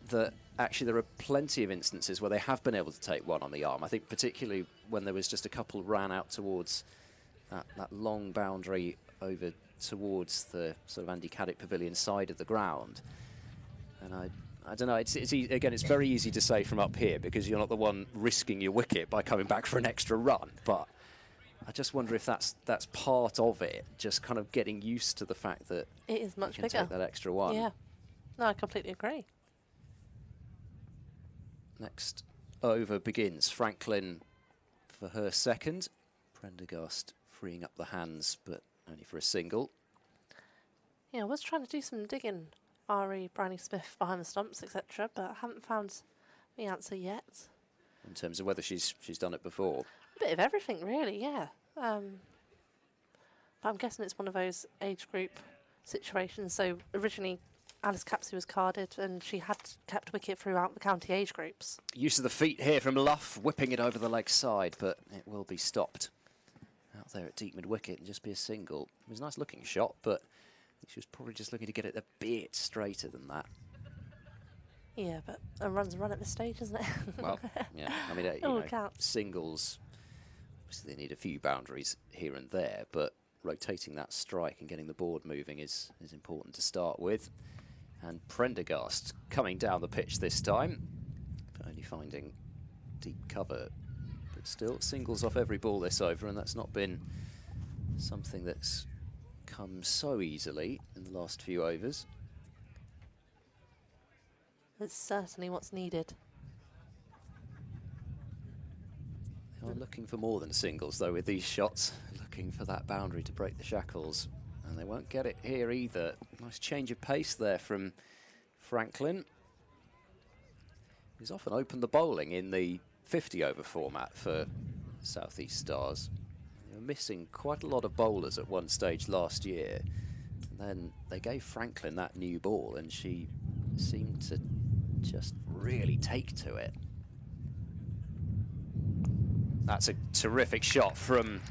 that actually there are plenty of instances where they have been able to take one on the arm. I think particularly when there was just a couple ran out towards that long boundary over towards the sort of Andy Caddick Pavilion side of the ground. And I don't know, again, it's very easy to say from up here because you're not the one risking your wicket by coming back for an extra run. But I just wonder if that's part of it, just kind of getting used to the fact that It is much you can bigger. take that extra one. Yeah. No, I completely agree. Next over begins Franklin for her second. Prendergast freeing up the hands, but only for a single. Yeah, I was trying to do some digging, Ari, Bryony Smith behind the stumps, etc., but I haven't found the answer yet. In terms of whether she's done it before. A bit of everything, really, yeah. But I'm guessing it's one of those age group situations. So originally, Alice Capsey was carded, and she had kept wicket throughout the county age groups. Use of the feet here from Luff, whipping it over the leg side, but it will be stopped. Out there at deep mid-wicket and just be a single. It was a nice looking shot, but she was probably just looking to get it a bit straighter than that. Yeah, but a run's a run at this stage, isn't it? Well, yeah, I mean, It all counts. singles, obviously they need a few boundaries here and there, but rotating that strike and getting the board moving is important to start with. And Prendergast coming down the pitch this time, but only finding deep cover. But still, singles off every ball this over, and that's not been something that's come so easily in the last few overs. It's certainly what's needed. They are looking for more than singles, though, with these shots. Looking for that boundary to break the shackles. And they won't get it here either. Nice change of pace there from Franklin. He's often opened the bowling in the 50-over format for South East Stars. They were missing quite a lot of bowlers at one stage last year. And then they gave Franklin that new ball, and she seemed to just really take to it. That's a terrific shot from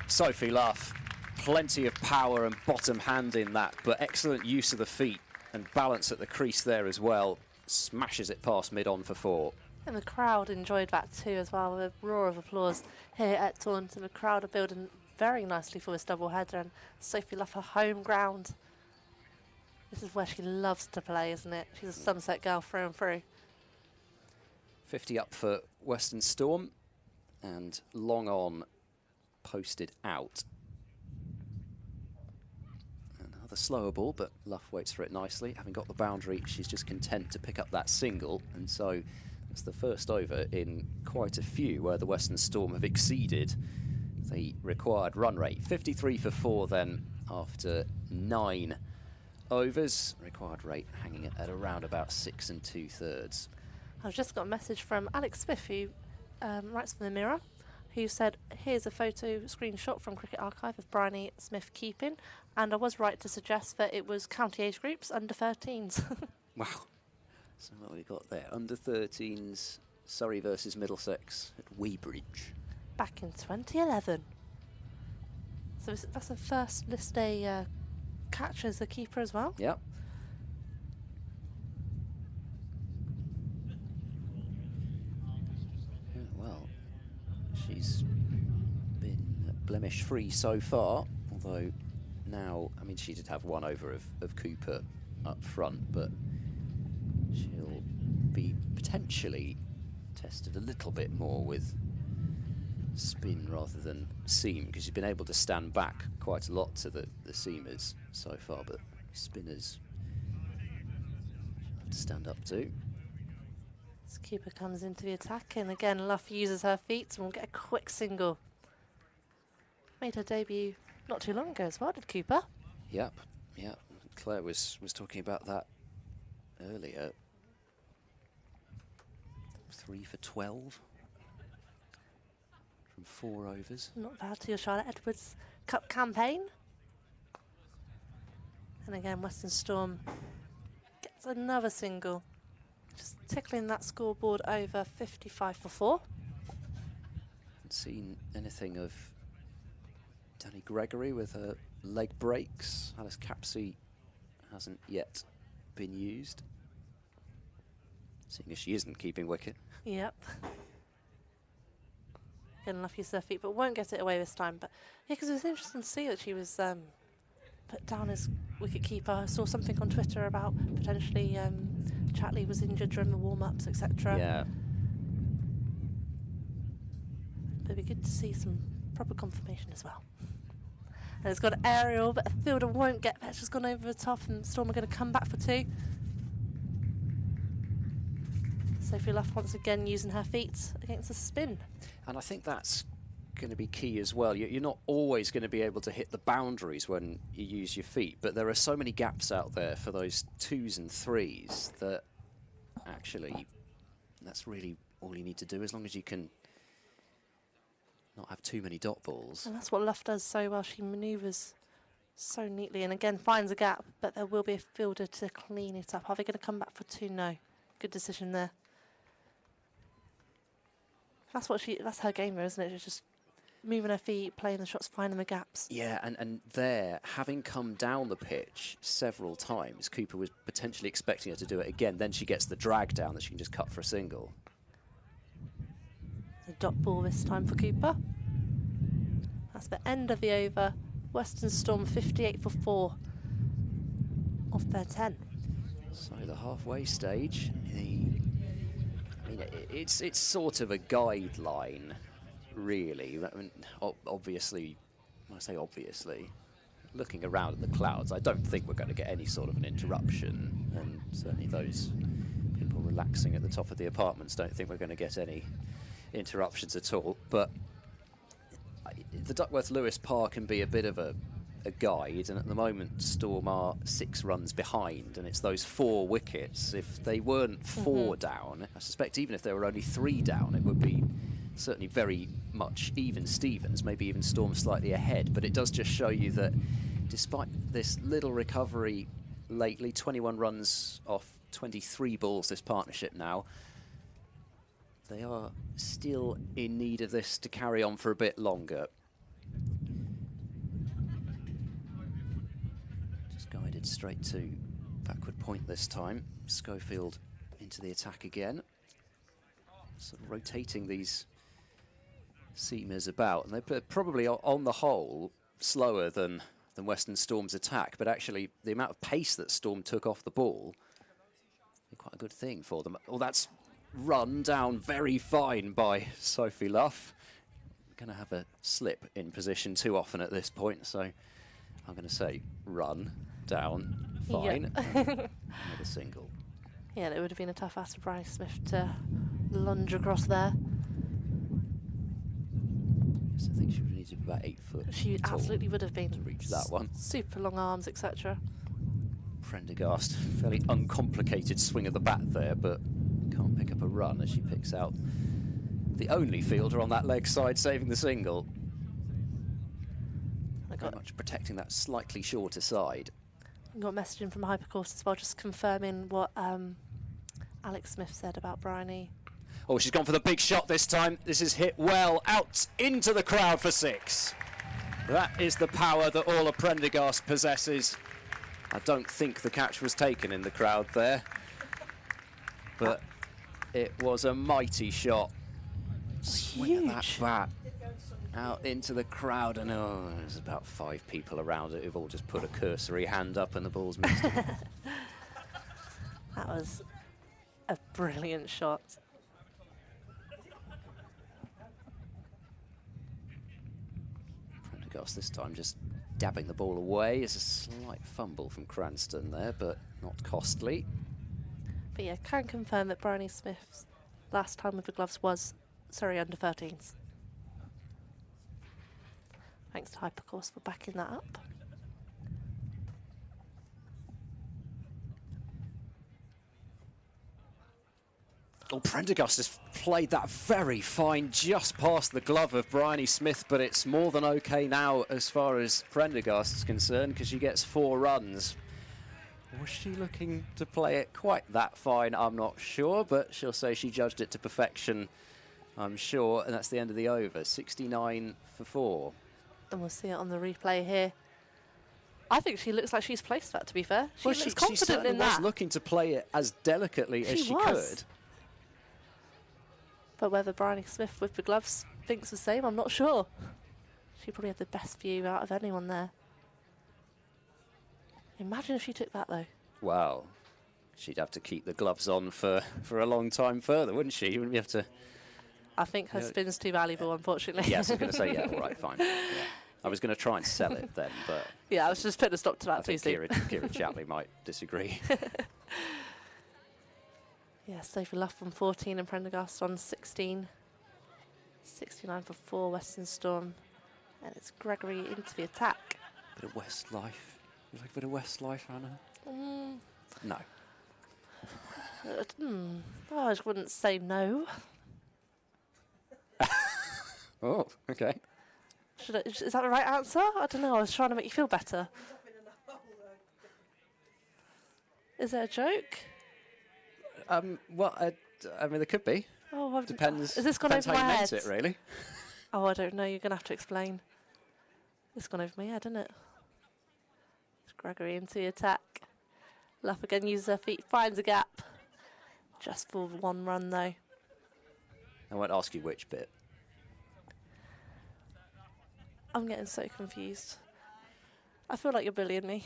Sophie Luff. Plenty of power and bottom hand in that, but excellent use of the feet and balance at the crease there as well. Smashes it past mid-on for 4. And the crowd enjoyed that too as well, with a roar of applause here at Taunton. The crowd are building very nicely for this double header, and Sophie Luff, her home ground. This is where she loves to play, isn't it? She's a Somerset girl through and through. 50 up for Western Storm, and long on posted out. Another slower ball, but Luff waits for it nicely. Having got the boundary, she's just content to pick up that single, and so it's the first over in quite a few where the Western Storm have exceeded the required run rate. 53 for 4 then after 9 overs. Required rate hanging at around about 6 2/3. I've just got a message from Alex Smith, who writes from the Mirror, who said, here's a photo screenshot from Cricket Archive of Bryony Smith keeping, and I was right to suggest that it was county age groups, under 13s. Wow. So what we got there, under 13s, Surrey versus Middlesex at Weybridge. Back in 2011. So that's the first list day catch as a keeper as well. Yep. Yeah, well, she's been blemish-free so far, although now, I mean, she did have one over of Cooper up front, but she'll be potentially tested a little bit more with spin rather than seam, because she's been able to stand back quite a lot to the seamers so far, but spinners she'll have to stand up too. This keeper comes into the attack, and again Luff uses her feet and will get a quick single. Made her debut not too long ago as well, did Cooper? Yep, yep. Claire was talking about that earlier. 3 for 12 from 4 overs. Not bad to your Charlotte Edwards Cup campaign. And again, Western Storm gets another single, just tickling that scoreboard over 55 for 4. Haven't seen anything of Danny Gregory with her leg breaks. Alice Capsey hasn't yet been used, seeing as she isn't keeping wicket. Yep. Getting Luff use her feet, but won't get it away this time. But yeah, because it was interesting to see that she was put down as wicket keeper. I saw something on Twitter about potentially Chatley was injured during the warm-ups, etc. Yeah. But it'd be good to see some proper confirmation as well. And it's got an aerial, but a fielder won't get that. It's just gone over the top, and Storm are going to come back for 2. Sophie Luff once again using her feet against the spin. And I think that's going to be key as well. You're not always going to be able to hit the boundaries when you use your feet, but there are so many gaps out there for those 2s and 3s that actually that's really all you need to do, as long as you can not have too many dot balls. And that's what Luff does so well. She manoeuvres so neatly and again finds a gap, but there will be a fielder to clean it up. Are they going to come back for 2? No. Good decision there. That's her game, isn't it? It's just moving her feet, playing the shots, finding the gaps. Yeah, and there, having come down the pitch several times, Cooper was potentially expecting her to do it again. Then she gets the drag down that she can just cut for a single. A dot ball this time for Cooper. That's the end of the over. Western Storm 58 for 4 off their 10. So the halfway stage, it's sort of a guideline, really. I mean, obviously, when I say obviously, looking around at the clouds, I don't think we're going to get any sort of an interruption, and certainly those people relaxing at the top of the apartments don't think we're going to get any interruptions at all. But the Duckworth-Lewis par can be a bit of a guide, and at the moment Storm are 6 runs behind, and it's those 4 wickets. If they weren't 4 down, I suspect even if there were only 3 down, it would be certainly very much even Stevens, maybe even Storm slightly ahead. But it does just show you that despite this little recovery lately, 21 runs off 23 balls this partnership now, they are still in need of this to carry on for a bit longer. Guided straight to backward point this time. Schofield into the attack again. sort of rotating these seamers about, and they're probably on the whole slower than Western Storm's attack, but actually the amount of pace that Storm took off the ball, quite a good thing for them. Oh, that's run down very fine by Sophie Luff. Going to have a slip in position too often at this point, so I'm going to say run down fine. Yep. Another single. Yeah, it would have been a tough ask for Bryony Smith to lunge across there. Yes, I think she would have needed about 8 foot. She tall absolutely would have been. to reach that one. Super long arms, etc. Prendergast, fairly uncomplicated swing of the bat there, but can't pick up a run as she picks out the only fielder on that leg side, saving the single. Very much protecting that slightly shorter side. Got a message in from Hypercourse as well, just confirming what Alex Smith said about Bryony. Oh, she's gone for the big shot this time. This is hit well out into the crowd for 6. That is the power that Orla Prendergast possesses. I don't think the catch was taken in the crowd there, but it was a mighty shot. Swing at that bat out into the crowd, and there's about 5 people around it who've all just put a cursory hand up and the ball's missed. That was a brilliant shot. Prendergast this time just dabbing the ball away. It's a slight fumble from Cranston there, but not costly. But yeah, can confirm that Bryony Smith's last time with the gloves was Surrey under-13s. Thanks to Hypercourse for backing that up. Oh, Prendergast has played that very fine, just past the glove of Bryony Smith, but it's more than okay now as far as Prendergast is concerned, because she gets 4 runs. Was she looking to play it quite that fine? I'm not sure, but she'll say she judged it to perfection, I'm sure, and that's the end of the over. 69 for 4. And we'll see it on the replay here. I think she looks like she's placed that, to be fair. She looks confident in that. She was looking to play it as delicately as she could. But whether Bryony Smith with the gloves thinks the same, I'm not sure. She probably had the best view out of anyone there. Imagine if she took that, though. Wow. She'd have to keep the gloves on for a long time further, wouldn't she? You wouldn't be able to... I think her spin's too valuable, unfortunately. Yes, I was going to say, yeah, all right, fine. Yeah. I was going to try and sell it then, but... Yeah, I was just putting a stop to that too soon. Kira Chapley might disagree. Yeah, Sophie Luff on 14 and Prendergast on 16. 69 for 4, Western Storm. And it's Gregory into the attack. Bit of Westlife. You like a bit of Westlife, Anna? No. Oh, I wouldn't say no. Oh, okay. Is that the right answer? I don't know. I was trying to make you feel better. Is there a joke? Well, I mean, there could be. Oh, depends. Is this gone over my head? Depends how you meant it, really. Oh, I don't know. You're going to have to explain. It's gone over my head, isn't it? It's Gregory into the attack. Luff again uses her feet, finds a gap. Just for 1 run, though. I won't ask you which bit. I'm getting so confused. I feel like you're bullying me.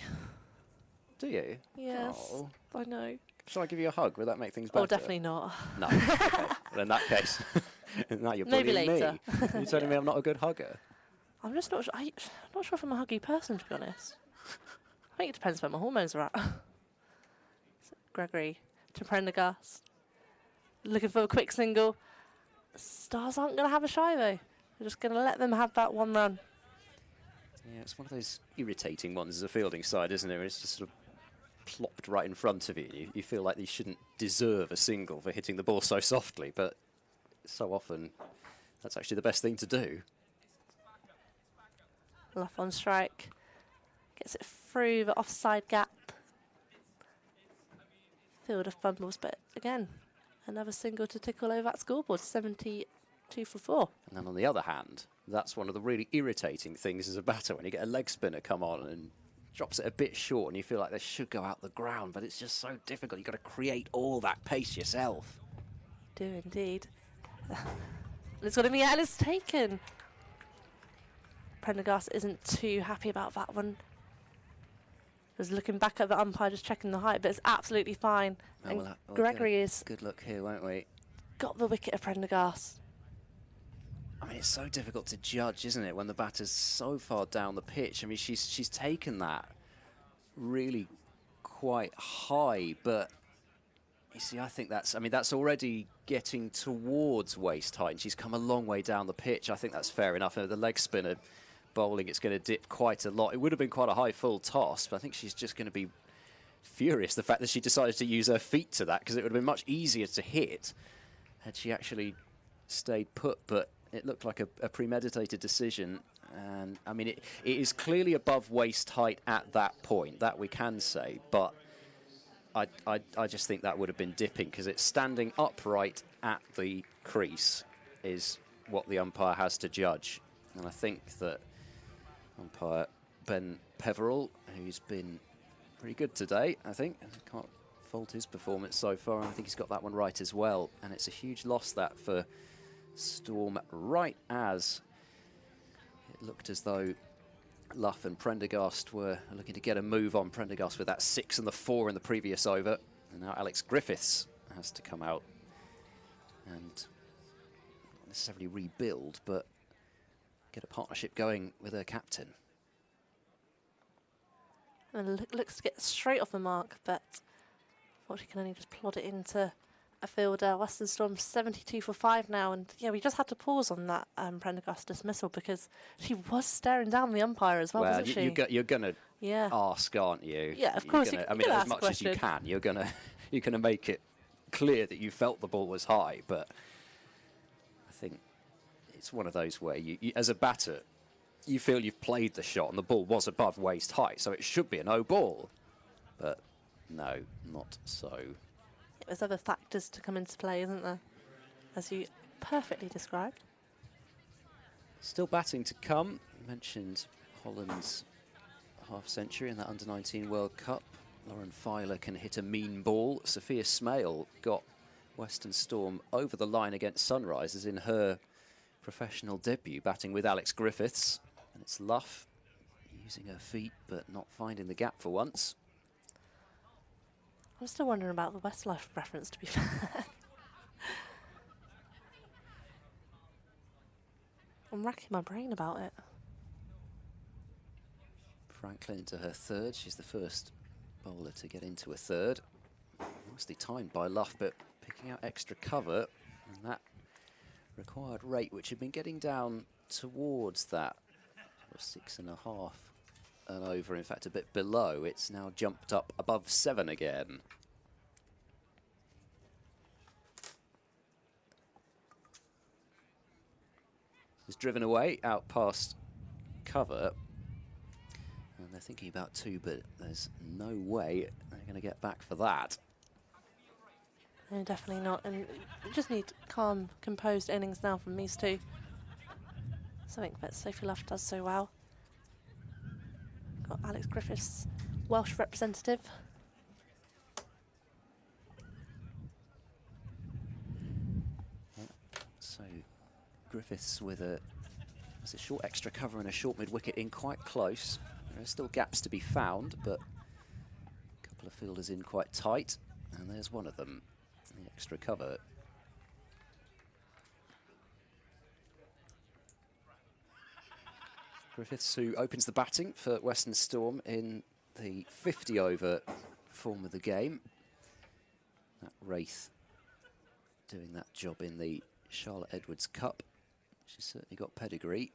Do you? Yes, oh. I know. Shall I give you a hug? Will that make things better? Oh, definitely not. No. Okay. Well, in that case, now you're bullying Maybe later. me. You're telling me I'm not a good hugger. I'm just not sure. I'm not sure if I'm a huggy person, to be honest. I think it depends where my hormones are at. So Gregory to Prendergast. Looking for a quick single. Stars aren't going to have a shy, though. We're just going to let them have that 1 run. Yeah, it's one of those irritating ones as a fielding side, isn't it? Where it's just sort of plopped right in front of you. You feel like you shouldn't deserve a single for hitting the ball so softly, but so often that's actually the best thing to do. Luff on strike. Gets it through the offside gap. Field of fumbles, but again, another single to tickle over that scoreboard. 72 for 4. And then on the other hand, that's one of the really irritating things as a batter, when you get a leg spinner come on and drops it a bit short and you feel like they should go out the ground, but it's just so difficult. You've got to create all that pace yourself. Do indeed. It's going to be, and it's taken. Prendergast isn't too happy about that one. Was looking back at the umpire, just checking the height, but it's absolutely fine. Oh, And we'll Gregory is good look here, won't we? got the wicket of Prendergast. I mean, it's so difficult to judge, isn't it, when the batter's so far down the pitch? I mean, she's taken that really quite high, but you see, I think that's already getting towards waist height, and she's come a long way down the pitch. I think that's fair enough. The leg spinner bowling, it's going to dip quite a lot. It would have been quite a high full toss, but I think she's just going to be furious the fact that she decided to use her feet to that, because it would have been much easier to hit had she actually stayed put. But it looked like a premeditated decision, and I mean, it is clearly above waist height at that point, that we can say, but I just think that would have been dipping, because it's standing upright at the crease is what the umpire has to judge. And I think that umpire Ben Peverell, who's been pretty good today, I think, and I can't fault his performance so far, and I think he's got that one right as well. And it's a huge loss, that, for Storm, right as it looked as though Luff and Prendergast were looking to get a move on. Prendergast with that 6 and the 4 in the previous over. And now Alex Griffiths has to come out and not necessarily rebuild, but get a partnership going with her captain. And it looks to get straight off the mark, but unfortunately can only just plod it into a fielder. Western Storm 72 for 5 now, and yeah, we just had to pause on that Prendergast dismissal, because she was staring down the umpire as well, wasn't she? You're going to ask, aren't you? Yeah, of course. I mean, as much as you can, you're going to make it clear that you felt the ball was high. But I think it's one of those where you as a batter, you feel you've played the shot and the ball was above waist height, so it should be a no ball. But no, not so. There's other factors to come into play, isn't there? As you perfectly described. Still batting to come. You mentioned Holland's half-century in that Under-19 World Cup. Lauren Filer can hit a mean ball. Sophia Smale got Western Storm over the line against Sunrisers in her professional debut, batting with Alex Griffiths. And it's Luff using her feet, but not finding the gap for once. I'm still wondering about the Westlife reference, to be fair. I'm racking my brain about it. Franklin into her third. She's the first bowler to get into a third. Nicely timed by Luff, but picking out extra cover. And that required rate, which had been getting down towards that 6.5 and over, in fact a bit below, it's now jumped up above 7 again. It's driven away out past cover, and they're thinking about 2, but there's no way they're going to get back for that. No, definitely not, and you just need calm, composed innings now from these two. Something that Sophie Luff does so well. Got Alex Griffiths, Welsh representative. So Griffiths with a short extra cover and a short mid-wicket in quite close. There are still gaps to be found, but a couple of fielders in quite tight, and there's one of them, the extra cover. Griffiths, who opens the batting for Western Storm in the 50-over form of the game. That Wraith doing that job in the Charlotte Edwards Cup. She's certainly got pedigree.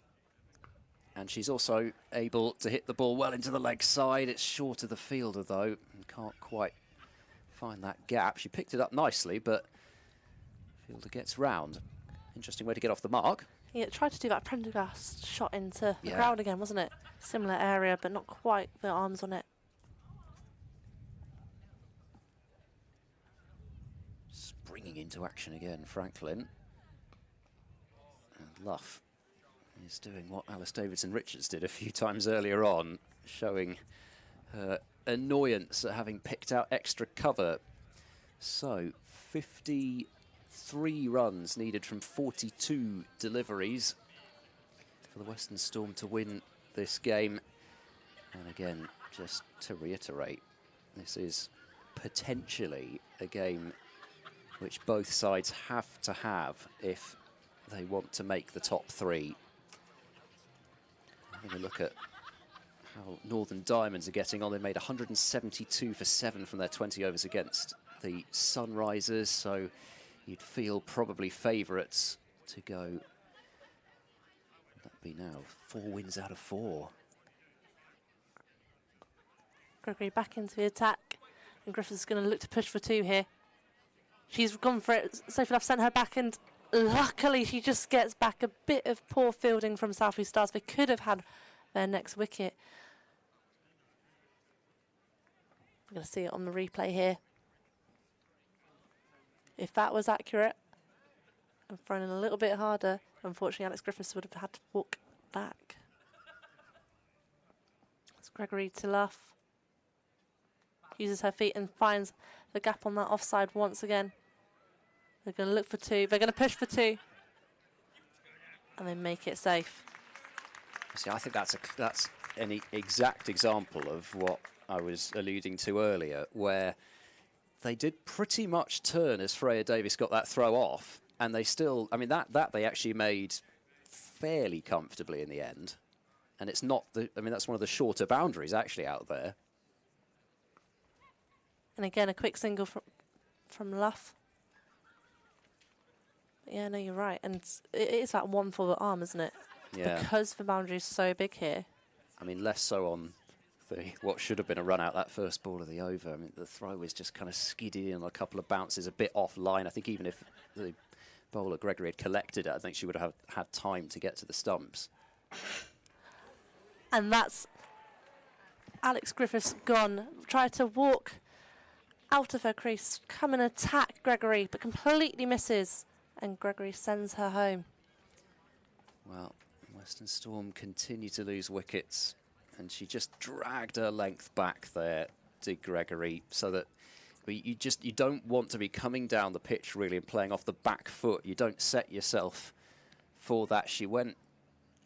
And she's also able to hit the ball well into the leg side. It's short of the fielder, though, and can't quite find that gap. She picked it up nicely, but fielder gets round. Interesting way to get off the mark. Yeah, tried to do that Prendergast shot into the crowd again, wasn't it? Similar area, but not quite the arms on it. Springing into action again, Franklin. And Luff is doing what Alice Davidson-Richards did a few times earlier on, showing her annoyance at having picked out extra cover. So, 50 3 runs needed from 42 deliveries for the Western Storm to win this game. And again, just to reiterate, this is potentially a game which both sides have to have if they want to make the top 3. Having a look at how Northern Diamonds are getting on. They made 172 for 7 from their 20 overs against the Sunrisers, so you'd feel probably favourites to go. Would that be now 4 wins out of 4? Gregory back into the attack, and Griffiths is going to look to push for 2 here. She's gone for it. Sophie Luff sent her back, and luckily she just gets back. A bit of poor fielding from South East Stars. They could have had their next wicket. I'm going to see it on the replay here. If that was accurate and thrown in a little bit harder, unfortunately Alex Griffiths would have had to walk back. It's Gregory to Luff. Uses her feet and finds the gap on that offside once again. They're going to look for 2. They're going to push for 2. And they make it safe. See, I think that's an exact example of what I was alluding to earlier, where they did pretty much turn as Freya Davis got that throw off, and they still, I mean, that they actually made fairly comfortably in the end. And it's not I mean, that's one of the shorter boundaries actually out there. And again, a quick single from Luff. Yeah, no, you're right. And it is that one for the arm, isn't it? Yeah. Because the boundary is so big here. I mean, less so on what should have been a run out, that first ball of the over. I mean, the throw was just kind of skidded in a couple of bounces, a bit offline. I think even if the bowler Gregory had collected it, I think she would have had time to get to the stumps. And that's Alex Griffiths gone. Tried to walk out of her crease, come and attack Gregory, but completely misses. And Gregory sends her home. Well, Western Storm continue to lose wickets, and she just dragged her length back there, did Gregory, so that you don't want to be coming down the pitch really and playing off the back foot. You don't set yourself for that. She went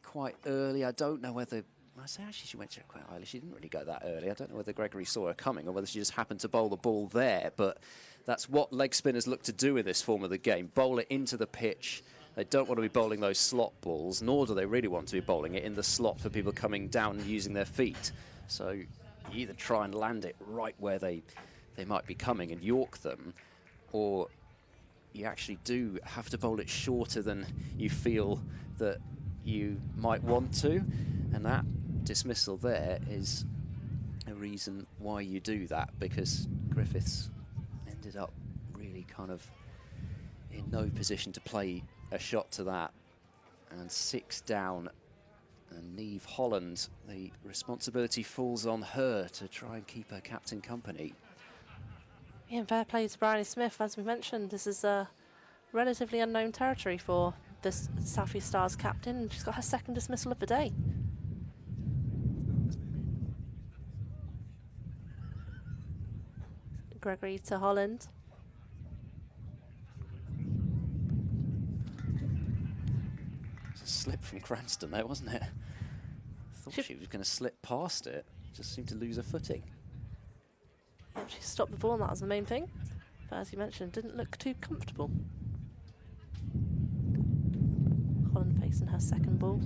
quite early. I don't know whether, I say actually she went quite early. She didn't really go that early. I don't know whether Gregory saw her coming or whether she just happened to bowl the ball there, but that's what leg spinners look to do in this form of the game. Bowl it into the pitch. They don't want to be bowling those slot balls, nor do they really want to be bowling it in the slot for people coming down and using their feet. So you either try and land it right where they might be coming and york them, or you actually do have to bowl it shorter than you feel that you might want to. And that dismissal there is a reason why you do that, because Griffiths ended up really kind of in no position to play a shot to that, and 6 down, and Niamh Holland, the responsibility falls on her to try and keep her captain company. Yeah, and fair play to Bryony Smith. As we mentioned, this is a relatively unknown territory for this South East Stars captain, and she's got her 2nd dismissal of the day. Gregory to Holland. A slip from Cranston there, wasn't it? I thought she was going to slip past it. Just seemed to lose her footing. Yeah, she stopped the ball, and that was the main thing. But as you mentioned, didn't look too comfortable. Holland facing her 2nd ball.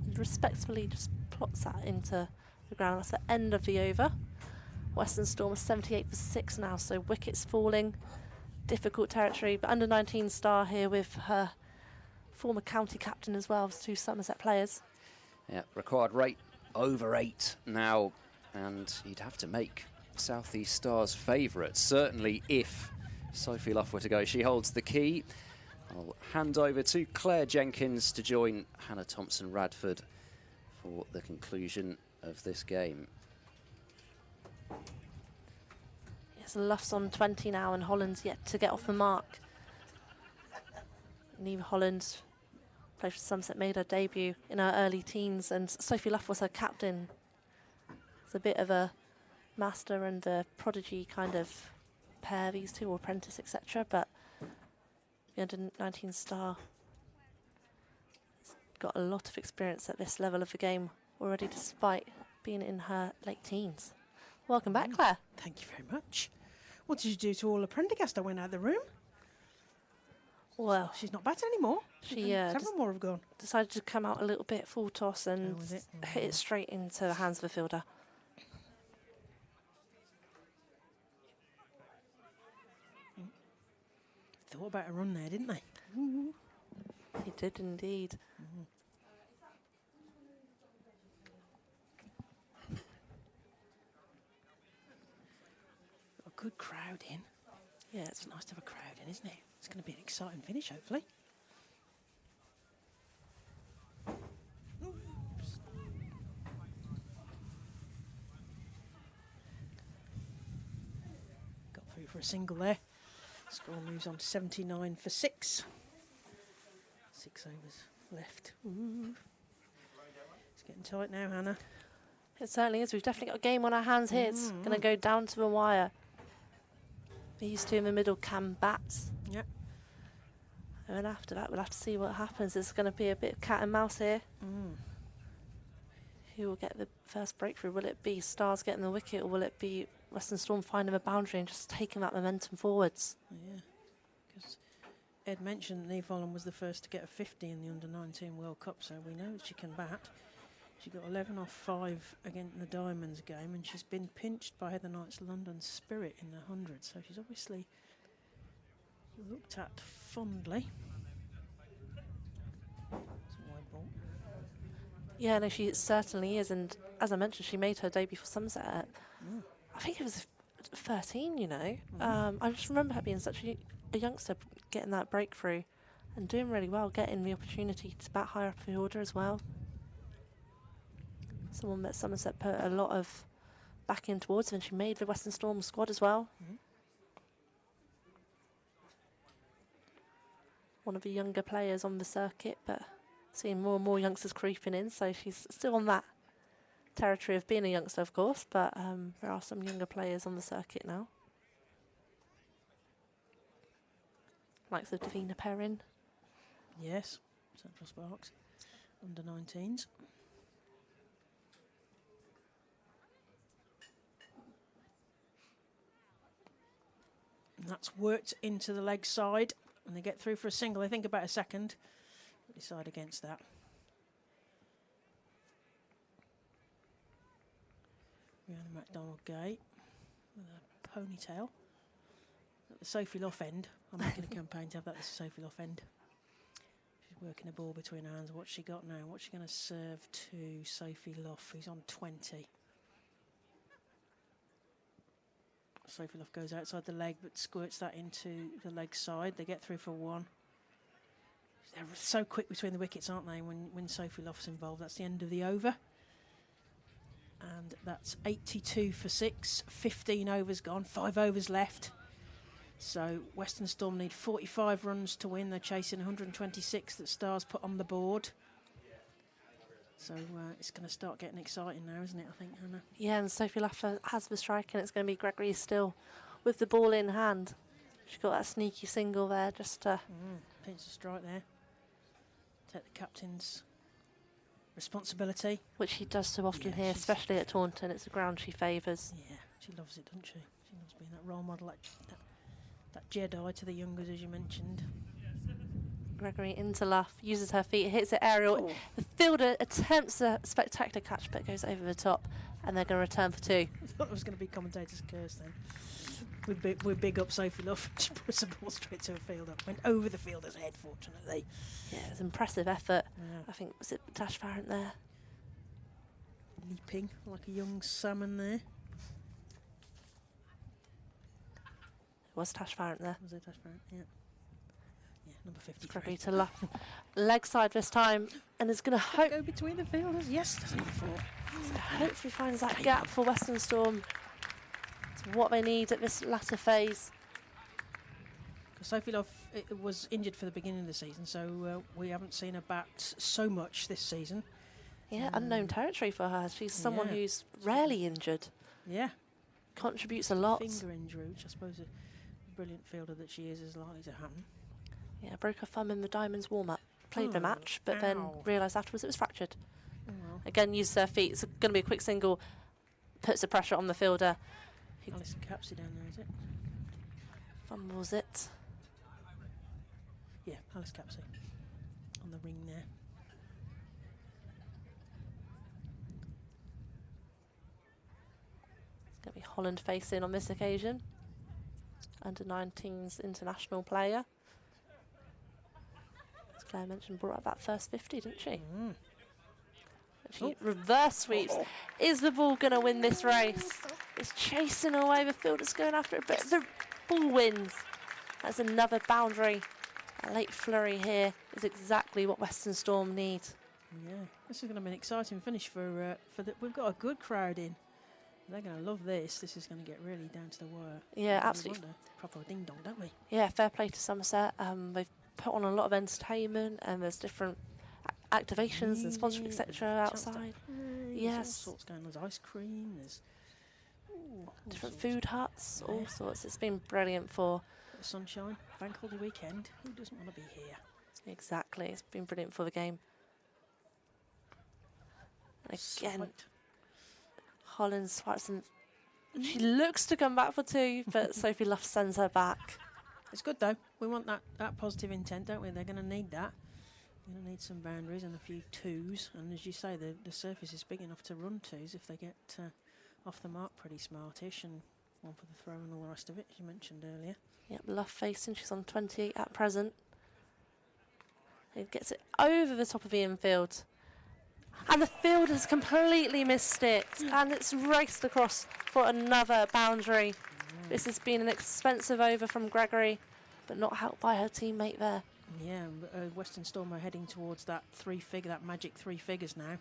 And respectfully just plots that into the ground. That's the end of the over. Western Storm is 78 for 6 now, so wickets falling. Difficult territory, but under 19 star here with her former county captain as well as 2 Somerset players. Yeah, required rate over 8 now, and you'd have to make South East Stars favourites, certainly if Sophie Luff were to go. She holds the key. I'll hand over to Claire Jenkins to join Hannah Thompson-Radford for the conclusion of this game. Yes, Luff's on 20 now, and Holland's yet to get off the mark. Niamh Holland played for Somerset, made her debut in her early teens, and Sophie Luff was her captain. It's a bit of a master and a prodigy kind of pair, these two, or apprentice, etc. But the under-19 star has got a lot of experience at this level of the game already, despite being in her late teens. Welcome back, Claire. Thank you very much. What did you do to all the Prendergast? I went out of the room. Well, She's not batting anymore. she Several more have gone. decided to come out a little bit full toss and Go with it. hit it straight into the hands of the fielder. Thought about a run there, didn't they? He did indeed. A good crowd in. Yeah, It's nice to have a crowd in, isn't it? It's going to be an exciting finish, hopefully. Got through for a single there. Score moves on to 79 for 6. 6 overs left. Ooh. It's getting tight now, Hannah. it certainly is. We've definitely got a game on our hands here. It's going to go down to the wire. These two in the middle can bat. Yep. And then after that, we'll have to see what happens. It's going to be a bit of cat and mouse here. Who will get the first breakthrough? Will it be Stars getting the wicket, or will it be Western Storm finding a boundary and just taking that momentum forwards? Yeah. Because Ed mentioned Neve Holland was the first to get a 50 in the Under-19 World Cup, so we know she can bat. She got 11 off 5 against the Diamonds game, and she's been pinched by Heather Knight's London Spirit in the 100, so she's obviously looked at fondly. It's a wide ball. Yeah, no, she certainly is. And as I mentioned, she made her debut for Somerset at, I think it was 13, you know. I just remember her being such a youngster, getting that breakthrough and doing really well, getting the opportunity to bat higher up the order as well. Someone that Somerset put a lot of back in towards, and she made the Western Storm squad as well. One of the younger players on the circuit, but seeing more and more youngsters creeping in, so she's still on that territory of being a youngster, of course, but there are some younger players on the circuit now. Likes of Davina Perrin. Yes, Central Sparks, Under-19s. And that's worked into the leg side, and they get through for a single. I think about a second. Decide against that. Rihanna MacDonald-Gay with a ponytail. At the Sophie Lough end. I'm making a campaign to have that as a Sophie Lough end. She's working a ball between her hands. What's she got now? What's she going to serve to Sophie Lough, who's on 20? Sophie Lough goes outside the leg, but squirts that into the leg side. They get through for 1. They're so quick between the wickets, aren't they, when Sophie Lough's involved. That's the end of the over. And that's 82 for 6. 15 overs gone, 5 overs left. So Western Storm need 45 runs to win. They're chasing 126 that Stars put on the board. So it's going to start getting exciting now, isn't it, I think, Hannah? Yeah, and Sophie Lough has the strike, and it's going to be Gregory still with the ball in hand. She got that sneaky single there, just to... Pinch the strike there. Take the captain's responsibility. Which he does so often here, especially at Taunton. It's a ground she favours. Yeah, she loves it, doesn't she? She loves being that role model, that Jedi to the youngers, as you mentioned. Gregory into Lough, uses her feet, hits it aerial. The fielder attempts a spectacular catch, but goes over the top, and they're going to return for 2. I thought it was going to be commentator's curse then. We're big up Sophie Lough. She puts the ball straight to a fielder. Went over the fielder's head, fortunately. Yeah, it was an impressive effort. Yeah. I think, was it Tash Farrant there? Leaping like a young salmon there. It was Tash Farrant there. Was it Tash Farrant? Yeah. Yeah, number 53. Gregory to Lough. Leg side this time, and is going to hope... Go between the fielders. Yes, there's number 4. So hopefully finds that gap for Western Storm. It's what they need at this latter phase. Sophie Lough was injured for the beginning of the season, so we haven't seen her bat so much this season. Yeah, unknown territory for her. She's someone who's rarely injured. Yeah. Contributes a lot. Finger injury, which I suppose brilliant fielder that she is likely to happen. Yeah, broke her thumb in the Diamonds warm-up. Played the match, but then realised afterwards it was fractured. Oh, well. Again, used her feet. It's going to be a quick single. Puts the pressure on the fielder. Alice Capsey down there, is it? Fumbles it. Yeah, Alice Capsey on the ring there. It's going to be Holland facing on this occasion. Under 19s international player. As Claire mentioned, brought up that first 50, didn't she? Mm. She reverse sweeps. Is the ball going to win this race? It's chasing away. The fielder's going after it, but the ball wins. That's another boundary. A late flurry here is exactly what Western Storm need. Yeah, this is going to be an exciting finish for the. We've got a good crowd in. They're going to love this. This is going to get really down to the wire. Yeah, absolutely. We want a proper ding dong, don't we? Yeah, fair play to Somerset. They've put on a lot of entertainment, and there's different activations and sponsorship, etc. outside. Yes, all sorts going on. There's ice cream. There's different food huts, all sorts. It's been brilliant for sunshine. Bank holiday weekend. Who doesn't want to be here? Exactly. It's been brilliant for the game. And again, Holland swipes and she looks to come back for two, but Sophie Luff sends her back. It's good though. We want that positive intent, don't we? They're going to need that. They're going to need some boundaries and a few twos. And as you say, the surface is big enough to run twos if they get off the mark pretty smartish, and one for the throw and all the rest of it, as you mentioned earlier. Yep, Luff facing. She's on 28 at present. It gets it over the top of the infield. And the field has completely missed it. And it's raced across for another boundary. This has been an expensive over from Gregory, but not helped by her teammate there. Yeah, Western Storm are heading towards that that magic three figures now.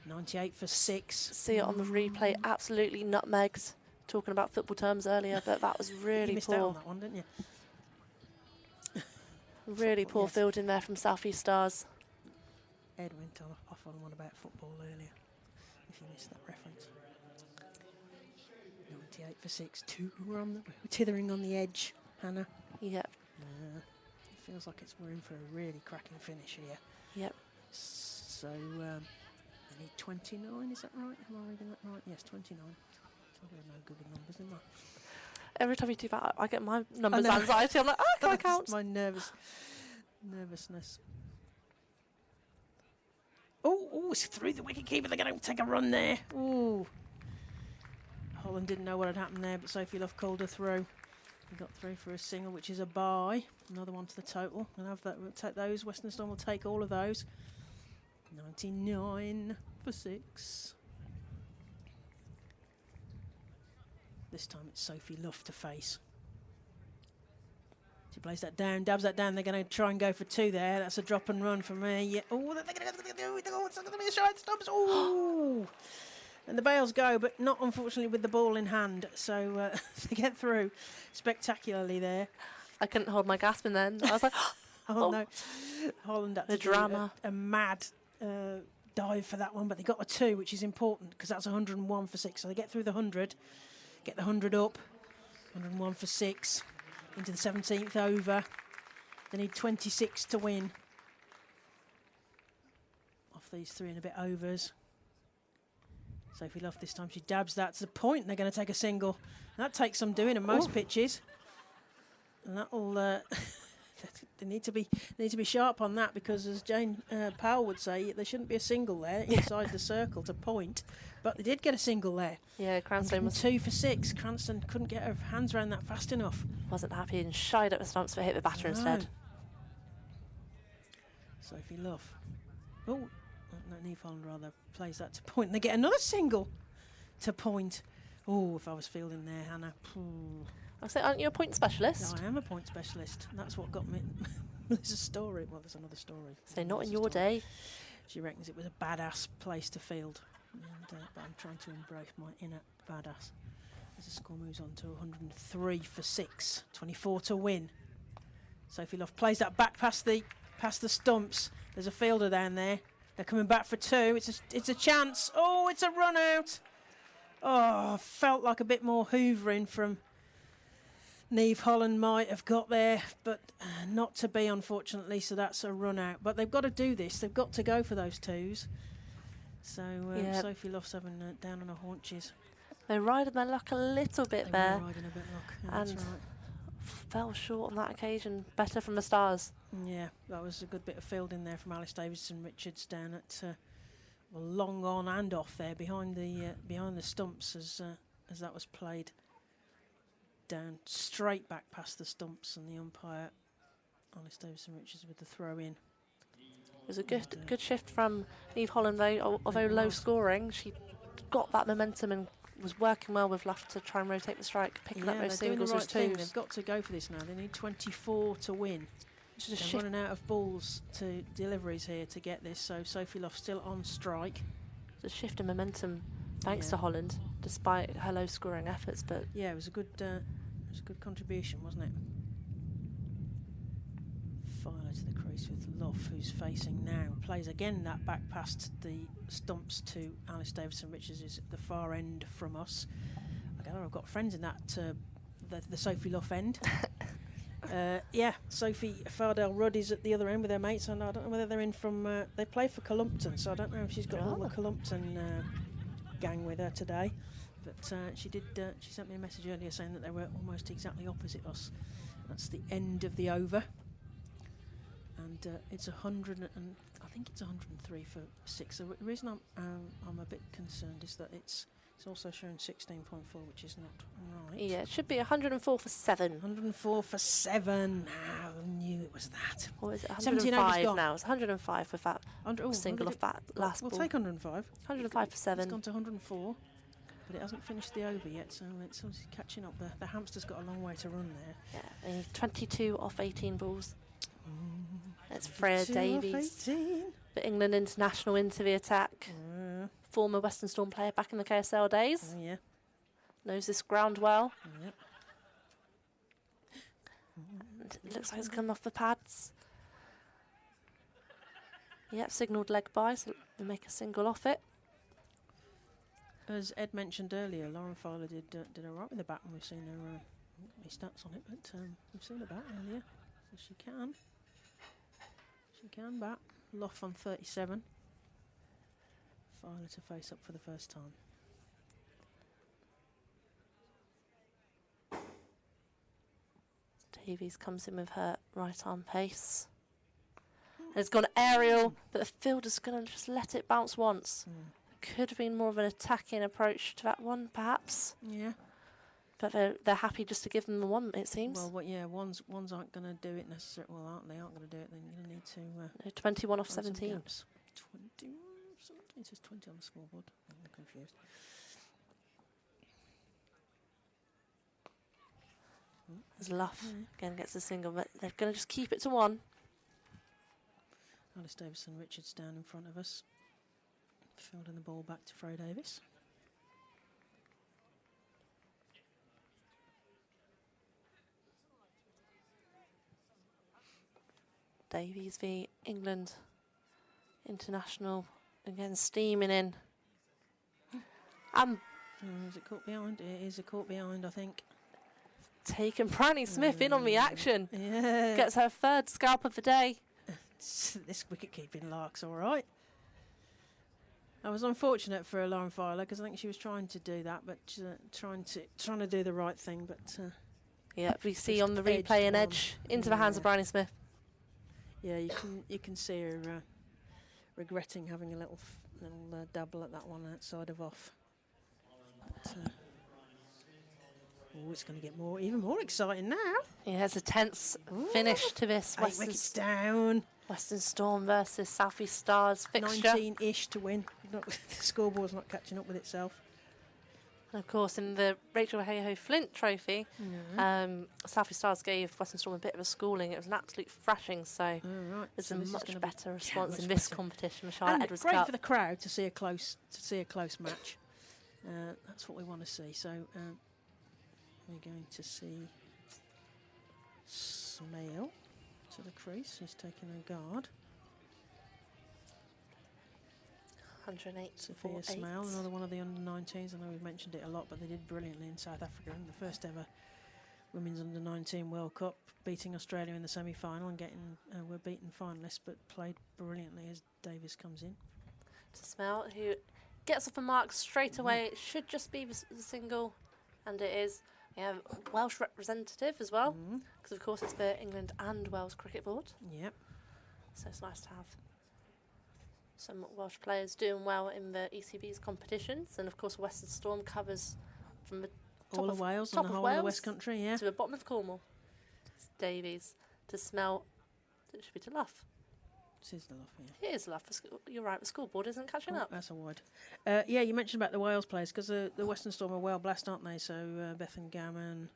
98 for 6. See it on the replay, absolutely nutmegged. Talking about football terms earlier, but that was really you missed poor. out on that one, didn't you? Really poor fielding there from South East Stars. Ed went off on one about football earlier, if you missed that reference. 98 for 6. 2 were tithering on the edge, Hannah. Yep. It feels like we're in for a really cracking finish here. Yep. So they need 29, is that right? Am I reading that right? Yes, 29. I'm no good with numbers, am I? Every time you do that, I get my numbers anxiety. I'm like, oh, can I count? My nervousness. Oh, it's through the wicketkeeper. They're going to take a run there. Ooh. Holland didn't know what had happened there, but Sophie Luff called her through. He got through for a single, which is a bye. Another one to the total. We'll have that. We'll take those. Western Storm will take all of those. 99 for 6. This time it's Sophie Luff to face. She plays that down, dabs that down. They're going to try and go for 2 there. That's a drop and run from me. Yeah. Oh, they're going to do it. It's not going to be a shot. Stops. Oh. And the bails go, but not unfortunately with the ball in hand. So they get through spectacularly there. I couldn't hold my gasp and then. I was like, oh no. Holland had the to drama. Do a mad dive for that one, but they got a 2, which is important because that's 101 for 6. So they get through the 100, get the 100 up, 101 for 6, into the 17th over. They need 26 to win. Off these 3 and a bit overs. Sophie Luff this time, she dabs that to the point. They're going to take a single. That takes some doing in most pitches. And that'll they need to be sharp on that, because as Jane Powell would say, there shouldn't be a single there inside the circle to point. But they did get a single there. Yeah, Cranston was 2 for 6. Cranston couldn't get her hands around that fast enough. Wasn't happy and shied at the stumps, but hit the batter instead. Sophie Luff. Oh, no, Neve Holland rather plays that to point. And they get another single to point. Oh, if I was fielding there, Hannah. I say, aren't you a point specialist? No, I am a point specialist. That's what got me. There's a story. Well, there's another story. So not in your day. She reckons it was a badass place to field. And, but I'm trying to embrace my inner badass. As the score moves on to 103 for 6. 24 to win. Sophie Luff plays that back past the stumps. There's a fielder down there. They're coming back for 2. It's a chance. Oh, it's a run out. Oh, felt like a bit more hoovering from Neve Holland might have got there, but not to be, unfortunately, so that's a run out. But they've got to do this. They've got to go for those twos. So Sophie Luff's having down on her haunches. They're riding their luck a little bit They there. were riding a bit luck, and that's right. fell short on that occasion. Better from the Stars. Yeah, that was a good bit of fielding there from Alice Davidson-Richards down at long on and off there behind the stumps as that was played down straight back past the stumps, and the umpire Alice Davidson-Richards with the throw in. It was a good shift from Neve Holland though, although low scoring. She got that momentum and was working well with Luff to try and rotate the strike, picking up those singles as twos. They've got to go for this now. They need 24 to win. They're running out of balls to deliveries here to get this, so Sophie Luff still on strike. It's a shift in momentum thanks to Holland, despite her low scoring efforts. But yeah, it was a good contribution, wasn't it? Filer to the crease with Luff, who's facing now. Plays again that back past the stumps to Alice Davidson-Richards, is at the far end from us. I gather I've got friends in that the Sophie Luff end. Sophie Fardell-Rudd is at the other end with her mates, and I don't know whether they're in from. They play for Columpton, so I don't know if she's got all the Columpton gang with her today. But she sent me a message earlier saying that they were almost exactly opposite us. That's the end of the over, and it's 100 and I think it's 103 for 6. The reason I'm a bit concerned is that it's also showing 16.4, which is not right. Yeah, it should be 104 for 7. 104 for 7. I knew it was that. What is it? 105 now. It's 105 with that single off that last ball. We'll take 105. 105 for 7. It's gone to 104, but it hasn't finished the over yet, so it's obviously catching up. The hamster's got a long way to run there. Yeah, 22 off 18 balls. It's Freya Davies. The England international into the attack. Former Western Storm player back in the KSL days. Oh, yeah. Knows this ground well. Yep. And it looks like it's come off the pads. Yep, signalled leg by, so they make a single off it. As Ed mentioned earlier, Lauren Filer did all right with the bat, and we've seen her stats on it, but we've seen her bat earlier, so she can bat. Luff on 37. Filer to face up for the first time. Davies comes in with her right arm pace. And it's gone aerial, but the fielder's going to just let it bounce once. Could have been more of an attacking approach to that one, perhaps. Yeah. But they're happy just to give them the one, it seems. Well, ones aren't going to do it necessarily. Well, aren't they? Aren't going to do it. Then you're going to need to. 21 off 17. 20. It says 20 on the scoreboard. I'm confused. There's Luff. Again gets a single, but they're going to just keep it to 1. Alice Davidson-Richards down in front of us. Fielding the ball back to Freya Davis. Davies v England international, again steaming in. Is it caught behind? It is a caught behind, I think. Taking Bryony Smith in on the action. Yeah. Gets her 3rd scalp of the day. This wicket-keeping lark's all right. I was unfortunate for Lauren Filer because I think she was trying to do that, but trying to do the right thing. But yeah, we see on the replay an edge into the hands of Bryony Smith. Yeah, you can see her regretting having a little dabble at that one outside of off. But, it's going to get even more exciting now. Yeah, it's a tense finish to this. 8 wickets down. Western Storm versus South East Stars fixture. 19-ish to win. The scoreboard's not catching up with itself. And of course, in the Rachel Hayhoe Flint Trophy, South East Stars gave Western Storm a bit of a schooling. It was an absolute thrashing, so there's a much better response in this competition. The Charlotte Edwards great Cup. for the crowd to see a close match. That's what we want to see. So we're going to see Smale to the crease. He's taking a guard. 108 Sophia Smale, another one of the under-19s. I know we've mentioned it a lot, but they did brilliantly in South Africa in the first ever Women's Under-19 World Cup, beating Australia in the semi-final and getting were beaten finalists, but played brilliantly as Davis comes in. To Smell, who gets off a mark straight away. It should just be the single, and it is. We have Welsh representative as well, because of course it's the England and Wales Cricket Board. Yep. So it's nice to have some Welsh players doing well in the ECB's competitions, and of course Western Storm covers from the top All of Wales top and the of whole of the Wales West Country, yeah. to the bottom of Cornwall. It's Davies to Smell. It should be to Luff. This is the Luff, yeah. It is Luff. You're right. The scoreboard isn't catching up. That's a wide. Yeah, you mentioned about the Wales players because the Western Storm are well blessed, aren't they? So Bethan Gammon,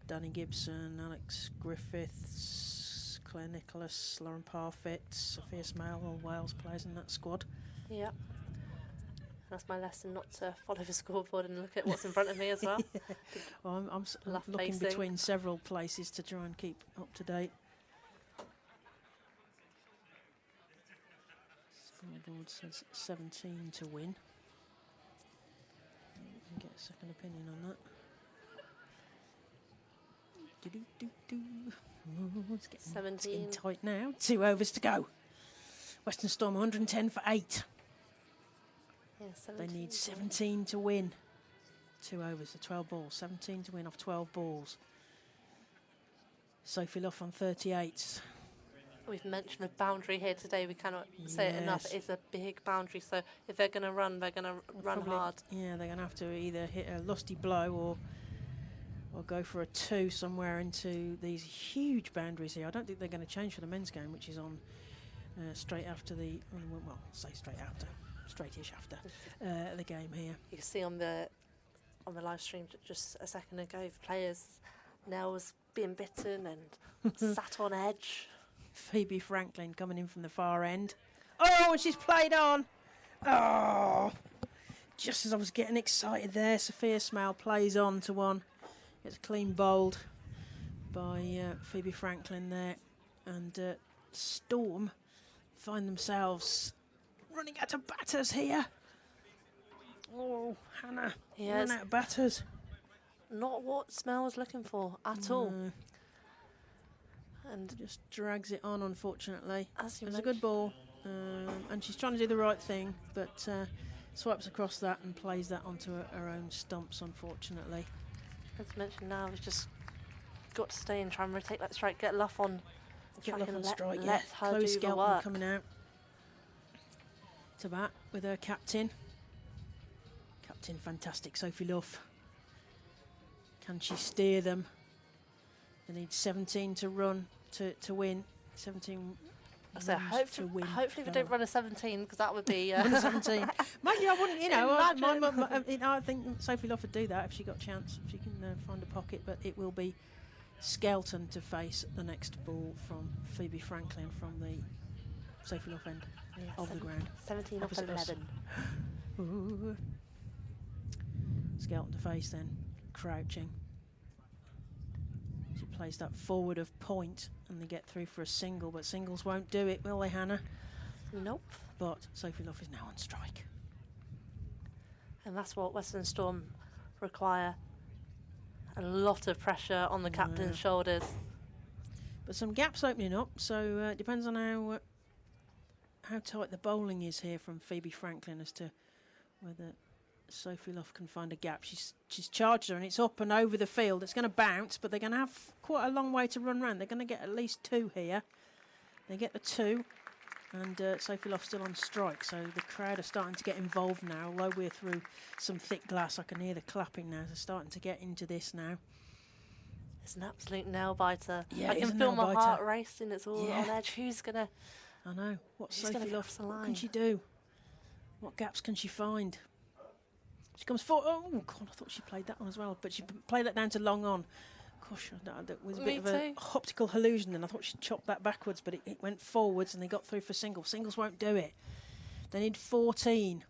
Danny Gibson, Alex Griffiths, Claire Nicholas, Lauren Parfitt, Sophia Smale, all Wales players in that squad. Yeah. That's my lesson, not to follow the scoreboard and look at what's in front of me as well. Well, I'm looking facing. between several places to try and keep up to date. Scoreboard says 17 to win. Get a second opinion on that. It's getting 17. tight now. 2 overs to go. Western Storm 110 for 8. Yeah, They need 17 to win. 2 overs, so 12 balls. 17 to win off 12 balls. Sophie Luff on 38. We've mentioned the boundary here today. We cannot say it enough. Yes. It's a big boundary. So if they're going to run, they're going to run Probably, hard. yeah, they're going to have to either hit a lusty blow or go for a 2 somewhere into these huge boundaries here. I don't think they're going to change for the men's game, which is on straight after the, well, say straight after, straightish after the game here. You can see on the live stream just a second ago, the players' nails being bitten and sat on edge. Phoebe Franklin coming in from the far end. Oh, and she's played on. Oh, just as I was getting excited there, Sophia Smale plays on to one. It's clean bowled by Phoebe Franklin there. And Storm find themselves running out of batters here. Oh, Hannah, run out of batters. Not what Smell was looking for at all. And just drags it on, unfortunately. As you It's a good ball, and she's trying to do the right thing, but swipes across that and plays that onto her own stumps, unfortunately. As mentioned now, we've just got to stay and try and rotate that strike, get Luff on. Get Luff on strike, let her Chloe do the Skelton work. coming out to bat with her captain. Captain fantastic, Sophie Luff. Can she steer them? They need 17 to run to win. 17 So runs to win. hopefully they don't run a 17, because that would be... 17. Mind you, I wouldn't, you know, Imagine. I think Sophie Luff would do that if she got a chance, if she can find a pocket, but it will be Skelton to face the next ball from Phoebe Franklin from the Sophie Luff end of the ground. 17 off Opposite us. 11. Ooh. Skelton to face then, crouching. She plays that forward of point and they get through for a single, but singles won't do it, will they, Hannah? Nope. But Sophie Luff is now on strike. And that's what Western Storm require. A lot of pressure on the captain's shoulders. But some gaps opening up, so it depends on how tight the bowling is here from Phoebe Franklin as to whether Sophie Luff can find a gap. She's charged her and it's up and over the field. It's going to bounce, but they're going to have quite a long way to run round. They're going to get at least 2 here. They get the 2, and Sophie Luff's still on strike, so the crowd are starting to get involved now. Although we're through some thick glass, I can hear the clapping now. They're starting to get into this now. It's an absolute nail biter. Yeah, I it is can a feel my nail-biter. heart racing. It's all on edge. Who's going to... I know. What's Who's gonna Sophie Luff? cross the What can line? she do? What gaps can she find? She comes forward. Oh, God, I thought she played that one as well. But she played that down to long on. Gosh, that was a Me bit of an optical illusion. And I thought she'd chopped that backwards, but it went forwards and they got through for singles. Singles won't do it. They need 14.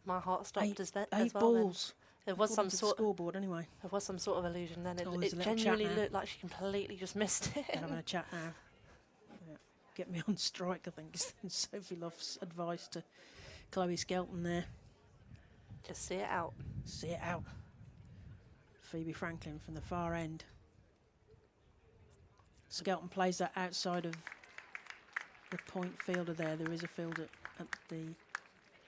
My heart stopped 8 as well. balls. There was some According to the sort. scoreboard anyway. There was some sort of illusion. Then Oh, there's it a little chat genuinely now. looked like she completely just missed it. They're having a chat now. Yeah. Get me on strike, I think, is Sophie Luff's advice to Chloe Skelton there. Just see it out. See it out. Phoebe Franklin from the far end. Skelton plays that outside of the point fielder there. There is a fielder at the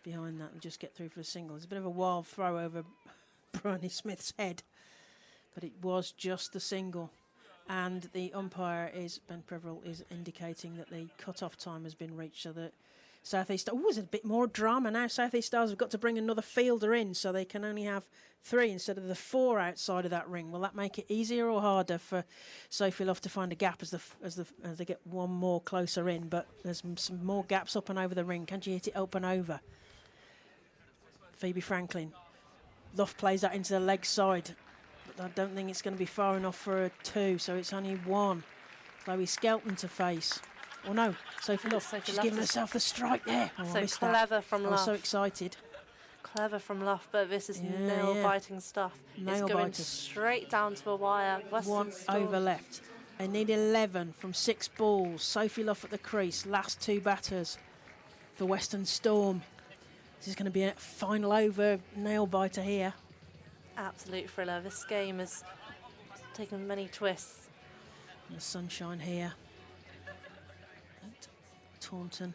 behind that and just get through for a single. There's a bit of a wild throw over Bryony Smith's head, but it was just the single. And the umpire Ben Preverill is indicating that the cut-off time has been reached, so that South East... Oh, there's a bit more drama now. South East Stars have got to bring another fielder in, so they can only have 3 instead of the 4 outside of that ring. Will that make it easier or harder for Sophie Luff to find a gap as they get one more closer in? But there's some more gaps up and over the ring. Can she hit it up and over? Phoebe Franklin. Luff plays that into the leg side. But I don't think it's going to be far enough for a 2, so it's only 1. Chloe Skelton to face. Oh no, Sophie Luff. She's given herself the strike there. Oh, so clever from Luff. I was so excited. Clever from Luff, but this is nail-biting stuff. It's going straight down to the wire. One over left. They need 11 from 6 balls. Sophie Luff at the crease. Last 2 batters for Western Storm. This is going to be a final over nail-biter here. Absolute thriller. This game has taken many twists. And the sunshine here at Taunton.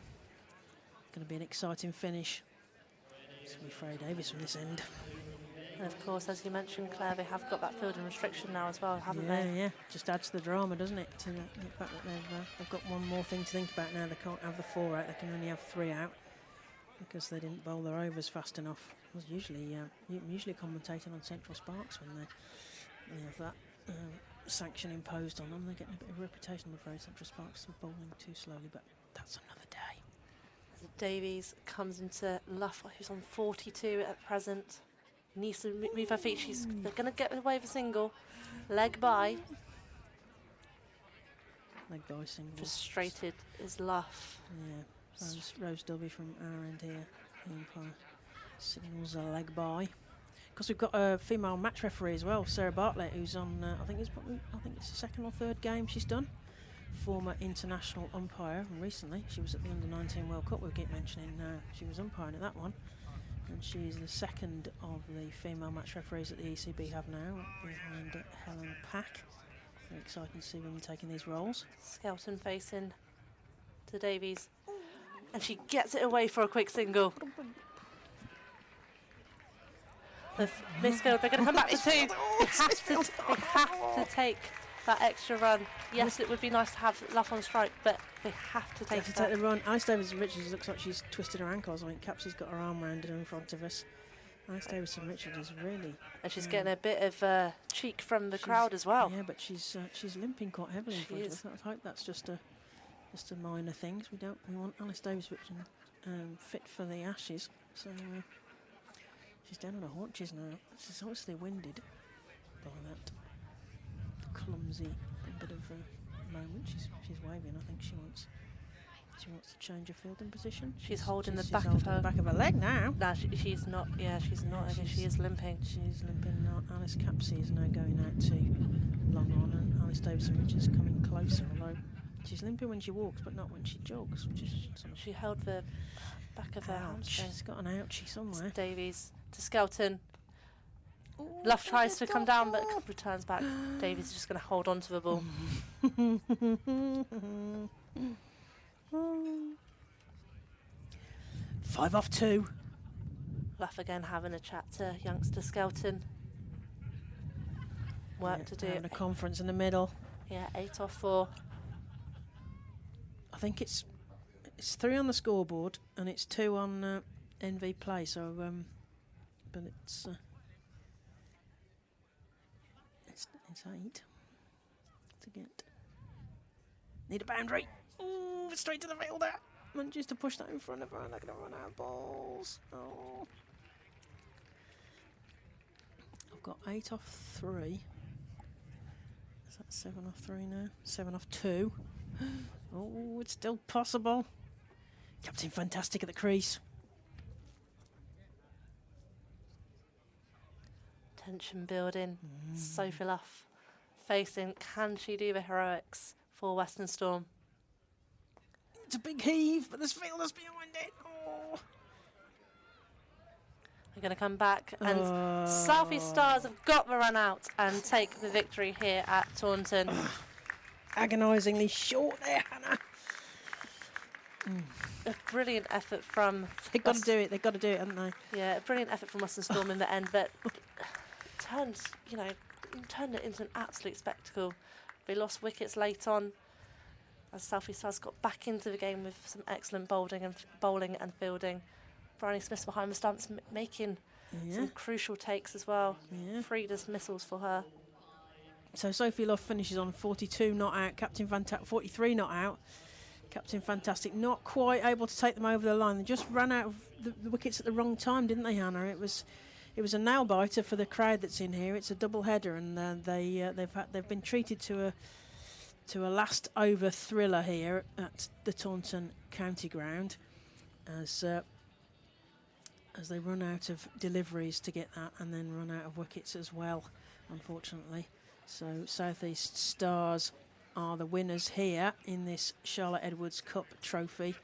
Going to be an exciting finish. It's going to be Freya Davis from this end. And of course, as you mentioned, Claire, they have got that fielding restriction now as well, haven't they? Yeah, just adds to the drama, doesn't it? To the fact that they've got one more thing to think about now. They can't have the 4 out, they can only have 3 out because they didn't bowl their overs fast enough. I was usually commentating on Central Sparks when they have that sanction imposed on them. They're getting a bit of a reputation, I'm afraid, Central Sparks, for bowling too slowly, but that's another day. Davies comes into Luff, who's on 42 at present. Needs to move her feet. They're going to get away with a single. Leg by. Leg by single. Frustrated is Luff. Yeah. Rose Dovey from our end here. The umpire signals a leg by. Because we've got a female match referee as well, Sarah Bartlett, who's on. I think it's the 2nd or 3rd game she's done. Former international umpire, and recently she was at the Under-19 World Cup. We keep mentioning she was umpiring at that one. And she's the 2nd of the female match referees that the ECB have now, behind Helen Pack. Very exciting to see women taking these roles. Skelton facing to Davies, and she gets it away for a quick single. The misfield, they're going to come back to 2. They have to take that extra run. Yes, it would be nice to have Luff on strike, but they have to take the run. Alice Davis-Richards looks like she's twisted her ankles. I think Capsey's got her arm round her in front of us. Alice Davis-Richards is really... And she's getting a bit of cheek from the crowd as well. Yeah, but she's limping quite heavily in front of us. I hope that's just a minor thing. We want Alice Davis-Richards fit for the Ashes. So she's down on her haunches now. She's obviously winded by that clumsy bit of a moment. She's waving. I think she wants to change her fielding position. She's holding the back of her leg now. No, she's not. Yeah, she's not. She is limping. She's limping. Alice Capsey is now going out to long on, and Alice Davidson-Richards coming closer. Although she's limping when she walks, but not when she jogs. Which is she held the back of her hamstring. She's got an ouchie somewhere. Davies to Skelton. Luff tries to come down, but returns back. Davies is just going to hold on to the ball. 5 off 2. Luff again having a chat to youngster Skelton. Work to do. Having a conference in the middle. Yeah, 8 off 4. I think it's 3 on the scoreboard and it's 2 on NV Play. So, but it's 8 to get. Need a boundary. Ooh, straight to the fielder. Manages to push that in front of her, and they're going to run out of balls. Oh. I've got 8 off 3. Is that 7 off 3 now? 7 off 2. Oh, it's still possible. Captain Fantastic at the crease. Tension building. Sophie Luff facing, can she do the heroics for Western Storm? It's a big heave, but there's fielders behind it. Oh. They're going to come back, and Southeast Stars have got the run out and take the victory here at Taunton. Agonisingly short there, Hannah. A brilliant effort from... They've got to do it. They've got to do it, haven't they? Yeah, a brilliant effort from Western Storm in the end, but turned it into an absolute spectacle. They lost wickets late on as Southeast Stars got back into the game with some excellent bowling and fielding. Bryony Smith's behind the stumps, making some crucial takes as well. Yeah. 3 dismissals for her. So Sophie Love finishes on 42 not out, 43 not out. Captain Fantastic not quite able to take them over the line. They just ran out of the wickets at the wrong time, didn't they, Hannah? It was a nail-biter for the crowd that's in here. It's a double header, and they've been treated to a last over thriller here at the Taunton County Ground as they run out of deliveries to get that, and then run out of wickets as well, unfortunately. So Southeast Stars are the winners here in this Charlotte Edwards Cup trophy.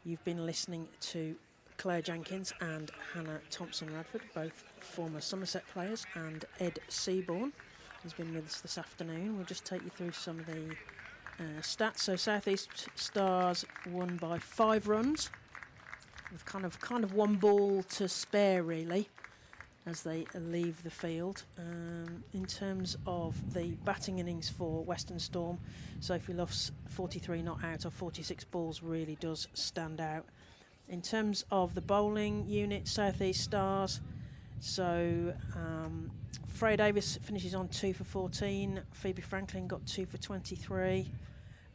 You've been listening to Claire Jenkins and Hannah Thompson-Radford, both former Somerset players, and Ed Seaborn has been with us this afternoon. We'll just take you through some of the stats. So Southeast Stars won by 5 runs, with kind of 1 ball to spare really, as they leave the field. In terms of the batting innings for Western Storm, Sophie Luff's 43 not out of 46 balls really does stand out. In terms of the bowling unit, Southeast Stars, so Freya Davis finishes on 2 for 14, Phoebe Franklin got 2 for 23,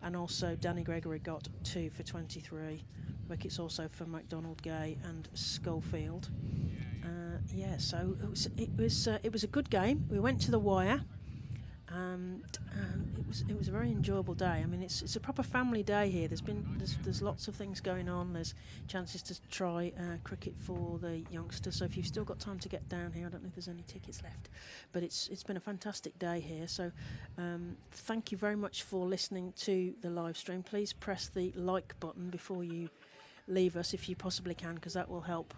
and also Danny Gregory got 2 for 23. Wickets also for MacDonald Gay and Schofield. Yeah, so it was a good game. We went to the wire, and it was a very enjoyable day. I mean, it's a proper family day here. There's lots of things going on. There's chances to try cricket for the youngsters. So if you've still got time to get down here, I don't know if there's any tickets left, but it's been a fantastic day here. So thank you very much for listening to the live stream. Please press the like button before you leave us if you possibly can, because that will help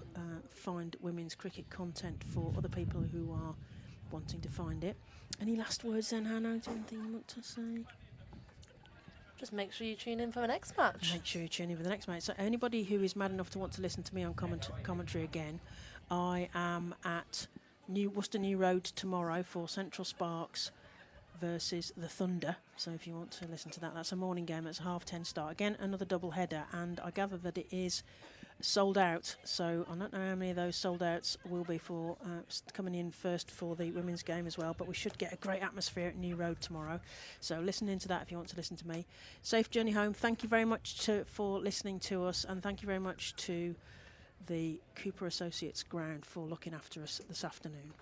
find women's cricket content for other people who are wanting to find it. Any last words then, Hannah? Is there anything you want to say? Just make sure you tune in for the next match. Make sure you tune in for the next match. So anybody who is mad enough to want to listen to me on commentary again, I am at Worcester New Road tomorrow for Central Sparks versus the Thunder. So if you want to listen to that, that's a morning game. It's a 10:30 start. Again, another double header, and I gather that it is sold out. So I don't know how many of those sold outs will be for coming in first for the women's game as well, but we should get a great atmosphere at New Road tomorrow. So listen into that if you want to listen to me. Safe journey home. Thank you very much for listening to us, and thank you very much to the Cooper Associates ground for looking after us this afternoon.